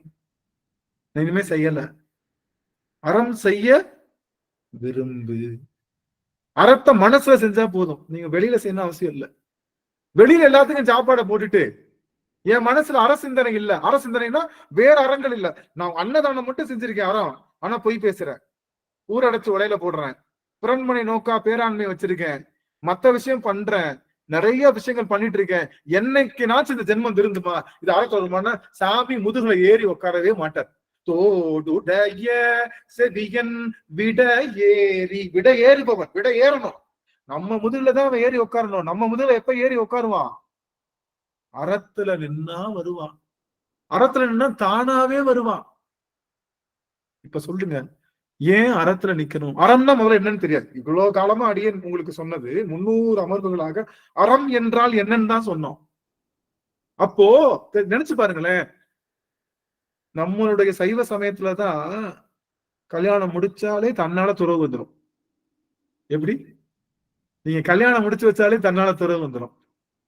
நான் இனிமே செய்யல. அறம் செய்ய விரும்பு. அறத்தை மனசுல செஞ்சா போதும், நீங்க வெளியில செய்யணும் அவசியம் இல்லை. வெளியில எல்லாத்துக்கும் சாப்பாடை போட்டுட்டு என் மனசுல அற சிந்தனை இல்ல. அற சிந்தனைனா வேற அறங்கள் இல்ல. நான் அன்னதானம் மட்டும் செஞ்சிருக்கேன் அறம், ஆனா பொய் பேசுறேன், ஊரடைச்சு உலையில போடுறேன், புறன்மனை நோக்கா பேராண்மை வச்சிருக்கேன், மத்த விஷயம் பண்றேன், நிறைய விஷயங்கள் பண்ணிட்டு இருக்கேன், என்னைக்குனாச்சும் இந்த ஜென்மம் திருந்துமா? இது அறக்க வருமானா சாமி முதுகுல ஏறி உட்காரவே மாட்டார். தோடுடைய செவியன் விட ஏறி, விட ஏறிப்பவன், விட ஏறணும். நம்ம முதுகுல தான் அவன் ஏறி உட்காரணும். நம்ம முதுகுல எப்ப ஏறி உட்காருவான்? அறத்துல நின்னா வருவான். அறத்துல நின்னா தானாவே வருவான். இப்ப சொல்லுங்க, ஏன் அறத்துல நிக்கணும்? அறம்னா முதல்ல என்னன்னு தெரியாது. இவ்வளவு காலமா அடியேன் உங்களுக்கு சொன்னது 300 அமர்வுகளாக அறம் என்றால் என்னன்னு தான் சொன்னோம். அப்போ நினைச்சு பாருங்களேன், நம்மளுடைய சைவ சமயத்துலதான் கல்யாணம் முடிச்சாலே தன்னால துறவு வந்துடும். எப்படி? நீங்க கல்யாணம் முடிச்சு வச்சாலே தன்னால துறவு வந்துடும்.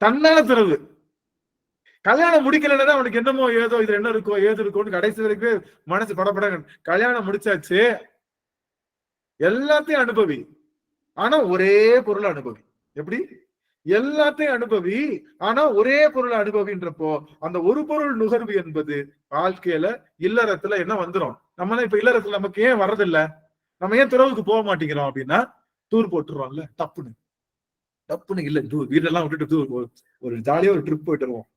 தன்னால துறவு. கல்யாணம் முடிக்கலன்னா அவனுக்கு என்னமோ ஏதோ இது என்ன இருக்கோ ஏது இருக்கோன்னு கடைசி வரைக்கும் மனசு படப்பட. கல்யாணம் முடிச்சாச்சு, எல்லாத்தையும் அனுபவி, ஆனா ஒரே பொருளை அனுபவி. எப்படி? எல்லாத்தையும் அனுபவி, ஆனா ஒரே பொருளை அனுபவின்றப்போ அந்த ஒரு பொருள் நுகர்வு என்பது வாழ்க்கையில இல்லறத்துல என்ன வந்துடும்? நம்ம இப்ப இல்லறத்துல நமக்கு ஏன் வர்றதில்ல? நம்ம ஏன் துறவுக்கு போக மாட்டேங்கிறோம் அப்படின்னா, டூர் போட்டுருவோம்ல, டப்புன்னு இல்ல, வீடெல்லாம் விட்டுட்டு ஒரு ஜாலியா ஒரு ட்ரிப் போயிட்டு வருவோம்,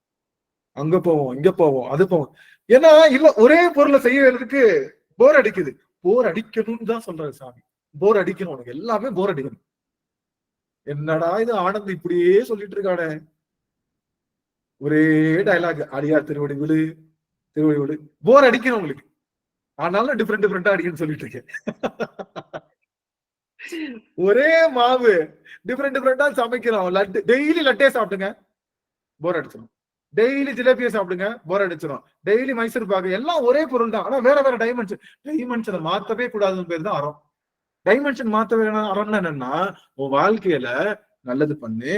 அங்க போவோம், இங்க போவோம், அது போவோம். ஏன்னா இல்ல, ஒரே பொருளை செய்யறதுக்கு போர் அடிக்குது. போர் அடிக்கணும்னு தான் சொல்றாரு சாமி. போர் அடிக்கணும், உனக்கு எல்லாமே போர் அடிக்கணும். என்னடா இது ஆனந்த் இப்படியே சொல்லிட்டு இருக்கானே, ஒரே டயலாக், அடியார் திருவடி விழு, திருவடி விழு. போர் அடிக்கணும் உங்களுக்கு, ஆனாலும் டிஃப்ரெண்டா அடிக்கணும்னு சொல்லிட்டு இருக்கேன். ஒரே மாவு டிஃப்ரெண்டா சமைக்கிறோம். லட்டு, டெய்லி லட்டே சாப்பிடுங்க, போர் அடிச்சிடும். டெய்லி ஜிலேபியை சாப்பிடுங்க, போர் அடிச்சிடும். டெய்லி மைசூர் பாக்கு, எல்லாம் ஒரே பொருள் தான், ஆனா வேற வேற டைமென்ஷனை மாத்தவே கூடாதுன்னு பேர் தான் அறம். டைமென்ஷன் மாத்தவே அறம்னா என்னன்னா, உன் வாழ்க்கையில நல்லது பண்ணு,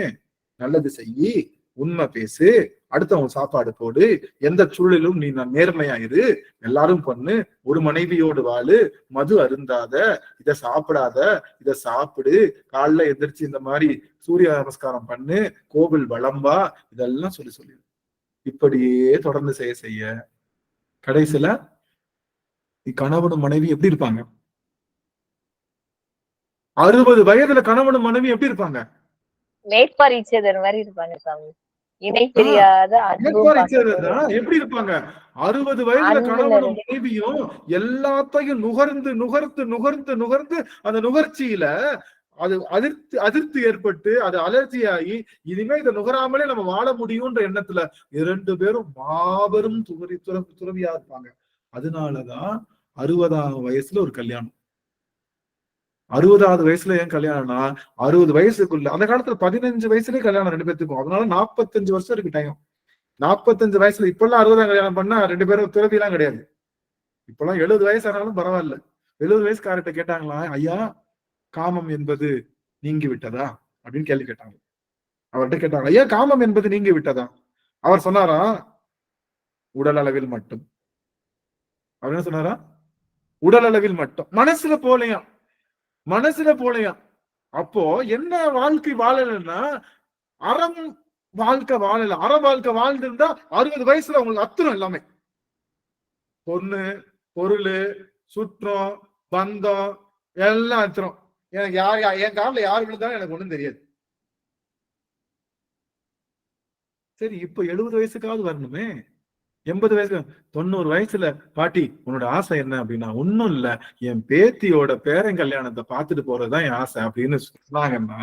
நல்லது செய்யி, உண்மை பேசு, அடுத்தவங்க சாப்பாடு போடு, எந்த சூழலிலும் நீ நேர்மையாயிரு, எல்லாரும் பண்ணு, ஒரு மனைவியோடு வாழு, மது அருந்தாத, இதை சாப்பிடாத, இதை சாப்பிடு, காலைல எந்திரிச்சு இந்த மாதிரி சூரிய நமஸ்காரம் பண்ணு, கோவில் வளம்பா, இதெல்லாம் சொல்லி இப்படியே தொடர்ந்து செய்ய கடைசியில கணவனும் மனைவி எப்படி இருப்பாங்க? 60 வயதுல கணவனும் மனைவி எப்படி இருப்பாங்க? மேற்பரீட்சைதர் மாதிரி இருப்பாங்க சாமி. இணை தெரியாத எப்படி இருப்பாங்க? 60 வயதுல கணவனும் மனைவியும் எல்லாத்தையும் நுகர்ந்து அந்த நுகர்ச்சியில அது அதிர்ச்சி ஏற்பட்டு அது அலர்ஜியாகி இனிமே இதை நுகராமலே நம்ம வாழ முடியும்ன்ற எண்ணத்துல 2 பேரும் மாபெரும் துறவியா இருப்பாங்க. அதனாலதான் 60ஆவது வயசுல ஒரு கல்யாணம். 60ஆவது வயசுல ஏன் கல்யாணம்னா, 60 வயசுக்குள்ள, அந்த காலத்துல 15 வயசுலயே கல்யாணம் 2 பேத்துக்கும். அதனால 45 வருஷம் இருக்கு டைம். 45 வயசுல, இப்பெல்லாம் 60 கல்யாணம் பண்ணா 2 பேரும் துறவி எல்லாம் கிடையாது. இப்பெல்லாம் 70 வயசு ஆனாலும் பரவாயில்ல. 70 வயசுக்காரர்கிட்ட கேட்டாங்களா, ஐயா காமம் என்பது நீங்கி விட்டதா அப்படின்னு கேள்வி கேட்டாங்க. அவர்கிட்ட கேட்டாங்க, ஐயா காமம் என்பது நீங்கி விட்டதா? அவர் சொன்னாரா, உடல் அளவில் மட்டும். அவர் என்ன சொன்னாரா? உடல் அளவில் மட்டும், மனசுல போலையா. அப்போ என்ன வாழ்க்கை வாழலன்னா, அறம் வாழ்க்கை வாழல. அறம் வாழ்க்கை வாழ்ந்திருந்தா 60 வயசுல உங்களுக்கு அத்துரும் எல்லாமே. பொண்ணு, பொருள், சுற்றம், பந்தம் எல்லாம் அத்துரும். எனக்கு என் காலில் யாரு விழுந்தாலும் எனக்கு ஒண்ணும் தெரியாது. சரி, இப்ப 70 வயசுக்காவது வரணுமே. 80 வயசு, 90 வயசுல பாட்டி உன்னோட ஆசை என்ன அப்படின்னா, ஒன்னும் இல்ல, என் பேத்தியோட பேரன் கல்யாணத்தை பார்த்துட்டு போறதுதான் என் ஆசை அப்படின்னு சொன்னாங்கன்னா,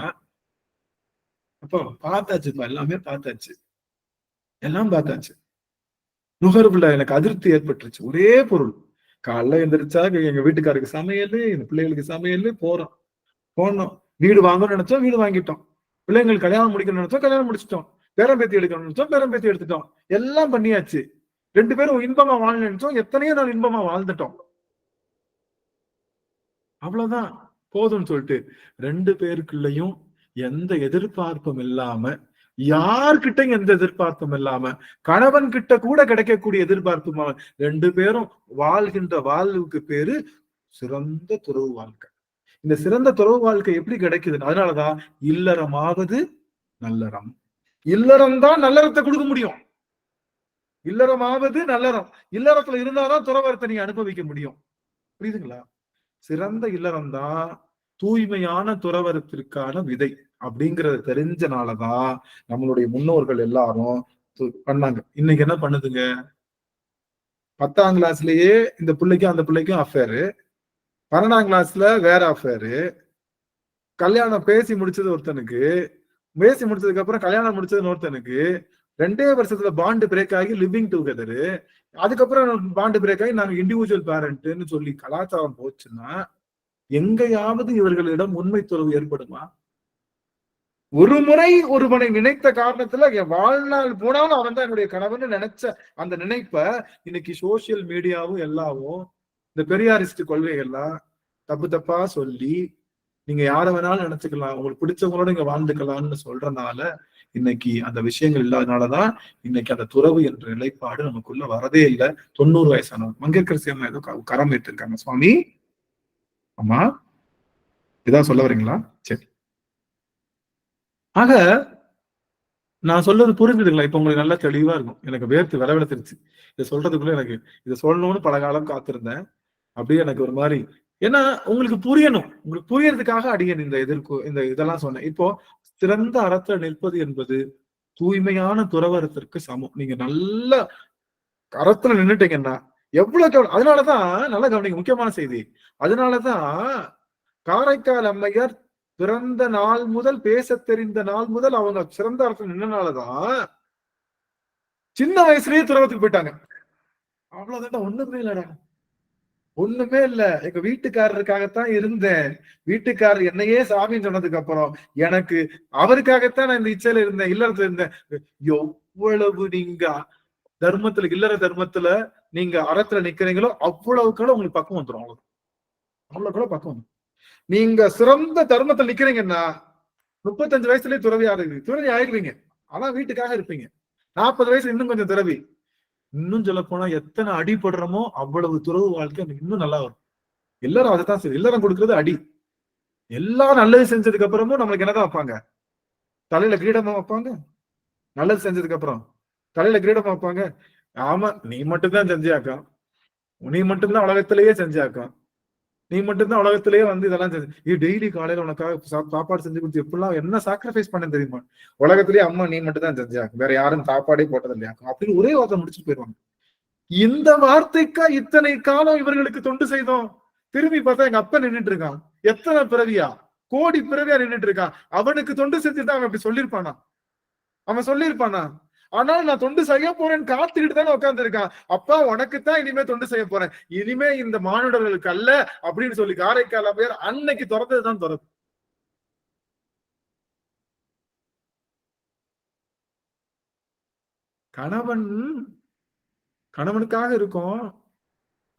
அப்போ பார்த்தாச்சுப்பா, எல்லாமே பார்த்தாச்சு, எல்லாம் பார்த்தாச்சு. நுகர்வுல எனக்கு அதிருப்தி ஏற்பட்டுருச்சு. ஒரே பொருள், காலைல எந்திரிச்சா எங்க வீட்டுக்காருக்கு சமையல், எங்க பிள்ளைகளுக்கு சமையல், போனோம். வீடு வாங்கணும்னு நினைச்சோம், வீடு வாங்கிட்டோம். பிள்ளைங்களுக்கு கல்யாணம் முடிக்கணும்னு நினைச்சோம், கல்யாணம் முடிச்சிட்டோம். பேரம்பேத்தி எடுக்கணும்னு நினைச்சோம், பேரம்பேத்தி எடுத்துட்டோம், எல்லாம் பண்ணியாச்சு. 2 பேரும் இன்பமா வாழ நினைச்சோம், எத்தனையோ நாள் இன்பமா வாழ்ந்துட்டோம். அவ்வளவுதான் போதும்னு சொல்லிட்டு 2 பேருக்குள்ளயும் எந்த எதிர்பார்ப்பும் இல்லாம, யார்கிட்ட எந்த எதிர்பார்ப்பும் இல்லாம, கணவன் கிட்ட கூட கிடைக்கக்கூடிய எதிர்பார்ப்பும் 2 பேரும் வாழ்கின்ற வாழ்வுக்கு பேரு சிறந்த துறவு வாழ்க்கை. இந்த சிறந்த துறவு வாழ்க்கை எப்படி கிடைக்குது? அதனாலதான் இல்லறமாவது நல்லறம். இல்லறம் தான் நல்லறத்தை கொடுக்க முடியும். இல்லறமாவது நல்லறம். இல்லறத்துல இருந்தாதான் துறவரத்தை நீங்க அனுபவிக்க முடியும். புரியுதுங்களா? சிறந்த இல்லறம் தான் தூய்மையான துறவரத்திற்கான விதை அப்படிங்கறத தெரிஞ்சனாலதான் நம்மளுடைய முன்னோர்கள் எல்லாரும் பண்ணாங்க. இன்னைக்கு என்ன பண்ணுதுங்க? 10ஆம் கிளாஸ்லயே இந்த பிள்ளைக்கும் அந்த பிள்ளைக்கும் அஃபேரு, 12ஆம் கிளாஸ்ல வேற அஃபேரு, கல்யாணம் பேசி முடிச்சது ஒருத்தனுக்கு, பேசி முடிச்சதுக்கு அப்புறம் கல்யாணம் முடிச்சது ஒருத்தனுக்கு, 2 வருஷத்துல பாண்டு பிரேக் ஆகி லிவிங் டுகெதரு, அதுக்கப்புறம் பாண்டு பிரேக் ஆகி நாங்க இண்டிவிஜுவல் பேரண்ட்னு சொல்லி கலாச்சாரம் போச்சுன்னா எங்கேயாவது இவர்களிடம் உண்மை துறவு ஏற்படுமா? ஒரு முறை ஒருவனை நினைத்த காரணத்துல என் வாழ்நாள் போனாலும் அவன் தான் என்னுடைய கணவன் நினைச்ச அந்த நினைப்ப இன்னைக்கு சோசியல் மீடியாவும் எல்லாவும் இந்த பெரியாரிஸ்ட் கொள்கைகள்லாம் தப்பு தப்பா சொல்லி நீங்க யார வேணாலும் நினைச்சுக்கலாம், உங்களுக்கு பிடிச்சவங்களோட இங்க வாழ்ந்துக்கலாம்னு சொல்றதுனால இன்னைக்கு அந்த விஷயங்கள் இல்லாதனாலதான் இன்னைக்கு அந்த துறவு என்ற நிலைப்பாடு நமக்குள்ள வரதே இல்லை. 90 வயசானவர் மங்கேற்கரசி அம்மா ஏதோ கரம் ஏற்றிருக்காங்க. சுவாமி அம்மா ஏதாவது சொல்ல வரீங்களா? சரி. ஆக நான் சொல்றது புரிஞ்சுதுங்களா? இப்ப உங்களுக்கு நல்லா தெளிவா இருக்கும். எனக்கு வேர்த்து விளவெடுத்துருச்சு இதை சொல்றதுக்குள்ள. எனக்கு இதை சொல்லணும்னு பல காலம் காத்திருந்தேன். அப்படியே எனக்கு ஒரு மாதிரி, ஏன்னா உங்களுக்கு புரியணும், உங்களுக்கு புரியறதுக்காக அடியேன் இந்த இதெல்லாம் சொன்னேன். இப்போ சிறந்த அறத்துல நிற்பது என்பது தூய்மையான துறவரத்திற்கு சமம். நீங்க நல்ல அறத்துல நின்னுட்டீங்கன்னா எவ்வளவு அதனாலதான் நல்லா கவனிங்க, முக்கியமான செய்தி. அதனாலதான் காரைக்கால் அம்மையார் பிறந்த நாள் முதல், பேச தெரிந்த நாள் முதல் அவங்க சிறந்த அறத்துல நின்னனாலதான் சின்ன வயசுலயே துறவத்துக்கு போயிட்டாங்க. அவ்வளவுதான், ஒண்ணுமே இல்லடா, ஒண்ணுமே இல்ல. எங்க வீட்டுக்காரருக்காகத்தான் இருந்தேன். வீட்டுக்காரர் என்னையே சாமின்னு சொன்னதுக்கு அப்புறம் எனக்கு அவருக்காகத்தான் நான் இந்த இச்சையில இருந்தேன், இல்லறத்துல இருந்தேன். எவ்வளவு நீங்க தர்மத்துல, இல்லற தர்மத்துல நீங்க அறத்துல நிக்கிறீங்களோ அவ்வளவுக்குள்ள உங்களுக்கு பக்கம் வந்துடும். அவ்வளவுக்குள்ள பக்கம் வந்துடும். நீங்க சிறந்த தர்மத்துல நிக்கிறீங்கன்னா 35 வயசுலயே துறவி ஆயிடுவீங்க. ஆனா வீட்டுக்காக இருப்பீங்க. 40 வயசு இன்னும் கொஞ்சம் துறவி. இன்னும் சொல்ல போனா எத்தனை அடிபடுறோமோ அவ்வளவு துறவு வாழ்க்கை இன்னும் நல்லா வரும். எல்லாரும் அதைத்தான் சரி, எல்லாரும் கொடுக்கறது அடி. எல்லாம் நல்லது செஞ்சதுக்கு அப்புறமும் நம்மளுக்கு என்னதான் வைப்பாங்க? தலையில கிரீடமா வைப்பாங்க. நல்லது செஞ்சதுக்கு அப்புறம் தலையில கிரீடமா வைப்பாங்க. ஆமா, நீ மட்டும்தான் செஞ்சாக்கா, நீ மட்டும்தான் உலகத்திலேயே செஞ்சாக்கா, நீ மட்டும்தான் உலகத்திலேயே இதெல்லாம் செஞ்சு டெய்லி காலையில உனக்காக சாப்பாடு செஞ்சு கொடுத்து எப்படிலாம் என்ன சாக்ரிஃபைஸ் பண்ண தெரியுமா? உலகத்திலேயே அம்மா நீ மட்டும் தான் செஞ்சாக்கும், வேற யாரும் சாப்பாடே போட்டது இல்லையாக்கும் அப்படின்னு ஒரே வார்த்தை முடிச்சுட்டு போயிடுவாங்க. இந்த வார்த்தைக்கா இத்தனை காலம் இவர்களுக்கு தொண்டு செய்தோம். திரும்பி பார்த்தா எங்க அப்பா நின்றுட்டு இருக்கான். எத்தனை பிறவியா, கோடி பிறவியா நின்றுட்டு இருக்கான். அவனுக்கு தொண்டு செஞ்சுதான் அவன் அப்படி சொல்லியிருப்பானா? அவன் சொல்லியிருப்பானா? ஆனால் நான் தொண்டு செய்ய போறேன்னு காத்துக்கிட்டு தானே உட்கார்ந்து இருக்கான். அப்பா உனக்குத்தான் இனிமே தொண்டு செய்ய போறேன், இனிமே இந்த மானுடர்களுக்கு அல்ல அப்படின்னு சொல்லி காரைக்கால் பேர் அன்னைக்கு திறந்ததுதான் திறந்து. கணவனுக்காக இருக்கும்.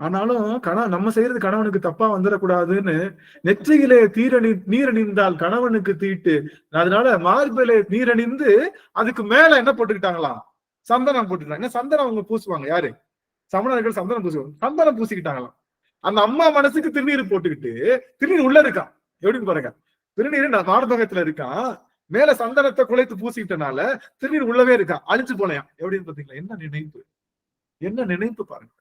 ஆனாலும் நம்ம செய்யறது கணவனுக்கு தப்பா வந்துடக்கூடாதுன்னு நெற்றியிலே நீரணிந்தால் கணவனுக்கு தீட்டு, அதனால மார்பிலே நீரணிந்து அதுக்கு மேல என்ன போட்டுக்கிட்டாங்களாம்? சந்தனம் போட்டுக்கிட்டாங்க. சந்தனம் அவங்க பூசுவாங்க. யாரு? சமணர்கள் சந்தனம் பூசுவாங்க. சந்தனம் பூசிக்கிட்டாங்களாம். அந்த அம்மா மனசுக்கு திருநீர் போட்டுக்கிட்டு, திருநீர் உள்ள இருக்கான். எப்படின்னு பாருங்க, திருநீர் மார்பகத்துல இருக்கான், மேல சந்தனத்தை குலைத்து பூசிக்கிட்டனால திருநீர் உள்ளவே இருக்கான், அழிஞ்சு போலையாம். எப்படின்னு பாத்தீங்களா? என்ன நினைப்பு, என்ன நினைப்பு பாருங்க.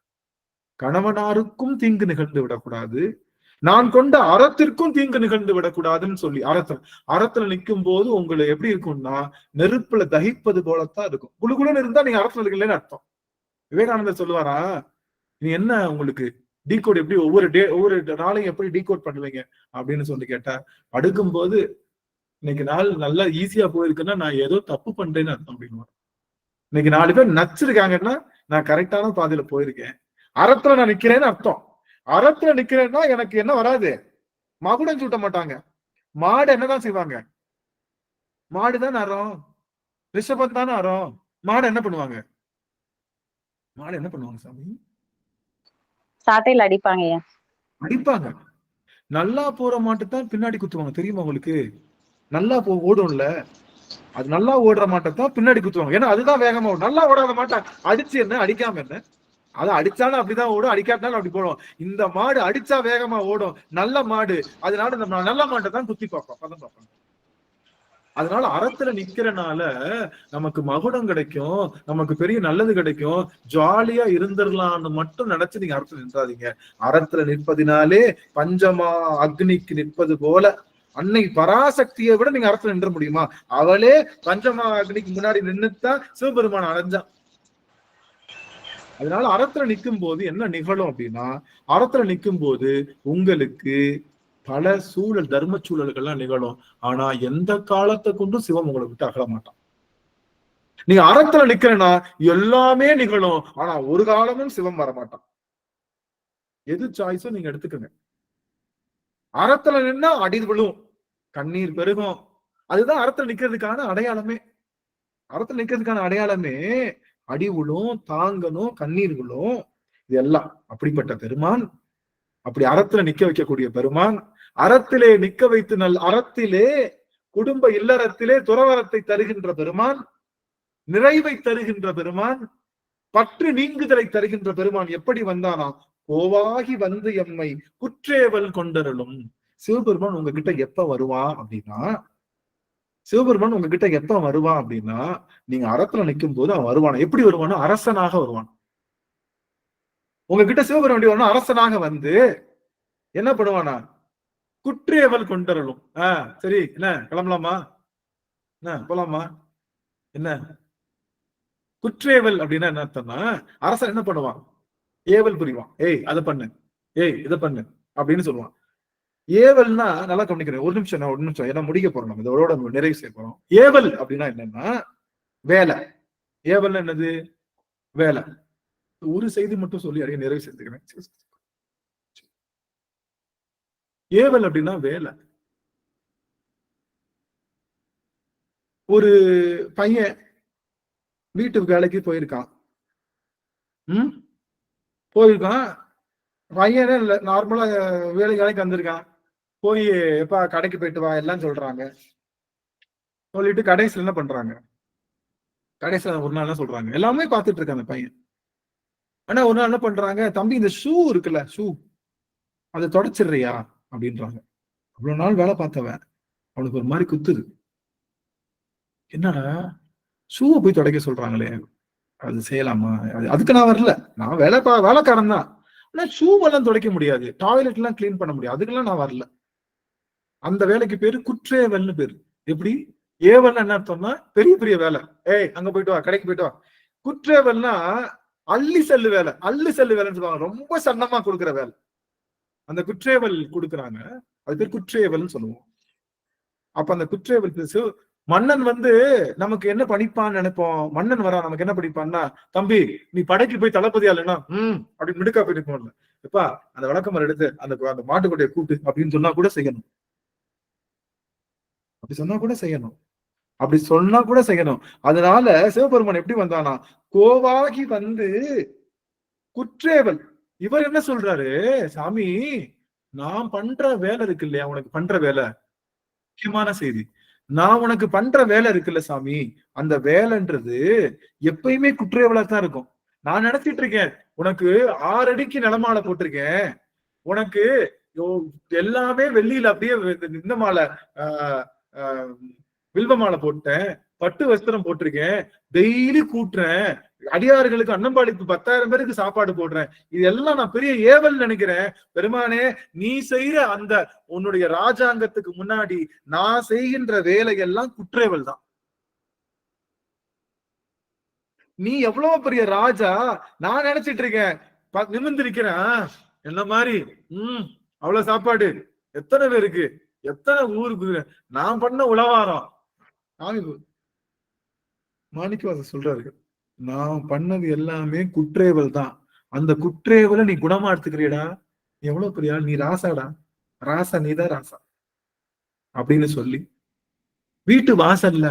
கணவனாருக்கும் தீங்கு நிகழ்ந்து விடக்கூடாது, நான் கொண்ட அறத்திற்கும் தீங்கு நிகழ்ந்து விடக்கூடாதுன்னு சொல்லி அறத்துல நிற்கும் போது உங்களுக்கு எப்படி இருக்கும்னா நெருப்புல தகிப்பது போலத்தான் இருக்கும். குழுகுலுன்னு இருந்தா நீங்க அறத்துல இருக்கலன்னு அர்த்தம். விவேகானந்தர் சொல்லுவாரா, நீ என்ன உங்களுக்கு டீகோட் எப்படி ஒவ்வொரு நாளையும் எப்படி டீகோட் பண்ணுவீங்க அப்படின்னு சொல்லி கேட்டா, அடுக்கும் போது இன்னைக்கு நாள் நல்லா ஈஸியா போயிருக்குன்னா நான் ஏதோ தப்பு பண்றேன்னு அர்த்தம் அப்படின்னு. இன்னைக்கு 4 பேர் நச்சிருக்காங்கன்னா நான் கரெக்டான பாதையில போயிருக்கேன். அறத்துல நான் நிக்கிறேன்னு அர்த்தம். அறத்துல நிக்கிறேன்னா எனக்கு என்ன வராது? மகுடம் சூட்ட மாட்டாங்க. மாடு என்னதான் செய்வாங்க? மாடுதான் அறம். ரிஷபம் தானே அறம். மாடு என்ன பண்ணுவாங்க? மாடு என்ன பண்ணுவாங்க சாமி? சாட்டையில அடிப்பாங்க ஐயா. அடிப்பாங்க. நல்லா போற மாட்டு தான் பின்னாடி குத்துவாங்க, தெரியுமா உங்களுக்கு? நல்லா ஓடும்ல, அது நல்லா ஓடுற மாட்டை தான் பின்னாடி குத்துவாங்க. ஏன்னா அதுதான் வேகமா ஓடும். நல்லா ஓடாத மாட்டை அடிச்சு என்ன, அடிக்காம என்ன? அது அடிச்சாலும் அப்படிதான் ஓடும், அடிக்காட்டாலும் அப்படி போடும். இந்த மாடு அடிச்சா வேகமா ஓடும், நல்ல மாடு. அதனால இந்த நல்ல மாட்டை தான் குத்தி பார்ப்போம், பதம் பார்ப்போம். அதனால அறத்துல நிக்கிறனால நமக்கு மகுடம் கிடைக்கும், நமக்கு பெரிய நல்லது கிடைக்கும், ஜாலியா இருந்துடலாம்னு மட்டும் நினைச்சு நீங்க அறத்துல நின்றாதீங்க. அறத்துல நிற்பதினாலே பஞ்சமா அக்னிக்கு நிற்பது போல அன்னை பராசக்தியை விட நீங்க அறத்துல நின்ற முடியுமா? அவளே பஞ்சமா அக்னிக்கு முன்னாடி நின்னுத்தான் சிவபெருமான் அடைஞ்சான். அதனால அறத்துல நிற்கும் போது என்ன நிகழும் அப்படின்னா, அறத்துல நிற்கும் போது உங்களுக்கு பல சூழல், தர்ம சூழல்கள்லாம் நிகழும். ஆனா எந்த காலத்தை கொண்டும் சிவம் உங்களை விட்டு அகல மாட்டான். நீங்க அறத்துல நிக்கிறேன்னா எல்லாமே நிகழும், ஆனா ஒரு காலமும் சிவம் வரமாட்டான். எது சாய்ஸோ நீங்க எடுத்துக்கங்க. அறத்துல நின்னா அடி விழும், கண்ணீர் பெருகும். அதுதான் அறத்துல நிக்கிறதுக்கான அடையாளமே. அறத்துல நிக்கிறதுக்கான அடையாளமே அடி விழும், தாங்கணும், கண்ணீர் விழும். இது எல்லாம் அப்படிப்பட்ட பெருமான், அப்படி அறத்துல நிக்க வைக்கக்கூடிய பெருமான், அறத்திலே நிக்க வைத்து அறத்திலே குடும்ப இல்லறத்திலே துறவரத்தை தருகின்ற பெருமான், நிறைவை தருகின்ற பெருமான், பற்று நீங்குதலை தருகின்ற பெருமான் எப்படி வந்தானா? கோவாகி வந்து எம்மை குற்றேவல் கொண்டருளும். சிவபெருமான் உங்ககிட்ட எப்ப வருவான் அப்படின்னா, சிவபெருமான் உங்ககிட்ட எப்ப வருவான் அப்படின்னா, நீங்க அறத்துல நிற்கும் போது அவன் வருவான். எப்படி வருவானா? அரசனாக வருவான். உங்ககிட்ட சிவபெருமான் வரணும், அரசனாக வந்து என்ன பண்ணுவானா? குற்றேவல் கொண்டருளும். சரி, என்ன கிளம்பலாமா? என்ன போலாமா? என்ன குற்றேவல் அப்படின்னா என்ன அர்த்தம்னா, அரசன் என்ன பண்ணுவான்? ஏவல் புரிவான். ஏய் அதை பண்ணு, ஏய் இதை பண்ணு அப்படின்னு சொல்லுவான். ஏவல்னா நல்லா கவனிக்கிறேன், ஒரு நிமிஷம் ஏன்னா முடிக்க போறோம், நம்ம இதோட நிறைவு செய்ய போறோம். ஏவல் அப்படின்னா என்னன்னா வேலை. ஏவல் என்னது? வேலை. ஒரு செய்தி மட்டும் சொல்லி அடைய நிறைவு செய்துக்கிறேன். ஏவல் அப்படின்னா வேலை. ஒரு பையன் வீட்டுக்கு வேலைக்கு போயிருக்கான். பையனே நார்மலா வேலைக்கு வந்திருக்கான். போய் எப்பா கடைக்கு போயிட்டு வா எல்லாம் சொல்றாங்க. சொல்லிட்டு கடைசியில் என்ன பண்றாங்க? கடைசியில் ஒரு நாள் என்ன சொல்றாங்க? எல்லாமே பார்த்துட்டு இருக்காங்க பையன். ஆனா ஒரு நாள் என்ன பண்றாங்க? தம்பி இந்த ஷூ இருக்குல்ல, ஷூ அதை தொடச்சிடுறியா அப்படின்றாங்க. அவ்வளவு நாள் வேலை பார்த்தவன் அவனுக்கு ஒரு மாதிரி குத்துது. என்னடா ஷூவை போய் துடைக்க சொல்றாங்களே, அது செய்யலாமா? அதுக்கு நான் வரல, நான் வேலைக்காரன் தான். ஆனா ஷூவெல்லாம் துடைக்க முடியாது, டாய்லெட் எல்லாம் கிளீன் பண்ண முடியாது, அதுக்கெல்லாம் நான் வரல. அந்த வேலைக்கு பேரு குற்றேவல்னு பேரு. எப்படி? ஏவல் என்ன அர்த்தம்னா பெரிய பெரிய வேலை. ஏய் அங்க போயிட்டு வா, கடைக்கு போயிட்டு வா. குற்றேவல்னா அள்ளி செல்லு வேலை. அள்ளி செல்லு வேலைன்னு சொல்லுவாங்க, ரொம்ப சன்னமா கொடுக்குற வேலை. அந்த குற்றேவல் கொடுக்குறாங்க, அது பேர் குற்றேவல்னு சொல்லுவோம். அப்ப அந்த குற்றேவல் பேசு மன்னன் வந்து நமக்கு என்ன படிப்பான்னு நினைப்போம். மன்னன் வரா நமக்கு என்ன படிப்பான்னா, தம்பி நீ படைக்கு போய் தளபதியா இல்லைன்னா அப்படி மிடுக்கா போய் நிற்போம்ல, எப்பா அந்த விளக்கமரம் எடுத்து அந்த மாட்டுக்கொட்டையை கூட்டு அப்படின்னு சொன்னா கூட செய்யணும். அப்படி சொன்னா கூட செய்யணும். அதனால சிவபெருமான் எப்படி வந்தானா? கோவாகி வந்து குற்றேவல். இவர் என்ன சொல்றாரு? சாமி நான் பண்ற வேலை இருக்கு இல்லையா, உனக்கு பண்ற வேலை முக்கியமான செய்தி. நான் உனக்கு பண்ற வேலை இருக்குல்ல சாமி, அந்த வேலைன்றது எப்பயுமே குற்றேவலா தான் இருக்கும். நான் நினைச்சிட்டு இருக்கேன் உனக்கு 6 அடிக்கு நிலமாலை போட்டிருக்கேன், உனக்கு எல்லாமே வெள்ளியில அப்படியே இந்த மாலை வில்வ மாலை போட்டேன், பட்டு வஸ்திரம் போட்டிருக்கேன், டெய்லி கூட்டுறேன், அடியார்களுக்கு அன்னம்பாளிப்பு 10,000 பேருக்கு சாப்பாடு போடுறேன். இது எல்லாம் நான் பெரிய ஏவல் நினைக்கிறேன். பெருமானே நீ செய்யற அந்த உன்னுடைய ராஜாங்கத்துக்கு முன்னாடி நான் செய்கின்ற வேலையெல்லாம் குற்றேவல் தான். நீ எவ்வளவு பெரிய ராஜா, நான் நினைச்சிட்டு இருக்கேன் நிமிர்ந்திருக்கிறேன் என்ன மாதிரி அவ்வளவு சாப்பாடு எத்தனை பேருக்கு, எத்தனை ஊருக்கு நான் பண்ண உளவாரம். மாணிக்கவாசர் சொல்றாரு, நான் பண்ணது எல்லாமே குற்றேவல் தான். அந்த குற்றேவலை நீ குணமா எடுத்துக்கிறியடா, எவ்வளவு பெரிய நீ ராசாடா, ராசா நீதான் ராசா அப்படின்னு சொல்லி வீட்டு வாசல்ல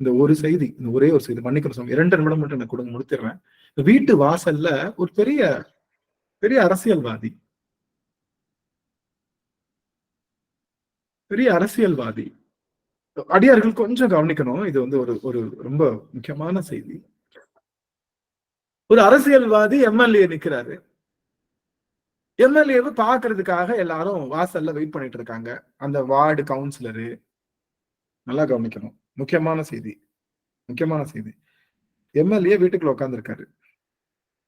இந்த ஒரு செய்தி, இந்த ஒரே ஒரு செய்தி, மன்னிக்கணும் சுவாமி, 2 நிமிடம் மட்டும் எனக்கு கொடுங்க, முடித்திடுறேன். வீட்டு வாசல்ல ஒரு பெரிய பெரிய அரசியல்வாதி அடியார்கள் கொஞ்சம் கவனிக்கணும். இது வந்து ஒரு ஒரு ரொம்ப முக்கியமான செய்தி. ஒரு அரசியல்வாதி எம்எல்ஏ நிக்கிறாரு. எம்எல்ஏவை பாக்குறதுக்காக எல்லாரும் வாசல்ல வெயிட் பண்ணிட்டு இருக்காங்க. அந்த வார்டு கவுன்சிலரு, நல்லா கவனிக்கணும், முக்கியமான செய்தி. எம்எல்ஏ வீட்டுக்குள்ள உட்கார்ந்து இருக்காரு.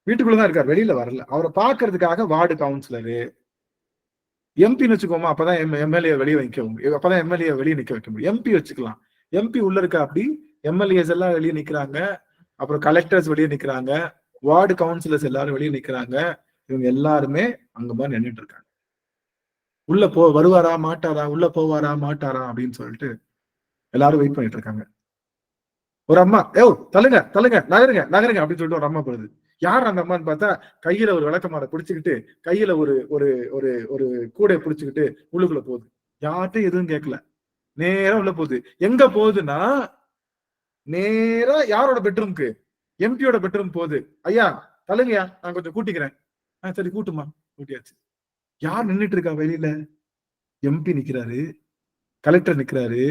வீட்டுக்குள்ளதான் இருக்காரு, வெளியில வரல. அவரை பாக்குறதுக்காக வார்டு கவுன்சிலரு, எம்பின்னு வச்சுக்கோமா, அப்பதான் எம்எல்ஏ வெளியே வைக்க முடியும், அப்பதான் எம்எல்ஏ வெளியே நிக்க வைக்க முடியும். எம்பி வச்சுக்கலாம். எம்பி உள்ள இருக்கா, அப்படி எம்எல்ஏஸ் எல்லாம் வெளியே நிக்கிறாங்க, அப்புறம் கலெக்டர்ஸ் வெளியே நிக்கிறாங்க, வார்டு கவுன்சிலர்ஸ் எல்லாரும் வெளியே நிக்கிறாங்க. இவங்க எல்லாருமே அங்கமா நின்றுட்டு இருக்காங்க. உள்ள வருவாரா மாட்டாரா, உள்ள போவாரா மாட்டாரா அப்படின்னு சொல்லிட்டு எல்லாரும் வெயிட் பண்ணிட்டு இருக்காங்க. ஒரு அம்மா, தள்ளுங்க நகருங்க அப்படின்னு சொல்லிட்டு ஒரு அம்மா போகுது. யார் அந்த அம்மான்னு பார்த்தா, கையில ஒரு விளக்கமாரை பிடிச்சுக்கிட்டு, கையில ஒரு ஒரு ஒரு ஒரு கூடையை பிடிச்சுக்கிட்டு உள்ளுக்குள்ள போகுது. யார்ட்டும் எதுவும் கேட்கல, நேரா உள்ள போகுது. எங்க போகுதுன்னா, நேரா யாரோட பெட்ரூம்க்கு, எம்பியோட பெட்ரூம் போகுது. ஐயா தள்ளுங்கய்யா, நான் கொஞ்சம் கூட்டிக்கிறேன். சரி கூட்டுமா, கூட்டியாச்சு. யார் நின்றுட்டு இருக்கா வெளியில? எம்பி நிக்கிறாரு, கலெக்டர் நிக்கிறாரு,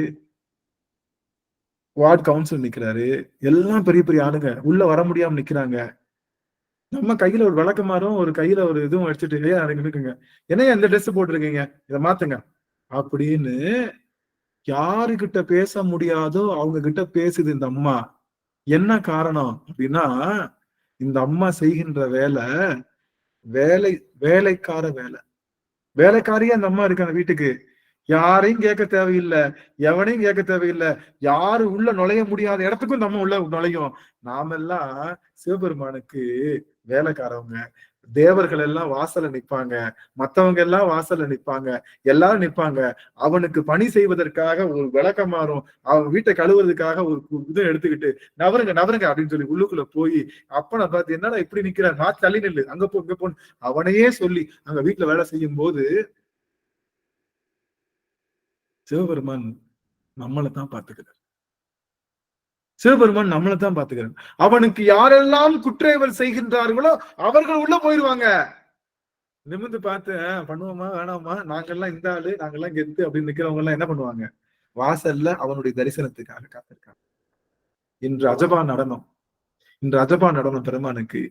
வார்டு கவுன்சிலர் நிக்கிறாரு, எல்லாம் பெரிய பெரிய ஆளுங்க உள்ள வர முடியாம நிக்கிறாங்க. நம்ம கையில ஒரு விளக்கமாறும் ஒரு கையில ஒரு இதுவும் வச்சுட்டு, ஐயா இருக்குங்க, என்னையா இந்த ட்ரெஸ் போட்டிருக்கீங்க, இதை மாத்துங்க அப்படின்னு யாருகிட்ட பேச முடியாதோ அவங்க கிட்ட பேசுது இந்த அம்மா. என்ன காரணம் அப்படின்னா, இந்த அம்மா செய்கின்ற வேலைக்கார வேலைக்காரியா அந்த அம்மா இருக்கு. அந்த வீட்டுக்கு யாரையும் கேட்க தேவையில்லை, எவனையும் கேட்க தேவையில்லை. யாரு உள்ள நுழைய முடியாத இடத்துக்கும் நம்ம உள்ள நுழையும். நாமெல்லாம் சிவபெருமானுக்கு வேலைக்காரவங்க. தேவர்கள் எல்லாம் வாசல்ல நிப்பாங்க, மத்தவங்க எல்லாம் வாசல்ல நிப்பாங்க, எல்லாரும் நிப்பாங்க. அவனுக்கு பணி செய்வதற்காக ஒரு விளக்கமாறும், அவன் வீட்டை கழுவுறதுக்காக ஒரு இதை எடுத்துக்கிட்டு நவருங்க அப்படின்னு சொல்லி உள்ளுக்குள்ள போய், அப்பனை பார்த்து என்னடா இப்படி நிக்கிறான், நான் தள்ளி நில்லு, அங்க போ இங்க போன்னு அவனையே சொல்லி அங்க வீட்டுல வேலை செய்யும் போது சிவபெருமான் நம்மளைத்தான் பாத்துக்கிறார். அவனுக்கு யாரெல்லாம் குற்றேவல் செய்கின்றார்களோ அவர்கள் உள்ள போயிருவாங்க. நிமிர்ந்து பார்த்து பண்ணுவோமா வேணாமா, நாங்கெல்லாம் இந்த ஆளு, நாங்கெல்லாம் கெத்து அப்படின்னு நிக்கிறவங்க எல்லாம் என்ன பண்ணுவாங்க, வாசல்ல அவனுடைய தரிசனத்துக்காக காத்திருக்காங்க. இன்று அஜபா நடனம் பெருமானுக்கு,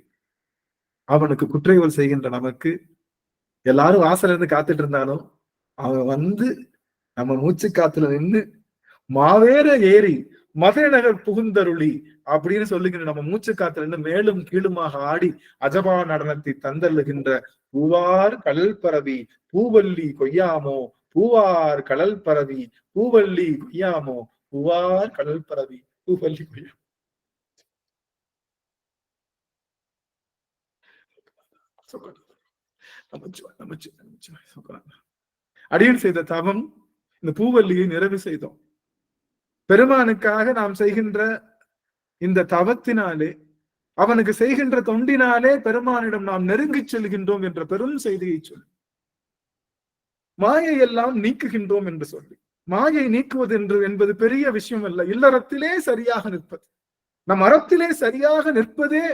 அவனுக்கு குற்றேவல் செய்கின்ற நமக்கு எல்லாரும் வாசல்ல இருந்து காத்துட்டு இருந்தாலும் அவன் வந்து நம்ம மூச்சு காத்துல நின்று மாவேற ஏறி மதுரைநகர் புகுந்தருளி அப்படின்னு சொல்லுகின்ற நம்ம மூச்சு காத்துல இருந்து மேலும் கீழுமாக ஆடி அஜபா நடனத்தை தந்தள்ளுகின்ற பூவார் கடல் பரவி பூவல்லி கொய்யாமோ, பூவார் கடல் பரவி பூவல்லி கொய்யாமோ, பூவார் கடல் பரவி பூவல்லி கொய்யாமோ. அடியன் செய்த தவம் இந்த பூவல்லியை நிறைவு செய்தோம். பெருமானுக்காக நாம் செய்கின்ற இந்த தவத்தினாலே, அவனுக்கு செய்கின்ற தொண்டினாலே பெருமானிடம் நாம் நெருங்கி செல்கின்றோம் என்ற பெரும் செய்தியை சொல்லி, மாயை எல்லாம் நீக்குகின்றோம் என்று சொல்லி, மாயை நீக்குவது என்பது பெரிய விஷயம் அல்ல. இல்லறத்திலே சரியாக நிற்பது, நம் அறத்திலே சரியாக நிற்பதே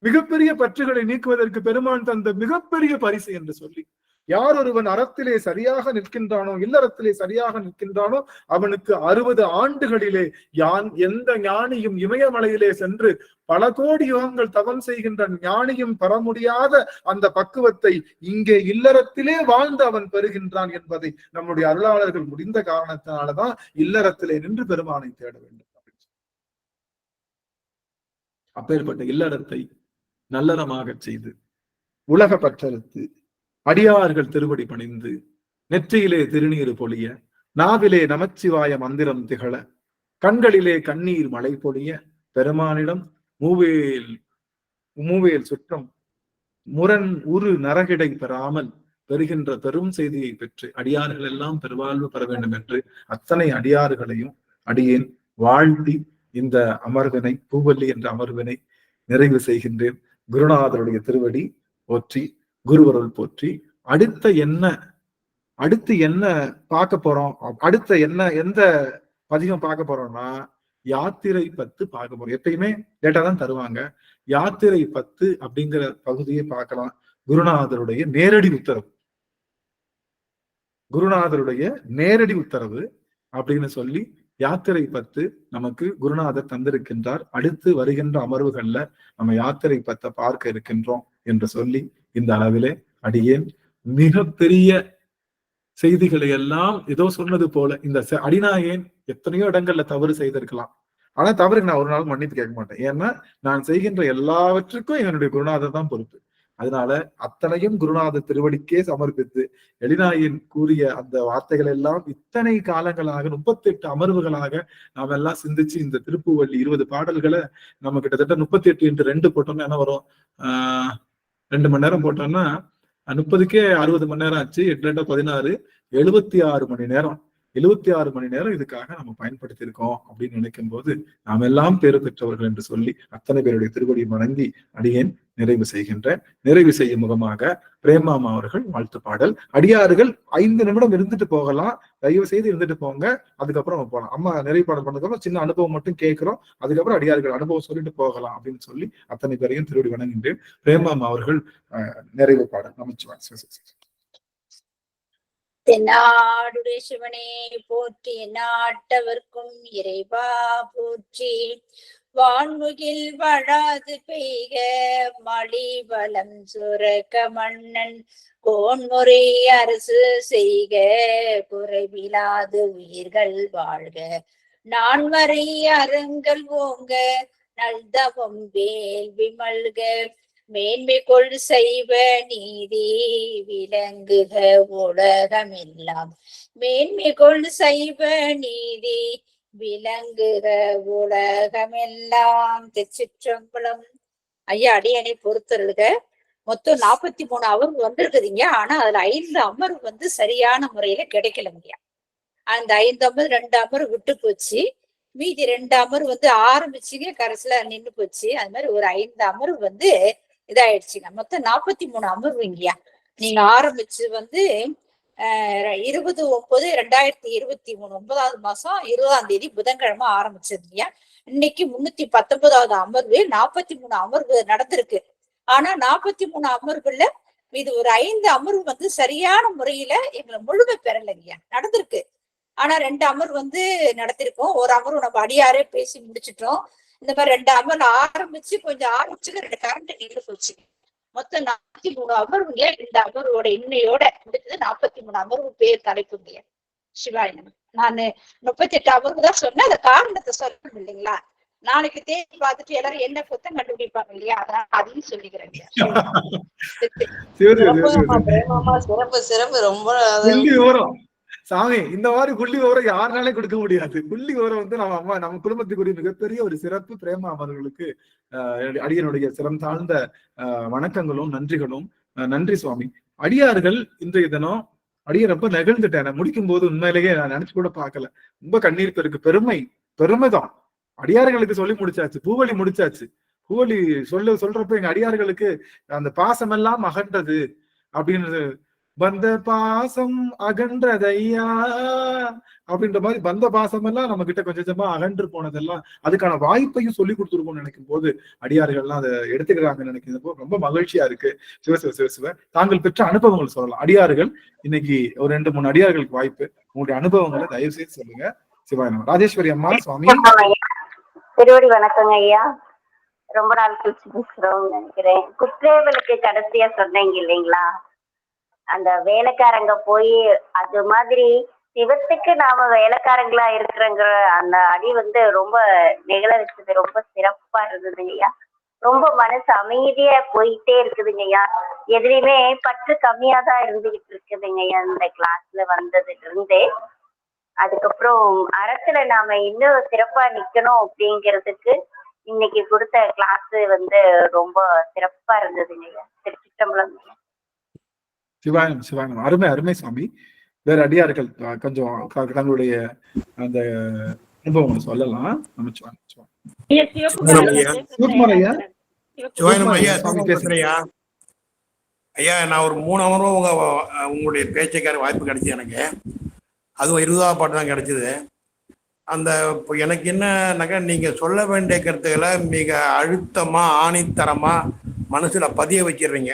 மிகப்பெரிய பற்றுகளை நீக்குவதற்கு பெருமான் தந்த மிகப்பெரிய பரிசு என்று சொல்லி, யார் ஒருவன் அறத்திலே சரியாக நிற்கின்றானோ, இல்லறத்திலே சரியாக நிற்கின்றானோ, அவனுக்கு 60 ஆண்டுகளிலே எந்த ஞானியும் இமயமலையிலே சென்று பல கோடி யுகங்கள் தவம் செய்கின்ற ஞானியும் பெற முடியாத அந்த பக்குவத்தை இங்கே இல்லறத்திலே வாழ்ந்து அவன் பெறுகின்றான் என்பதை நம்முடைய அருளாளர்கள் முடிந்த காரணத்தினாலதான் இல்லறத்திலே நின்று பெருமானை தேட வேண்டும். அப்பேற்பட்ட இல்லறத்தை நல்லறமாக செய்து உலக பற்றறுத்து அடியார்கள் திருவடி பணிந்து நெற்றியிலே திருநீர் பொழிய, நாவிலே நமச்சிவாய மந்திரம் திகழ, கண்களிலே கண்ணீர் மழை பொழிய, பெருமானிடம் மூவேல் சுற்றம் முரண் உரு நரகிடை பெறாமல் பெறுகின்ற பெரும் செய்தியை பெற்று அடியார்கள் எல்லாம் பெருவாழ்வு பெற வேண்டும் என்று அத்தனை அடியார்களையும் அடியேன் வாழ்த்தி இந்த அமர்வினை, பூவல்லி என்ற அமர்வினை நிறைவு செய்கின்றேன். குருநாதருடைய திருவடி போற்றி, குருவருள் போற்றி. அடுத்து என்ன பார்க்க போறோம், எந்த பதிகம் பார்க்க போறோம்னா, யாத்திரை 10 பார்க்க போறோம். எப்பயுமே லேட்டா தான் தருவாங்க. யாத்திரை 10 அப்படிங்கிற பகுதியை பார்க்கலாம். குருநாதருடைய நேரடி உத்தரவு, குருநாதருடைய நேரடி உத்தரவு அப்படின்னு சொல்லி யாத்திரை 10 நமக்கு குருநாதர் தந்திருக்கின்றார். அடுத்து வருகின்ற அமர்வுகள்ல நம்ம யாத்திரை 10 பார்க்க இருக்கின்றோம் என்று சொல்லி இந்த அளவிலே அடியேன் மிகப்பெரிய செய்திகளை எல்லாம் ஏதோ சொன்னது போல இந்த அடிநாயேன் எத்தனையோ இடங்கள்ல தவறு செய்திருக்கலாம். ஆனா தவறுக்கு நான் ஒரு நாள் மன்னிப்பு கேட்க மாட்டேன். ஏன்னா நான் செய்கின்ற எல்லாவற்றுக்கும் என்னுடைய குருநாதர் தான் பொறுப்பு. அதனால அத்தனையும் குருநாதர் திருவடிக்கே சமர்ப்பித்து எளிநாயன் கூறிய அந்த வார்த்தைகள் எல்லாம் இத்தனை காலங்களாக 38 அமர்வுகளாக நாம் எல்லாம் சிந்திச்சு இந்த திருப்புவள்ளி 20 பாடல்களை நம்ம கிட்டத்தட்ட 38x2 போட்டோம்னா என்ன வரும்? 2 மணி நேரம் போட்டோம்னா 30க்கே 60 மணி நேரம் ஆச்சு. 8 16 76 மணி நேரம். 76 மணி நேரம் இதுக்காக நம்ம பயன்படுத்தி இருக்கோம் அப்படின்னு நினைக்கும் போது நாம் எல்லாம் பேறு பெற்றவர்கள் என்று சொல்லி அத்தனை பேருடைய திருவடியை வணங்கி அடியேன் நிறைவு செய்கின்றேன். நிறைவு செய்யும் முகமாக பிரேமாமா அவர்கள் வாழ்த்து பாடல். அடியார்கள் 5 நிமிடம் இருந்துட்டு போகலாம், தயவு செய்து இருந்துட்டு போங்க, அதுக்கப்புறம் நம்ம போகலாம். அம்மா நிறைவு பாடல் பண்ணதுக்கப்புறம் சின்ன அனுபவம் மட்டும் கேட்கிறோம், அதுக்கப்புறம் அடியார்கள் அனுபவம் சொல்லிட்டு போகலாம் அப்படின்னு சொல்லி அத்தனை பேரையும் திருவடி வணங்குகின்றேன். பிரேமாமா அவர்கள் நிறைவு பாடல் அமைச்சுவாங்க. தென்னாடுடைய சிவனே போற்றி, நாட்டவர்க்கும் இறைவா போற்றி. வான்முகில் வளாது பெய்க மழி வளம் சுரக்க மன்னன் கோன்முறை அரசு செய்க குறைவிலாது உயிர்கள் வாழ்க. நான்மறை அறங்கள் ஓங்க நல்தவம் வேள்வி மல்க. மேன்மை கொள் செய்வ நீதி விளங்குக உலகமெல்லாம். மேன்மை கொள் செய்வ நீதி விளங்குக உலகமெல்லாம். திருச்சிற்றம்பலம். ஐயா அடியனை பொறுத்தருக. மொத்தம் 43 அமர்வு வந்திருக்குதுங்க. ஆனா அதுல 5 அமர்வு சரியான முறையில கிடைக்கலங்க. அந்த 5 அமர்வு 2 அமர்வு விட்டு போச்சு. மீதி 2 அமர்வு ஆரம்பிச்சுங்க, கடைசியில நின்று போச்சு. அது மாதிரி ஒரு 5 அமர்வு இதாயிடுச்சுங்க. மொத்தம் 43 அமர்வுங்கய்யா. நீங்க ஆரம்பிச்சு 20/9/2023 9வது மாசம் 20ஆம் தேதி புதன்கிழமை ஆரம்பிச்சதுங்கய்யா. இன்னைக்கு 319வது அமர்வு. 43 அமர்வு நடந்திருக்கு. ஆனா 43 அமர்வுல இது ஒரு 5 அமர்வு சரியான முறையில எங்களை முழுமை பெறலைங்கய்யா. நடந்திருக்கு. ஆனா 2 அமர்வு நடத்திருக்கோம். ஒரு அமர்வு நம்ம அடியாரே பேசி முடிச்சிட்டோம். இந்த மாதிரி 2 அமர்வு ஆரம்பிச்சு கொஞ்சம் ஆரம்பிச்சு 2 கரண்ட் நின்று போச்சு. மொத்தம் 43 அமர்வுங்க. இந்த அமர்வோட இன்னையோட முடிஞ்சது 43 அமர்வு பேர் தலைப்புங்க. சிவாயனம். நானு 38 அமர்வு தான் சொன்னேன். அந்த காரணத்தை சொல்லணும் இல்லைங்களா? நாளைக்கு தேடி பார்த்துட்டு எல்லாரும் என்ன புத்தம் கண்டுபிடிப்பாங்க இல்லையா? அதான் அதையும் சொல்லிக்கிறேன். சிறப்பு சிறப்பு. ரொம்ப சாமி இந்த மாதிரி புள்ளி விவரம் யாருனாலே கொடுக்க முடியாது. புள்ளி விவரம் நம்ம குடும்பத்துக்குரிய மிகப்பெரிய ஒரு சிறப்பு. பிரேமா அவர்களுக்கு அடியனுடைய சிரம் தாழ்ந்த வணக்கங்களும் நன்றிகளும். நன்றி சுவாமி. அடியார்கள் இன்றைய தினம் அடியர் ரொம்ப நெகிழ்ந்துட்டேன். முடிக்கும் போது உண்மையிலேயே நான் நினைச்சு கூட பார்க்கல. ரொம்ப கண்ணீர் பெருக்கு. பெருமைதான். அடியார்களுக்கு சொல்லி முடிச்சாச்சு, பூவலி முடிச்சாச்சு. பூவலி சொல்றப்ப எங்க அடியார்களுக்கு அந்த பாசம் எல்லாம் அகன்றது அப்படின்னு, பந்த பாசம் அகன்றதையா அப்படின்ற மாதிரி பந்த பாசம் எல்லாம் நம்ம கிட்ட கொஞ்சம் கொஞ்சமா அகன்று போனதெல்லாம் அதுக்கான வாய்ப்பையும் சொல்லி கொடுத்துருக்கோம்னு நினைக்கும் போது அடியார்கள்லாம் அதை எடுத்துக்கிறாங்கன்னு நினைக்கிறப்போ ரொம்ப மகிழ்ச்சியா இருக்கு. சிவ தாங்கள் பெற்ற அனுபவங்கள் சொல்லலாம். அடியார்கள் இன்னைக்கு ஒரு 2-3 அடியார்களுக்கு வாய்ப்பு. உங்களுடைய அனுபவங்களை தயவு செய்து சொல்லுங்க. சிவாயனம். ராஜேஸ்வரி அம்மா சுவாமி. திருவடி வணக்கங்க ஐயா. ரொம்ப நாள் கழிச்சு பேசுறோம்னு நினைக்கிறேன். குற்றேவலுக்கு கடைசியா சொன்னீங்க இல்லைங்களா? அந்த வேலைக்காரங்க போய் அது மாதிரி சிவத்துக்கு நாம வேலைக்காரங்களா இருக்கிறங்கிற அந்த அடி ரொம்ப நிகழ வச்சது ரொம்ப சிறப்பா இருந்ததுங்க ஐயா. ரொம்ப மனசு அமைதியா போயிட்டே இருக்குதுங்க ஐயா. எதுலையுமே பற்று கம்மியா தான் இருந்துகிட்டு இருக்குதுங்க ஐயா இந்த கிளாஸ்ல வந்ததுல இருந்தே. அதுக்கப்புறம் அறத்துல நாம இன்னும் சிறப்பா நிக்கணும் அப்படிங்கிறதுக்கு இன்னைக்கு கொடுத்த கிளாஸ் ரொம்ப சிறப்பா இருந்ததுங்க ஐயா. திருச்சிற்றம்பலம். சிவாயனம். அருமை அருமை சுவாமி. வேற அடியார்கள் கொஞ்சம் தங்களுடைய அந்த அனுபவம் சொல்லலாம். ஐயா நான் ஒரு 3 அமர்வும் உங்களுடைய பேச்சைக்கார வாய்ப்பு கிடைச்சி எனக்கு. அதுவும் 20ஆம் பாட்டு தான் கிடைச்சது. அந்த இப்போ எனக்கு என்னன்னாக்கா நீங்கள் சொல்ல வேண்டிய கருத்துக்களை மிக அழுத்தமாக ஆணித்தரமாக மனசில் பதிய வச்சிடுறீங்க.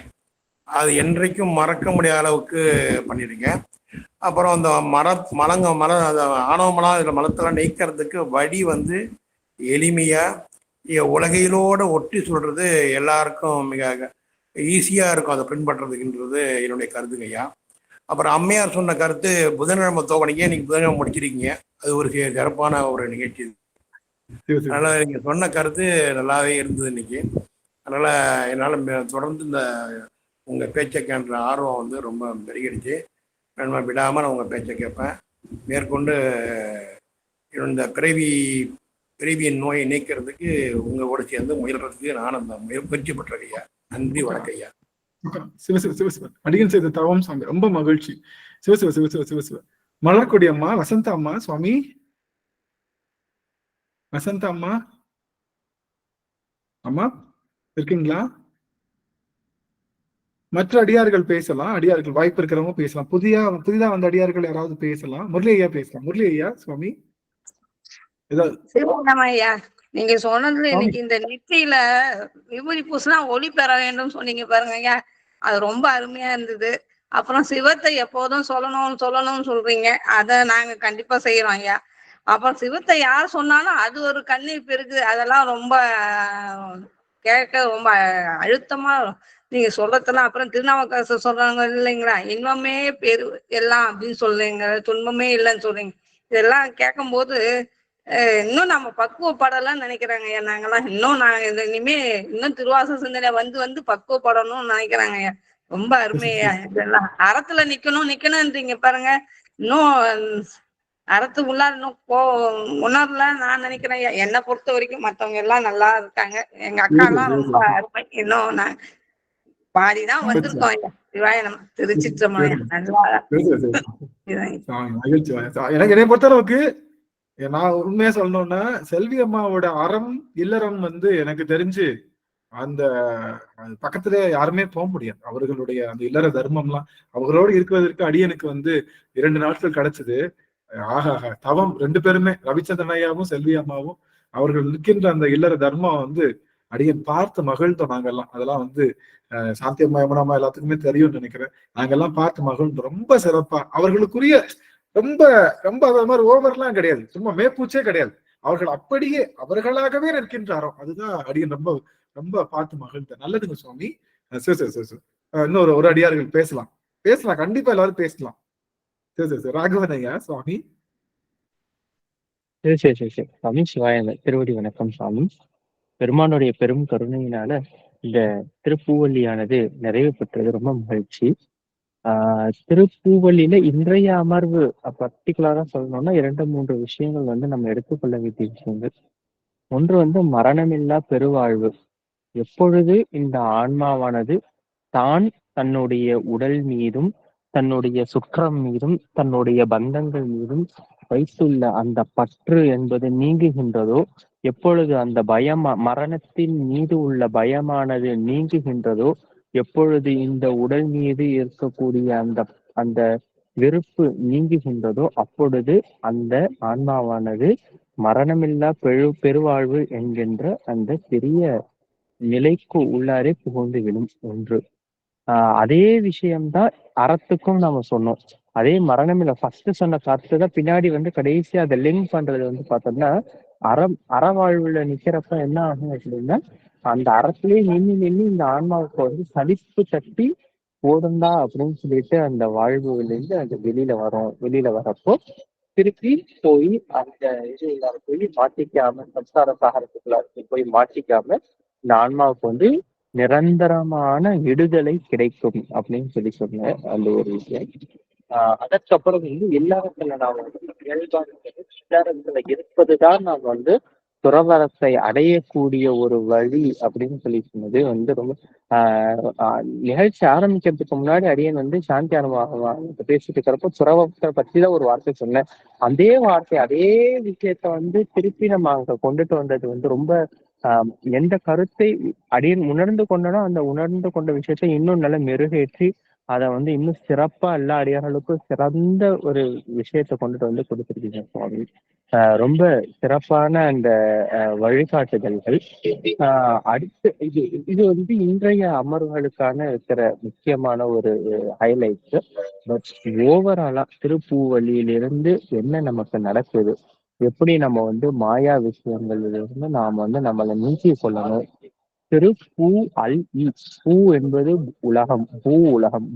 அது என்றைக்கும் மறக்க முடியாத அளவுக்கு பண்ணிடுங்க. அப்புறம் அந்த அந்த ஆணவமலம் இதில் மலத்தெல்லாம் நீக்கிறதுக்கு வழி வந்து எளிமையாக உலகையிலோட ஒட்டி சொல்கிறது எல்லாருக்கும் மிக ஈஸியாக இருக்கும் அதை பின்பற்றுறதுக்குன்றது என்னுடைய கருத்துங்க ஐயா. அப்புறம் அம்மையார் சொன்ன கருத்து புதன்கிழமை தோவணிங்க, இன்னைக்கு புதன்கிழமை முடிச்சிருக்கீங்க. அது ஒரு சிறப்பான ஒரு நிகழ்ச்சி. அதனால நீங்க சொன்ன கருத்து நல்லாவே இருந்தது இன்னைக்கு. அதனால என்னால் தொடர்ந்து இந்த உங்க பேச்சை கேட்குற ஆர்வம் வந்து ரொம்ப பெருகிடுச்சு. நான் விடாமல் நான் உங்கள் பேச்சை கேட்பேன். மேற்கொண்டு இந்த பிறவியின் நோயை நீக்கிறதுக்கு உங்களோட சேர்ந்து முயல்றதுக்கு நான் அந்த முயற்சி பெற்றேன் ஐயா. நன்றி, வணக்கம் ஐயா. சிவசிவ அடியன் செய்த தவம் சுவாமி, ரொம்ப மகிழ்ச்சி. சிவசிவ மலர்கொடி அம்மா, வசந்தா அம்மா சுவாமி, வசந்தா அம்மா அம்மா இருக்கீங்களா? மற்ற அடியார்கள் பேசலாம், அடியார்கள் வாய்ப்பு இருக்கிறவங்க பேசலாம். புதிதா வந்த அடியார்கள் யாராவது பேசலாம். முரளி ஐயா பேசலாம். முரளி ஐயா சுவாமி ஐயா, நீங்க சொன்னதுல இன்னைக்கு இந்த நெத்தியில விபூதி பூசினா ஒளி பெற வேண்டும் சொன்னீங்க பாருங்க ஐயா, அது ரொம்ப அருமையா இருந்தது. அப்புறம் சிவத்தை எப்போதும் சொல்லணும்னு சொல்றீங்க, அதை நாங்க கண்டிப்பா செய்யறோம் ஐயா. அப்புறம் சிவத்தை யார் சொன்னாலும் அது ஒரு கண்ணீர் இருக்கு, அதெல்லாம் ரொம்ப கேட்க ரொம்ப அழுத்தமா நீங்க சொல்றதெல்லாம். அப்புறம் திருநாவுக்கரசர் சொல்றாங்க இல்லைங்களா, இன்பமே பெரு எல்லாம் அப்படின்னு சொல்றீங்க, துன்பமே இல்லைன்னு சொல்றீங்க. இதெல்லாம் கேட்கும் போது இன்னும் நம்ம பக்குவப்படலாம்னு நினைக்கிறாங்க ஐயா. நாங்கெல்லாம் நாங்க இனிமே இன்னும் திருவாசக சிந்தனை வந்து பக்குவப்படணும்னு நினைக்கிறாங்க ஐயா. ரொம்ப அருமையா இதெல்லாம் அறத்துல நிக்கணும்ன்றீங்க பாருங்க. இன்னும் அறத்து உள்ளார் இன்னும் உணரல நான் நினைக்கிறேன் ஐயா. என்னை பொறுத்த வரைக்கும் மத்தவங்க எல்லாம் நல்லா இருக்காங்க. எங்க அக்கா எல்லாம் ரொம்ப அருமை. இன்னும் நான் பாடிதான் வந்திருக்கோம் ஐயா. சிவாய நம்ம திருச்சிற்றம்பலம். எனக்கு என்னை பொறுத்தளவுக்கு நான் உண்மையா சொல்லணும்னா, செல்வி அம்மாவோட அறம் இல்லறம் வந்து எனக்கு தெரிஞ்சு அந்த பக்கத்துல யாருமே போக முடியாது. அவர்களுடைய அந்த இல்லற தர்மம்லாம் அவர்களோடு இருக்கிறதற்கு அடியனுக்கு வந்து 2 நாட்கள் கிடைச்சது. ஆஹா, தவம். 2 பேருமே, ரவிச்சந்திரன் ஐயாவும் செல்வி அம்மாவும், அவர்கள் நிற்கின்ற அந்த இல்லற தர்மம் வந்து அடியன் பார்த்து மகிழ்ந்தோம். நாங்கெல்லாம் அதெல்லாம் வந்து சாந்தி அம்மா யமுனாமா எல்லாத்துக்குமே தெரியும்னு நினைக்கிறேன். நாங்கெல்லாம் பார்த்து மகிழ்ந்தோம். ரொம்ப சிறப்பா அவர்களுக்குரிய ரொம்ப ரொம்ப அது மாதிரி ஓவர்லாம் கிடையாது, சும்மா மேற்பூச்சே கிடையாது. அவர்கள் அப்படியே அவர்களாகவே நிற்கின்றாரோ, அதுதான் அடியன் ரொம்ப ரொம்ப பார்த்து மகிழ்ந்தேன். நல்லதுங்க சுவாமி. சரி. இன்னொரு ஒரு அடியார்கள் பேசலாம், கண்டிப்பா எல்லாரும் பேசலாம். சரி ராகவன் ஐயா சுவாமி. சரி சுவாமி. சிவாய திருவடி வணக்கம் சுவாமி. பெருமானுடைய பெரும் கருணையினால இந்த திருப்பூவல்லியானது நிறைவு பெற்றது. ரொம்ப மகிழ்ச்சி. திருப்பூவல்லியில இன்றைய அமர்வு பர்டிகுலரா சொல்லணும்னா 2-3 விஷயங்கள் வந்து நம்ம எடுத்துக்கொள்ள வேண்டிய விஷயங்கள். ஒன்று வந்து மரணமில்லா பெருவாழ்வு. எப்பொழுது இந்த ஆன்மாவானது தான் தன்னுடைய உடல் மீதும் தன்னுடைய சுற்றம் மீதும் தன்னுடைய பந்தங்கள் மீதும் வைத்துள்ள அந்த பற்று என்பது நீங்குகின்றதோ, எப்பொழுது அந்த மரணத்தின் மீது உள்ள பயமானது நீங்குகின்றதோ, எப்பொழுது இந்த உடல் மீது இருக்கக்கூடிய அந்த வெறுப்பு நீங்குகின்றதோ, அப்பொழுது அந்த ஆன்மாவானது மரணமில்லா பெருவாழ்வு என்கின்ற அந்த பெரிய நிலைக்கு உள்ளாரே புகுந்து விடும். ஒன்று. அதே விஷயம்தான் அறத்துக்கும் நாம சொன்னோம். அதே மரணமில்ல ஃபர்ஸ்ட் சொன்ன கருத்து தான் பின்னாடி வந்து கடைசியா அதை லிங்க் பண்றது வந்து பார்த்தோம்னா, அறவாழ்வுல நிக்கிறப்ப என்ன ஆகும் அப்படின்னா, அந்த அறத்திலேயே நின்று இந்த ஆன்மாவுக்கு வந்து சலிப்பு தட்டி போதும்டா அப்படின்னு சொல்லிட்டு அந்த வாழ்வுலேருந்து அந்த வெளியில வரப்போ திருப்பி போய் அந்த இதுல போய் மாட்டிக்காம, சம்சார சாகரத்துக்குள்ள போய் மாட்டிக்காம இந்த ஆன்மாவுக்கு வந்து நிரந்தரமான விடுதலை கிடைக்கும் அப்படின்னு சொன்ன அந்த ஒரு விஷயம். அதற்கப்புறம் வந்து எல்லாரத்துல நாம் வந்து எல்லாரத்துல இருப்பதுதான் நாம் வந்து துறவரத்தை அடையக்கூடிய ஒரு வழி அப்படின்னு சொன்னது வந்து ரொம்ப நிகழ்ச்சி ஆரம்பிக்கிறதுக்கு முன்னாடி அடியன் வந்து சாந்தி அனுபவம் பேசிட்டு இருக்கிறப்போ துறவரத்தை பற்றி தான் ஒரு வார்த்தை சொன்னேன். அதே விஷயத்த வந்து திருப்பி நம்ம அங்க கொண்டுட்டு வந்தது வந்து ரொம்ப எந்த கருத்தை அடியன் உணர்ந்து கொண்டனோ அந்த உணர்ந்து கொண்ட விஷயத்தை இன்னும் நல்லா மெருகேற்றி அதை வந்து இன்னும் சிறப்பா எல்லா அடியார்களுக்கும் சிறந்த ஒரு விஷயத்தை கொண்டுட்டு வந்து கொடுத்துருக்கீங்க சுவாமி. ரொம்ப சிறப்பான அந்த வழிகாட்டுதல்கள். அடுத்து இது இது வந்து இன்றைய அமர்வுகளுக்கான இருக்கிற முக்கியமான ஒரு ஹைலைட்ஸ். பட் ஓவராலா திருப்பூவலியிலிருந்து என்ன நமக்கு நடக்குது, எப்படி நம்ம வந்து மாயா விஷயங்கள்ல நாம வந்து நம்மளை நீக்கி கொள்ளணும். திரு பூ அல் இ, பூ என்பது உலகம், உலகம்,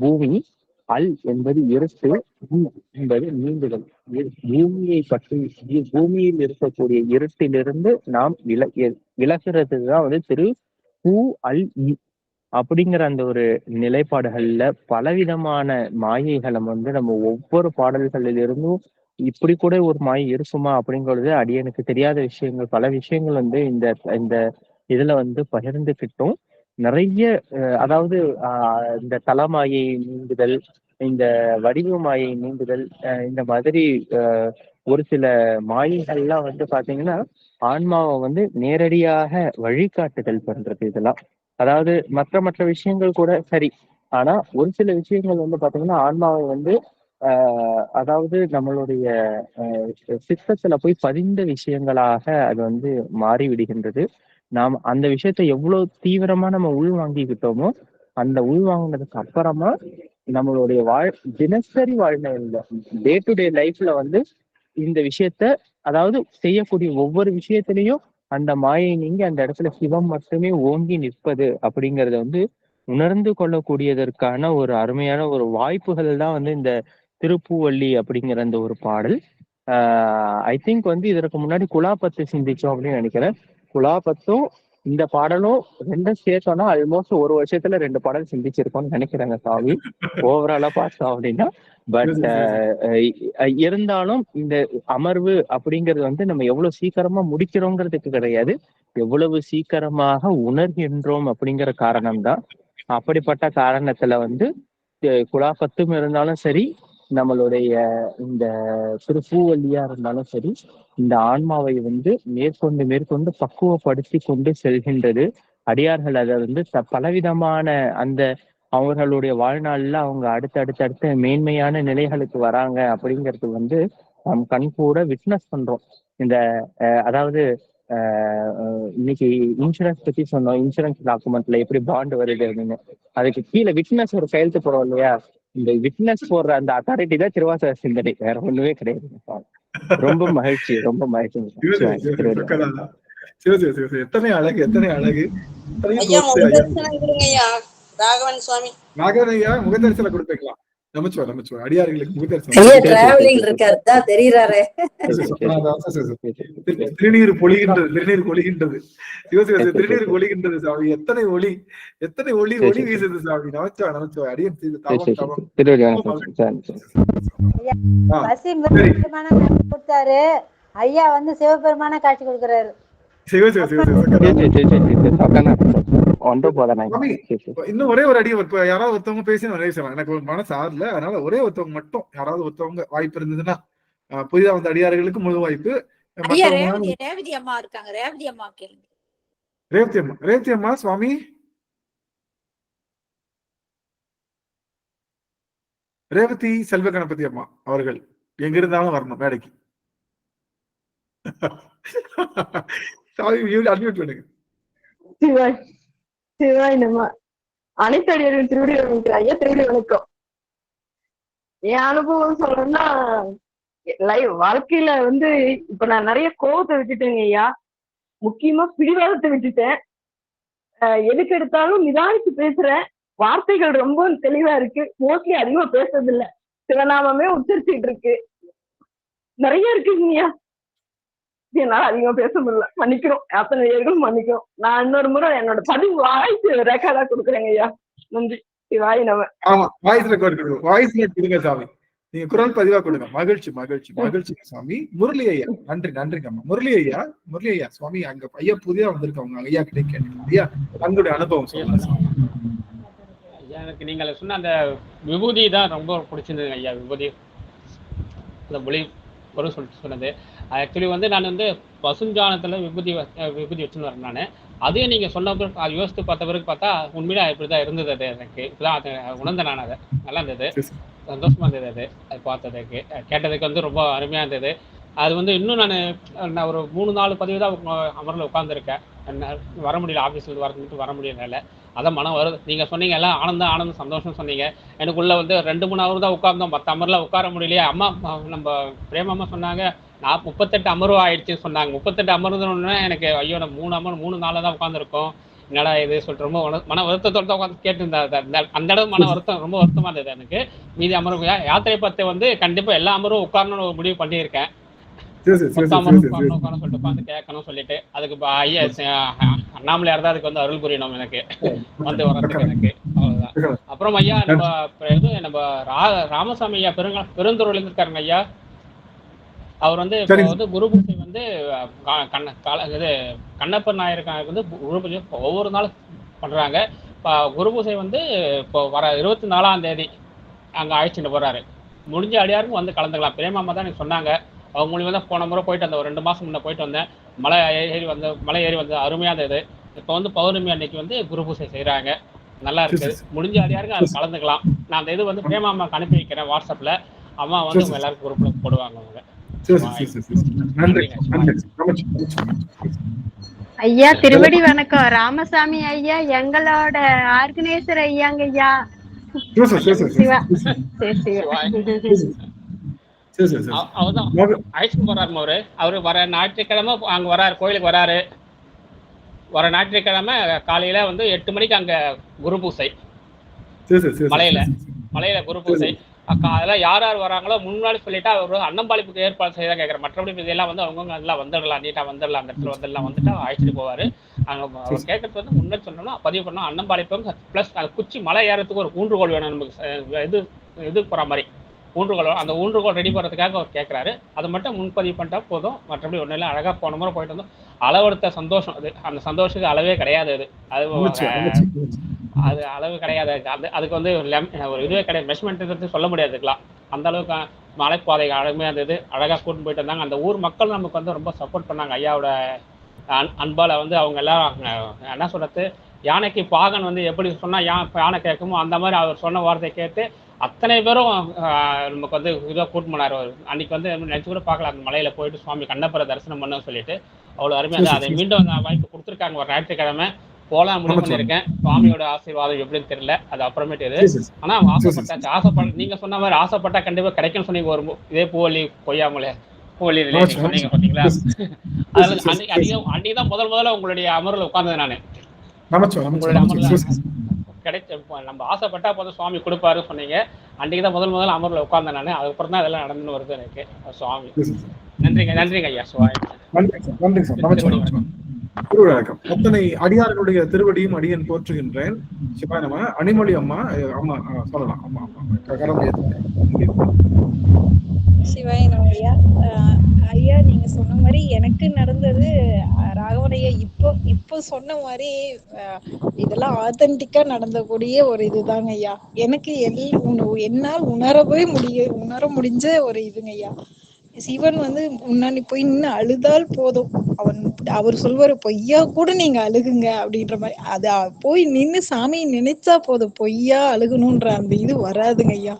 பூமி, அல் என்பது இருட்டு, என்பது நீண்டுதல். பூமியை பற்றி, பூமியில் இருக்கக்கூடிய இருட்டிலிருந்து நாம் விலகிறதுதான் வந்து திரு பூ அல் இ அப்படிங்கிற அந்த ஒரு நிலைப்பாடுகள்ல பலவிதமான மாயைகளை வந்து நம்ம ஒவ்வொரு பாடல்களிலிருந்தும் இப்படி கூட ஒரு மாயை இருக்குமா அப்படிங்கிறது அடியனுக்கு தெரியாத விஷயங்கள், பல விஷயங்கள் வந்து இந்த இதுல வந்து பகிர்ந்துக்கிட்டோம். நிறைய அதாவது இந்த தலமாயை நீண்டுதல், இந்த வடிவ மாயை நீண்டுதல், இந்த மாதிரி ஒரு சில மாயைகள்லாம் வந்து பாத்தீங்கன்னா ஆன்மாவை வந்து நேரடியாக வழிகாட்டுதல் பண்றது. இதெல்லாம் அதாவது மற்ற விஷயங்கள் கூட சரி, ஆனா ஒரு சில விஷயங்கள் வந்து பாத்தீங்கன்னா ஆன்மாவை வந்து அதாவது நம்மளுடைய சித்தத்துல போய் பதிந்த விஷயங்களாக அது வந்து மாறி விடுகின்றது. நாம் அந்த விஷயத்த எவ்வளவு தீவிரமா நம்ம உள்வாங்கிக்கிட்டோமோ அந்த உள்வாங்கினதுக்கு அப்புறமா நம்மளுடைய தினசரி வாழ்க்கையில, டே டு டே லைஃப்ல வந்து இந்த விஷயத்த, அதாவது செய்யக்கூடிய ஒவ்வொரு விஷயத்திலையும் அந்த மாயை நீங்கி அந்த இடத்துல சிவம் மட்டுமே ஓங்கி நிற்பது அப்படிங்கறத வந்து உணர்ந்து கொள்ளக்கூடியதற்கான ஒரு அருமையான ஒரு வாய்ப்புகள் தான் வந்து இந்த திருப்பூவல்லி அப்படிங்கிற அந்த ஒரு பாடல். ஐ திங்க் வந்து இதற்கு முன்னாடி குலாப்பத்து சிந்திச்சோம் அப்படின்னு நினைக்கிறேன். குலாப்பத்தும் இந்த பாடலும் ரெண்டும் சேர்த்தோம்னா ஆல்மோஸ்ட் ஒரு வருஷத்துல 2 பாடல் சிந்திச்சிருக்கோம்னு நினைக்கிறேங்க சாமி, ஓவராலா பார்த்தோம் அப்படின்னா. பட் இருந்தாலும் இந்த அமர்வு அப்படிங்கிறது வந்து நம்ம எவ்வளவு சீக்கிரமா முடிக்கிறோங்கிறதுக்கு கிடையாது, எவ்வளவு சீக்கிரமாக உணர்கின்றோம் அப்படிங்கிற காரணம் தான். அப்படிப்பட்ட காரணத்துல வந்து குலாப்பத்தும் இருந்தாலும் சரி, நம்மளுடைய இந்த திருப்பூவல்லியா இருந்தாலும் சரி, இந்த ஆன்மாவை வந்து மேற்கொண்டு பக்குவப்படுத்தி கொண்டு செல்கின்றது. அடியார்கள் அதை வந்து பலவிதமான அந்த அவர்களுடைய வாழ்நாள்ல அவங்க அடுத்த மேன்மையான நிலைகளுக்கு வராங்க அப்படிங்கிறது வந்து நம் கண் கூட விட்னஸ் பண்றோம். இந்த அதாவது இன்னைக்கு இன்சூரன்ஸ் பத்தி சொன்னோம், இன்சூரன்ஸ் டாக்குமெண்ட்ல எப்படி பாண்ட் வருது அப்படின்னு, அதுக்கு கீழே விட்னஸ் ஒரு கையெழுத்து போடுறோம் இல்லையா, இந்த விட்னஸ் போடுற அந்த அத்தாரிட்டி தான் திருவாசக சிந்தனை, வேற ஒண்ணுமே கிடையாது. ரொம்ப மகிழ்ச்சி, ரொம்ப மகிழ்ச்சி. எத்தனை அழகு, எத்தனை அழகு. ராகவன் சுவாமி, ராகவன் ஐயா முகதரிசனம் கொடுப்பீங்களா? நமச்சிவாய் அடியார்களுக்கு முகதரிசனம். திருநீர் பொழிகின்றது சாமி. எத்தனை ஒளி, எத்தனை ஒளி வீசுது சாமி. நமச்சிவாய் அடியன் கொடுத்தாரு. ஐயா வந்து சிவபெருமான காட்சி கொடுக்கிறாரு. இன்னும் ஒரே ஒரு அடி, யாராவது ஒருத்தவங்க பேசி நிறைய செய்யலாம். எனக்கு ஒரு மனசு ஆறுல, அதனால ஒரே ஒருத்தவங்க மட்டும், யாராவது ஒருத்தவங்க வாய்ப்பு இருந்ததுன்னா, புதிதா வந்த அடியார்களுக்கு முழு வாய்ப்பு. ரேவதி அம்மா இருக்காங்க, ரேவதி அம்மா கேளுங்க. ரேவதி அம்மா சுவாமி, ரேவதி செல்வ கணபதி அம்மா அவர்கள் எங்க இருந்தாலும் வரணும் மேடைக்கு. அட்மிட் பண்ணுங்க. சிவாய் நம்ம அனைத்து அடியார்கள் திருவடி ஐயா, திருவடி வணக்கம். என் அனுபவம் சொல்லணும்னா, வாழ்க்கையில வந்து இப்ப நான் நிறைய கோபத்தை விட்டுட்டேங்க ஐயா. முக்கியமா பிடிவாதத்தை விட்டுட்டேன். எதுக்கு எடுத்தாலும் நிதானிச்சு பேசுறேன். வார்த்தைகள் ரொம்ப தெளிவா இருக்கு. மோஸ்ட்லி அதிகமா பேசுறது இல்ல, சிவநாமமே உச்சரிச்சுட்டு இருக்கு. நிறைய இருக்குங்க ஐயா, என்னால அதிகமா பேச முடியல, மன்னிக்கிறோம். அத்தனை நேர்களும் மன்னிக்கிறோம். நான் இன்னொரு முறை என்னோட பதிவு வாய்ஸ் ரெக்கார்டா கொடுக்குறேங்க ஐயா. நன்றி. சிவாய் நம்ம வாய்ஸ் ரெக்கார்ட் கொடுங்க, வாய்ஸ் கொடுங்க சாமி. நீங்க குரல் பதிவா கொடுங்க. மகிழ்ச்சி மகிழ்ச்சி மகிழ்ச்சிங்க சாமி. முரளி ஐயா, நன்றிங்க அம்மா. முரளி ஐயா சுவாமி, அங்க ஐயா புதியா வந்திருக்கவங்க ஐயா கிட்ட கேட்டீங்க ஐயா, தங்களுடைய அனுபவம் சொல்லுங்க. எனக்கு நீங்க சொன்ன அந்த விபூதி தான் ரொம்ப பிடிச்சிருந்ததுங்க ஐயா. விபூதி, அந்த பொருள் சொல்லிட்டு சொன்னது. ஆக்சுவலி வந்து நான் வந்து பசுஞ்சாணத்தில் விபூதி வச்சுன்னு வரேன் நான். அதையும் நீங்கள் சொன்ன பிறகு அது யோசித்து பார்த்த பிறகு பார்த்தா உண்மையிலே இப்படி தான் இருந்தது. அது எனக்கு இப்படிதான் அது உணர்ந்தேன் நான். அதை நல்லா இருந்தது, சந்தோஷமா இருந்தது. அது பார்த்ததுக்கு கேட்டதுக்கு வந்து ரொம்ப அருமையாக இருந்தது. அது வந்து இன்னும் நான் ஒரு 3-4 பதிவு தான் அமரில் உட்காந்துருக்கேன். வர முடியல, ஆஃபீஸில் வர முடியல. அதான் மனம் வருது. நீங்கள் சொன்னீங்க எல்லாம் ஆனந்தம் சந்தோஷம் சொன்னீங்க. எனக்குள்ளே வந்து 2-3 ஹவர் தான் உட்கார்ந்தோம், 10 அமரில் உட்கார முடியலையே. அம்மா நம்ம பிரேமம்மா சொன்னாங்க 38 அமர்வு ஆயிடுச்சுன்னு சொன்னாங்க. 38 அமர்வுன்னு எனக்கு ஐயோ நம்ம 3 நாள் தான் உட்காந்துருக்கோம், என்னடா இது சொல்லிட்டு ரொம்ப மன வருத்தத்தோட தான் உட்காந்து கேட்டு அந்த அளவு மன வருத்தம், ரொம்ப வருத்தமாக இருந்தது எனக்கு. மீதி அமர்வு யாத்திரை பற்றி வந்து கண்டிப்பாக எல்லா அமர்வும் உட்காரணும்னு ஒரு முடிவு பண்ணியிருக்கேன். சொல்லிட்டு உட்காந்து கேட்கணும் சொல்லிட்டு அதுக்கு ஐயா அண்ணாமலையார் தான் அதுக்கு வந்து அருள் புரியணும் எனக்கு வந்து வரதுக்கு எனக்கு. அவ்வளவுதான். அப்புறம் ஐயா நம்ம ராமசாமி ஐயா பெருந்துறையில இருக்காருங்க ஐயா. அவர் வந்து இப்போ வந்து குரு பூஜை வந்து இது கண்ணப்பர் நாயருக்கு வந்து குரு பூஜை ஒவ்வொரு நாளும் பண்றாங்க. இப்போ குரு பூஜை வந்து இப்போ வர 24ஆம் தேதி அங்கே அழைச்சிட்டு போறாரு. முடிஞ்ச அடியாருக்கும் வந்து கலந்துக்கலாம். பிரேமாமா தான் எனக்கு சொன்னாங்க. அவங்க மூலியமா தான் போன முறை போயிட்டு வந்தேன், ஒரு 2 மாசம் முன்னே போயிட்டு வந்தேன். மலை ஏறி வந்து அருமையாக இருந்தது. இப்போ வந்து பௌர்ணமி அன்னைக்கு வந்து குரு பூஜை செய்கிறாங்க, நல்லா இருக்குது. முடிஞ்ச அடியாருக்கு அது கலந்துக்கலாம். நான் அந்த இது வந்து பிரேமாமாக்கு அனுப்பி வைக்கிறேன் வாட்ஸ்அப்ல. அம்மா வந்து அவங்க எல்லாருக்கும் குரூப்ல போடுவாங்க அவங்க. ஐயா திருவடி வணக்கம். ராமசாமி ஐயா எங்களோட ஆர்கனைசர் ஐயாங்க ஐயா. அவர்தான் அழைச்சிட்டு போறாரு. அவரு வர ஞாயிற்றுக்கிழமை அங்க வராரு, கோயிலுக்கு வராரு. வர ஞாயிற்றுக்கிழமை காலையில வந்து 8 மணிக்கு அங்க குரு பூசை மலையில குரு பூசை. அதெல்லாம் யார் வராங்களோ முன்னாடி சொல்லிட்டா அவர் அன்னம்பாளிப்புக்கு ஏற்பாடு செய்ய கேட்கறேன். மற்றபடி இதெல்லாம் வந்து அவங்கவுங்க எல்லாம் வந்துடலாம், நீட்டா வந்துடலாம், அந்த இடத்துல வந்துட்டா அழைச்சிட்டு போவாரு. அங்க அவர் கேட்கறது வந்து முன்னாடி சொன்னோம்னா பதிவு பண்ணோம். அன்னம்பாளிப்பும் பிளஸ் அது குச்சி மலை ஏறத்துக்கு ஒரு ஊன்றுகோல் வேணும் நமக்கு, இது போற மாதிரி ஊன்றுகோல். அந்த ஊன்றுகோல் ரெடி பண்ணுறதுக்காக அவர் கேட்குறாரு. அதை மட்டும் முன்பதிவு பண்ணிட்டா போதும், மற்றபடி ஒன்றும் இல்லை. அழகாக போன முறை போயிட்டு வந்தோம். அளவெடுத்த சந்தோஷம் அது. அந்த சந்தோஷத்துக்கு அளவே கிடையாது. அது அளவு கிடையாது. அதுக்கு வந்து ஒரு இதுவே கிடையாது, மெஷர்மெண்ட் சொல்ல முடியாதுக்கலாம். அந்த அளவுக்கு மலைப்பாதை அழமையாக இருந்தது. அழகாக கூட்டின்னு போயிட்டு வந்தாங்க. அந்த ஊர் மக்கள் நமக்கு வந்து ரொம்ப சப்போர்ட் பண்ணாங்க. ஐயாவோட அன்பால் வந்து அவங்க எல்லாம் என்ன சொல்றது, யானைக்கு பாகன் வந்து எப்படி சொன்னா யானை கேட்குமோ அந்த மாதிரி அவர் சொன்ன வார்த்தை கேட்டு அத்தனை பேரும் நமக்கு வந்து இதாக கூட்டு போனார். அன்னைக்கு வந்து நினைச்சு கூட பார்க்கலாம், அந்த மலையில போயிட்டு சுவாமி கண்ணப்பரை தரிசனம் பண்ண சொல்லிட்டு அவ்வளோ அருமையாக அதை மீண்டும் வாய்ப்பு கொடுத்துருக்காங்க. ஒரு ஞாயிற்றுக்கிழமை போலாம் முடிவு பண்ணியிருக்கேன். சுவாமியோட ஆசீர்வாதம் எப்படின்னு தெரியல, அது அப்புறமேட்டு இது. ஆனா ஆசைப்பட்டாச்சு. நீங்க சொன்ன மாதிரி ஆசைப்பட்டா கண்டிப்பா கிடைக்கும்னு சொன்னீங்க. ஒரு இதே பூவல்லி கொய்யாமலை பூவல்லி சொன்னீங்க பார்த்தீங்களா? அன்னைக்குதான் முதல்ல உங்களுடைய அமர்வில் உட்கார்ந்தது நானு. உங்களுடைய அமர்ல கிடைச்ச நம்ம ஆசைப்பட்டா போதும் சுவாமி கொடுப்பாரு சொன்னீங்க. அன்னைக்குதான் முதல்ல அமர்வில் உட்கார்ந்தேன் நானு. அதுக்கப்புறம் தான் இதெல்லாம் நடந்துன்னு வருது எனக்கு. சுவாமி நன்றிங்க ஐயா. சுவாமி அத்தனை அடியார்களுடைய திருவடியும் அடியன் போற்றுகின்றேன். சிவாய நம. அனிமொழி அம்மா சொல்லலாம். சிவாய நம ஐயா. ஐயா நீங்க சொன்ன மாதிரி எனக்கு நடந்தது ராகவனையா இப்போ சொன்ன மாதிரி இதெல்லாம் ஆத்தென்டிக்கா நடந்தக்கூடிய ஒரு இதுதாங்க ஐயா. எனக்கு என்னால் உணர முடிஞ்ச ஒரு இதுங்க ஐயா. சிவன் வந்து முன்னாடி போய் நின்று அழுதால் போதும், அவர் சொல்வாரு பொய்யா கூட நீங்க அழுகுங்க அப்படின்ற மாதிரி. அத போய் நின்று சாமியை நினைச்சா போதும், பொய்யா அழுகணும்ன்ற அந்த இது வராதுங்க ஐயா.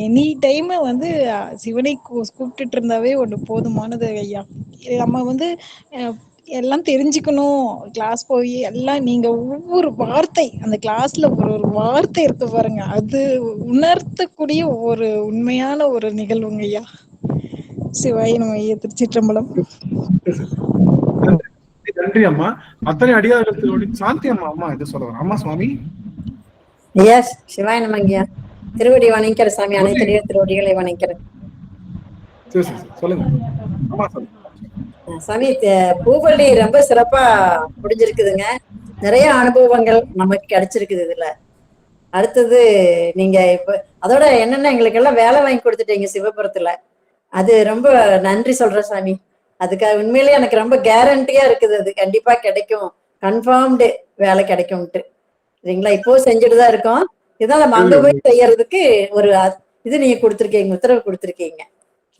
எனி டைம் வந்து சிவனை கூப்பிட்டுட்டு இருந்தாவே ஒண்ணு போதுமானது ஐயா. நம்ம வந்து எல்லாம் தெரிஞ்சுக்கணும், கிளாஸ் போய் எல்லாம் நீங்க ஒவ்வொரு வார்த்தை அந்த கிளாஸ்ல ஒரு வார்த்தை இருக்கு பாருங்க, அது உணர்த்தக்கூடிய ஒரு உண்மையான ஒரு நிகழ்வுங்க ஐயா. சிவாய நம்ம ஐயா. திருச்சிற்றம்பலம். நன்றி அம்மா. அத்தனை அடியார்கள் சாந்தி அம்மா இது சொல்லுவாங்க. அம்மா சுவாமி. எஸ் சிவாய நம்ம ஐயா. திருவடி வணங்கிற சாமி, அனைத்து திருவடிகளை வணங்கிறேன். சொல்லுங்க சாமி. பூவல்லி ரொம்ப சிறப்பா முடிஞ்சிருக்குதுங்க. நிறைய அனுபவங்கள் நமக்கு கிடைச்சிருக்குது இதுல. அடுத்தது நீங்க இப்ப அதோட என்னென்ன எங்களுக்கு எல்லாம் வேலை வாங்கி கொடுத்துட்டீங்க சிவபுரத்துல, அது ரொம்ப நன்றி சொல்றேன் சாமி. அதுக்காக உண்மையிலேயே எனக்கு ரொம்ப கேரண்டியா இருக்குது, அது கண்டிப்பா கிடைக்கும், கன்ஃபார்ம்டு வேலை கிடைக்கும்ட்டு. சரிங்களா? இப்போ செஞ்சுட்டு தான் இருக்கோம். இதான் நம்ம அங்க போய் செய்யறதுக்கு ஒரு இது நீங்க கொடுத்திருக்கீங்க, உத்தரவு கொடுத்திருக்கீங்க.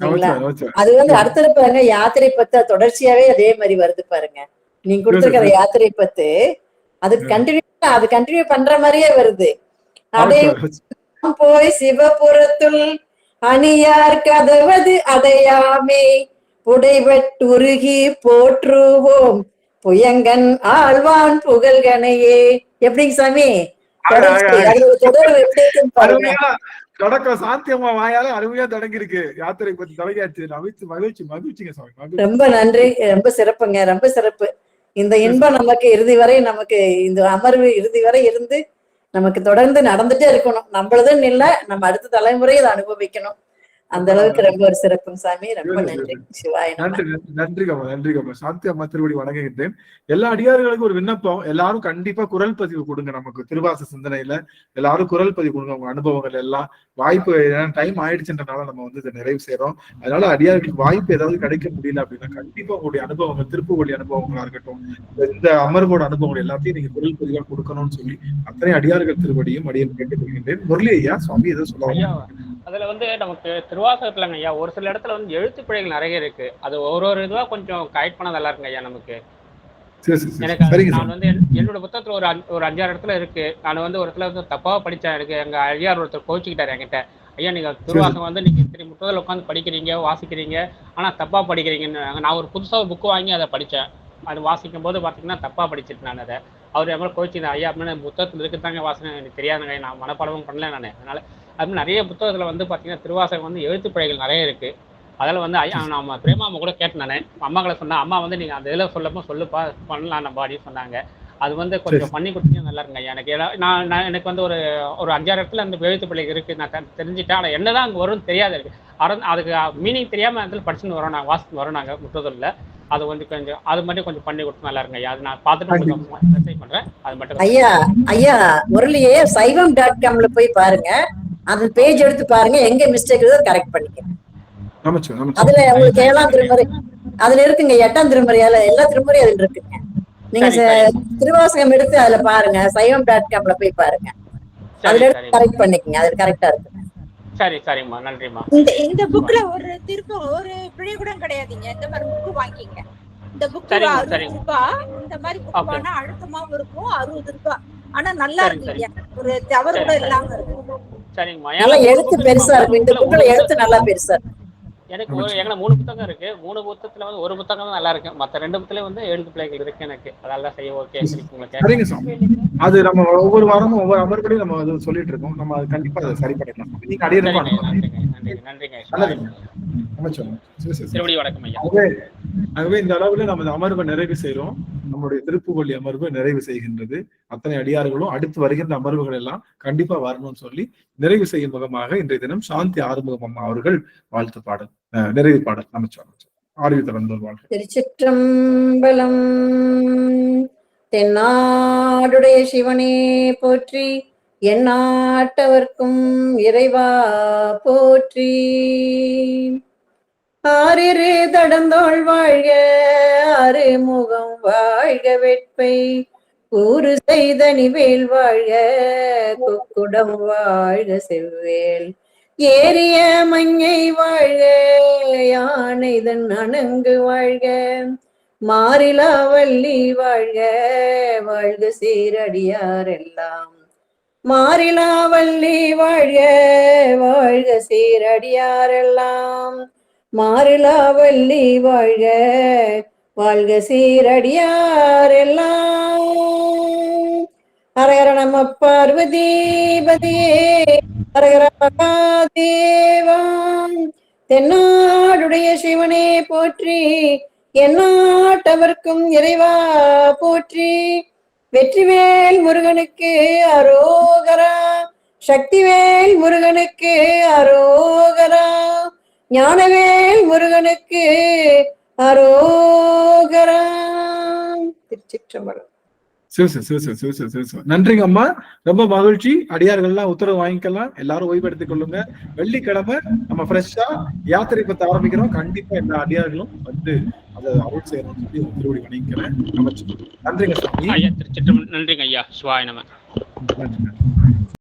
சரிங்களா? அவசியம். அது வந்து அடுத்தது பாருங்க, யாத்திரை பத்து தொடர்ச்சியாவே அதே மாதிரி வருது பாருங்க. நீங்க கொடுத்திருக்கிற யாத்திரை பத்து அது கண்டினியூ பண்ற மாதிரியே வருது. அதை போய் சிவபுரத்துள் அணியார் கதவது அடையாமே புடைவட்டுருகி போற்றுவோம் புயங்கன் ஆழ்வான் புகழ்கனையே. எப்படிங்க சாமி? தொடர்பு எப்படி இருக்குன்னு பாருங்க. தொடக்கம் சாந்தியம்மா வாயால அருமையா தொடங்கி இருக்கு. யாத்திரை பத்தி தொடங்கியாச்சு. மகிழ்ச்சிங்க சாமி. ரொம்ப நன்றி, ரொம்ப சிறப்புங்க, ரொம்ப சிறப்பு. இந்த இன்பம் நமக்கு இறுதி வரை, நமக்கு இந்த அமர்வு இறுதி வரை இருந்து நமக்கு தொடர்ந்து நடந்துட்டே இருக்கணும். நம்மளதுன்னு இல்ல, நம்ம அடுத்த தலைமுறை இதை அனுபவிக்கணும். அந்த அளவுக்கு ரொம்ப ஒரு சிறப்புங்க சாமி. ரொம்ப நன்றி. சிவாய நன்றிகம்மா. சாந்தி அம்மா திருவடி வணங்குகின்றேன். எல்லா அடியார்களுக்கும் ஒரு விண்ணப்பம், எல்லாரும் கண்டிப்பா குரல் பதிவு கொடுங்க. நமக்கு திருவாச சிந்தனையில எல்லாரும் குரல் பதிவு கொடுங்க. உங்க அனுபவங்கள் எல்லாம் வாய்ப்பு டைம் ஆயிடுச்சுன்றனால நம்ம வந்து இதை நிறைவு செய்யறோம். அதனால அடியார்களுக்கு வாய்ப்பு ஏதாவது கிடைக்க முடியல அப்படின்னா கண்டிப்பா உங்களுடைய அனுபவங்கள், திருப்புவழி அனுபவங்களா இருக்கட்டும், இந்த அமர்வோட அனுபவங்கள் எல்லாத்தையும் நீங்க குரல் பதிவா கொடுக்கணும்னு சொல்லி அத்தனை அடியார்கள் திருவடியும் அடியன் கேட்டுக்கொள்கின்றேன். முரளி ஐயா, சுவாமி ஏதோ சொல்லுவாங்க. அதுல வந்து நமக்கு திருவாசகத்துலங்க ஐயா ஒரு சில இடத்துல வந்து எழுத்து பிழைகள் நிறைய இருக்கு. அது ஒரு இதுவா கொஞ்சம் கைட் பண்ண நல்லா இருக்குங்க ஐயா நமக்கு. எனக்கு நான் வந்து என்னோட புத்தகத்துல ஒரு 5-6 இடத்துல இருக்கு. நான் வந்து ஒரு இடத்துல வந்து தப்பாவா படிச்சேன். எனக்கு எங்க ஐயார் ஒருத்தர் கோச்சிக்கிட்டாரு என்கிட்ட. ஐயா நீங்க திருவாசகம் வந்து நீங்க முதல்ல உட்காந்து படிக்கிறீங்க, வாசிக்கிறீங்க, ஆனா தப்பா படிக்கிறீங்கன்னு. நான் ஒரு புதுசா ஒரு புக்கு வாங்கி அதை படிச்சேன். அது வாசிக்கும் போது பாத்தீங்கன்னா தப்பா படிச்சிட்டு நான் அதை. அவர் எவ்வளவு கோச்சிங்க, ஐயா அப்படின்னு புத்தகத்துல இருக்குதாங்க வாசனை எனக்கு தெரியாதுங்க, நான் மனப்பாடமும் பண்ணல நான். அதனால அது நிறைய புத்தகத்துல வந்து பாத்தீங்கன்னா திருவாசகம் வந்து எழுத்து பிழைகள் நிறைய இருக்கு. அதில் வந்து ஐயா நம்ம பிரேமாவை கூட கேட்டேன் நான். அம்மாக்களை சொன்னேன், அம்மா வந்து நீங்கள் அந்த இதில் சொல்லுப்பா பண்ணலாம் நம்ம அப்படின்னு சொன்னாங்க. அது வந்து கொஞ்சம் பண்ணி கொடுத்தீங்கன்னா நல்லா இருங்க ஐயா. எனக்கு நான் எனக்கு வந்து ஒரு 5-6 இடத்துல அந்த எழுத்து பிள்ளைகள் இருக்குது நான் தெரிஞ்சுட்டேன். ஆனால் என்ன தான் அங்கே வரும்னு தெரியாது இருக்கு. அதுக்கு மீனிங் தெரியாமல் அதில் படிச்சுன்னு வரோம், நாங்கள் வாசிட்டு வரோம் நாங்கள் முற்றதொல்ல. அது வந்து கொஞ்சம் அது மட்டும் கொஞ்சம் பண்ணி கொடுத்து நல்லா இருங்க ஐயா. அது நான் பார்த்துட்டு கொஞ்சம் மெசேஜ் பண்ணுறேன். அது மட்டும் ஐயா முரளியே saivam.com போய் பாருங்க. அந்த பேஜ் எடுத்து பாருங்க, எங்க மிஸ்டேக் இருக்கோ கரெக்ட் பண்ணிக்கங்க. அதுல உங்களுக்கு 7ஆம் திருமுறை அதுல இருக்குங்க, 8ஆம் திருமுறையால எல்லா திருமுறையும் அதுல இருக்குங்க. நீங்க திருவாசகம் எடுத்து அதுல பாருங்க, saivam.com போய் பாருங்க. அதுல எடுத்து கரெக்ட் பண்ணிக்கங்க, அது கரெக்டா இருக்கு. சரிம்மா, நன்றிம்மா. இந்த புக்ல ஒரு பிழை கூட கிடையாதுங்க. இந்த மாதிரி புக் வாங்கிங்க. இந்த புக் 60 ரூபாய். இந்த மாதிரி புக் வாங்கினா அழுத்தமாவும் இருக்கும், 60 ரூபாய். ஆனா நல்லா இருக்குங்க, ஒரு தவறு கூட இல்லாம இருக்கும். சரிங்கம்மா. எழுத்து பெருசா இருக்கும், இந்த புக்ல எழுத்து நல்லா பெருசா இருக்கும். எனக்கு 3 புத்தகம் இருக்கு. 3 புத்தகத்துல வந்து ஒரு புத்தகம் தான் நல்லா இருக்கு. மத்த 2 புத்தகத்துல வந்து எழுத்து பிழைகள் இருக்கு எனக்கு. அதெல்லாம் செய்ய ஓகே. சரிங்க சாமி. அது நம்ம ஒவ்வொரு வாரமும் ஒவ்வொரு அமர்படி நம்ம அது சொல்லிட்டு இருக்கோம். நம்ம அது கண்டிப்பா அதை சரி பண்ணிடலாம். நீங்க ஆகவே இந்த அளவுல நம்ம அமர்வை நிறைவு செய்யறோம். நம்மளுடைய திருப்புவழி அமர்வு நிறைவு செய்கின்றது. அத்தனை அடியார்களும் அடுத்து வருகின்ற அமர்வுகள் எல்லாம் கண்டிப்பா வரணும்னு சொல்லி நிறைவு செய்யும் முகமாக இன்றைய தினம் சாந்தி ஆறுமுகம் அம்மா அவர்கள் வாழ்த்து பாடல் நிறைவு பாடல் அமைச்சர் வாழ்க்கை. திருச்சிற்றம்பலம். தென்னாடுடைய சிவனே போற்றி, எந்நாட்டவர்க்கும் இறைவா போற்றி. ஆறிரு தடந்தோள் வாழ்க, அறுமுகம் வாழ்க, வெட்பை கூறு செய்த நிவேல் வாழ்க, குக்குடம் வாழ்க, செவ்வேல் ஏரிய மஞ்சை வாழ்க, யானைதன் அணங்கு வாழ்க, மாறிலா வள்ளி வாழ்க, வாழ்க சீரடியார் எல்லாம். மாறிலா வள்ளி வாழ்க, வாழ்க சீரடியார் எல்லாம். மாறிலா வள்ளி வாழ்க, வாழ்க சீரடியார் எல்லாம். ஹரஹர நம பார்வதிபதியே, ஹரஹர மகாதேவா. தென்னாடுடைய சிவனே போற்றி, எந்நாட்டவர்க்கும் இறைவா போற்றி. வெற்றிவேல் முருகனுக்கு அரோகரா, சக்திவேல் முருகனுக்கு அரோகரா, ஞானவேல் முருகனுக்கு அரோகரா. திருச்சிற்றம்பலம். நன்றிங்க அம்மா, ரொம்ப மகிழ்ச்சி. அடியார்கள் எல்லாம் உத்தரவு வாங்கிக்கலாம், எல்லாரும் ஓய்வெடுத்துக் கொள்ளுங்க. வெள்ளிக்கிழமை நம்ம ஃப்ரெஷ்ஷா யாத்திரை பத்தி ஆரம்பிக்கிறோம். கண்டிப்பா எல்லா அடியார்களும் வந்து அதை அருள் செய்யணும்னு சொல்லி திருவடி வணங்கிக்கிறேன். நன்றிங்க சாமி. நன்றிங்க ஐயா. சிவாய நம.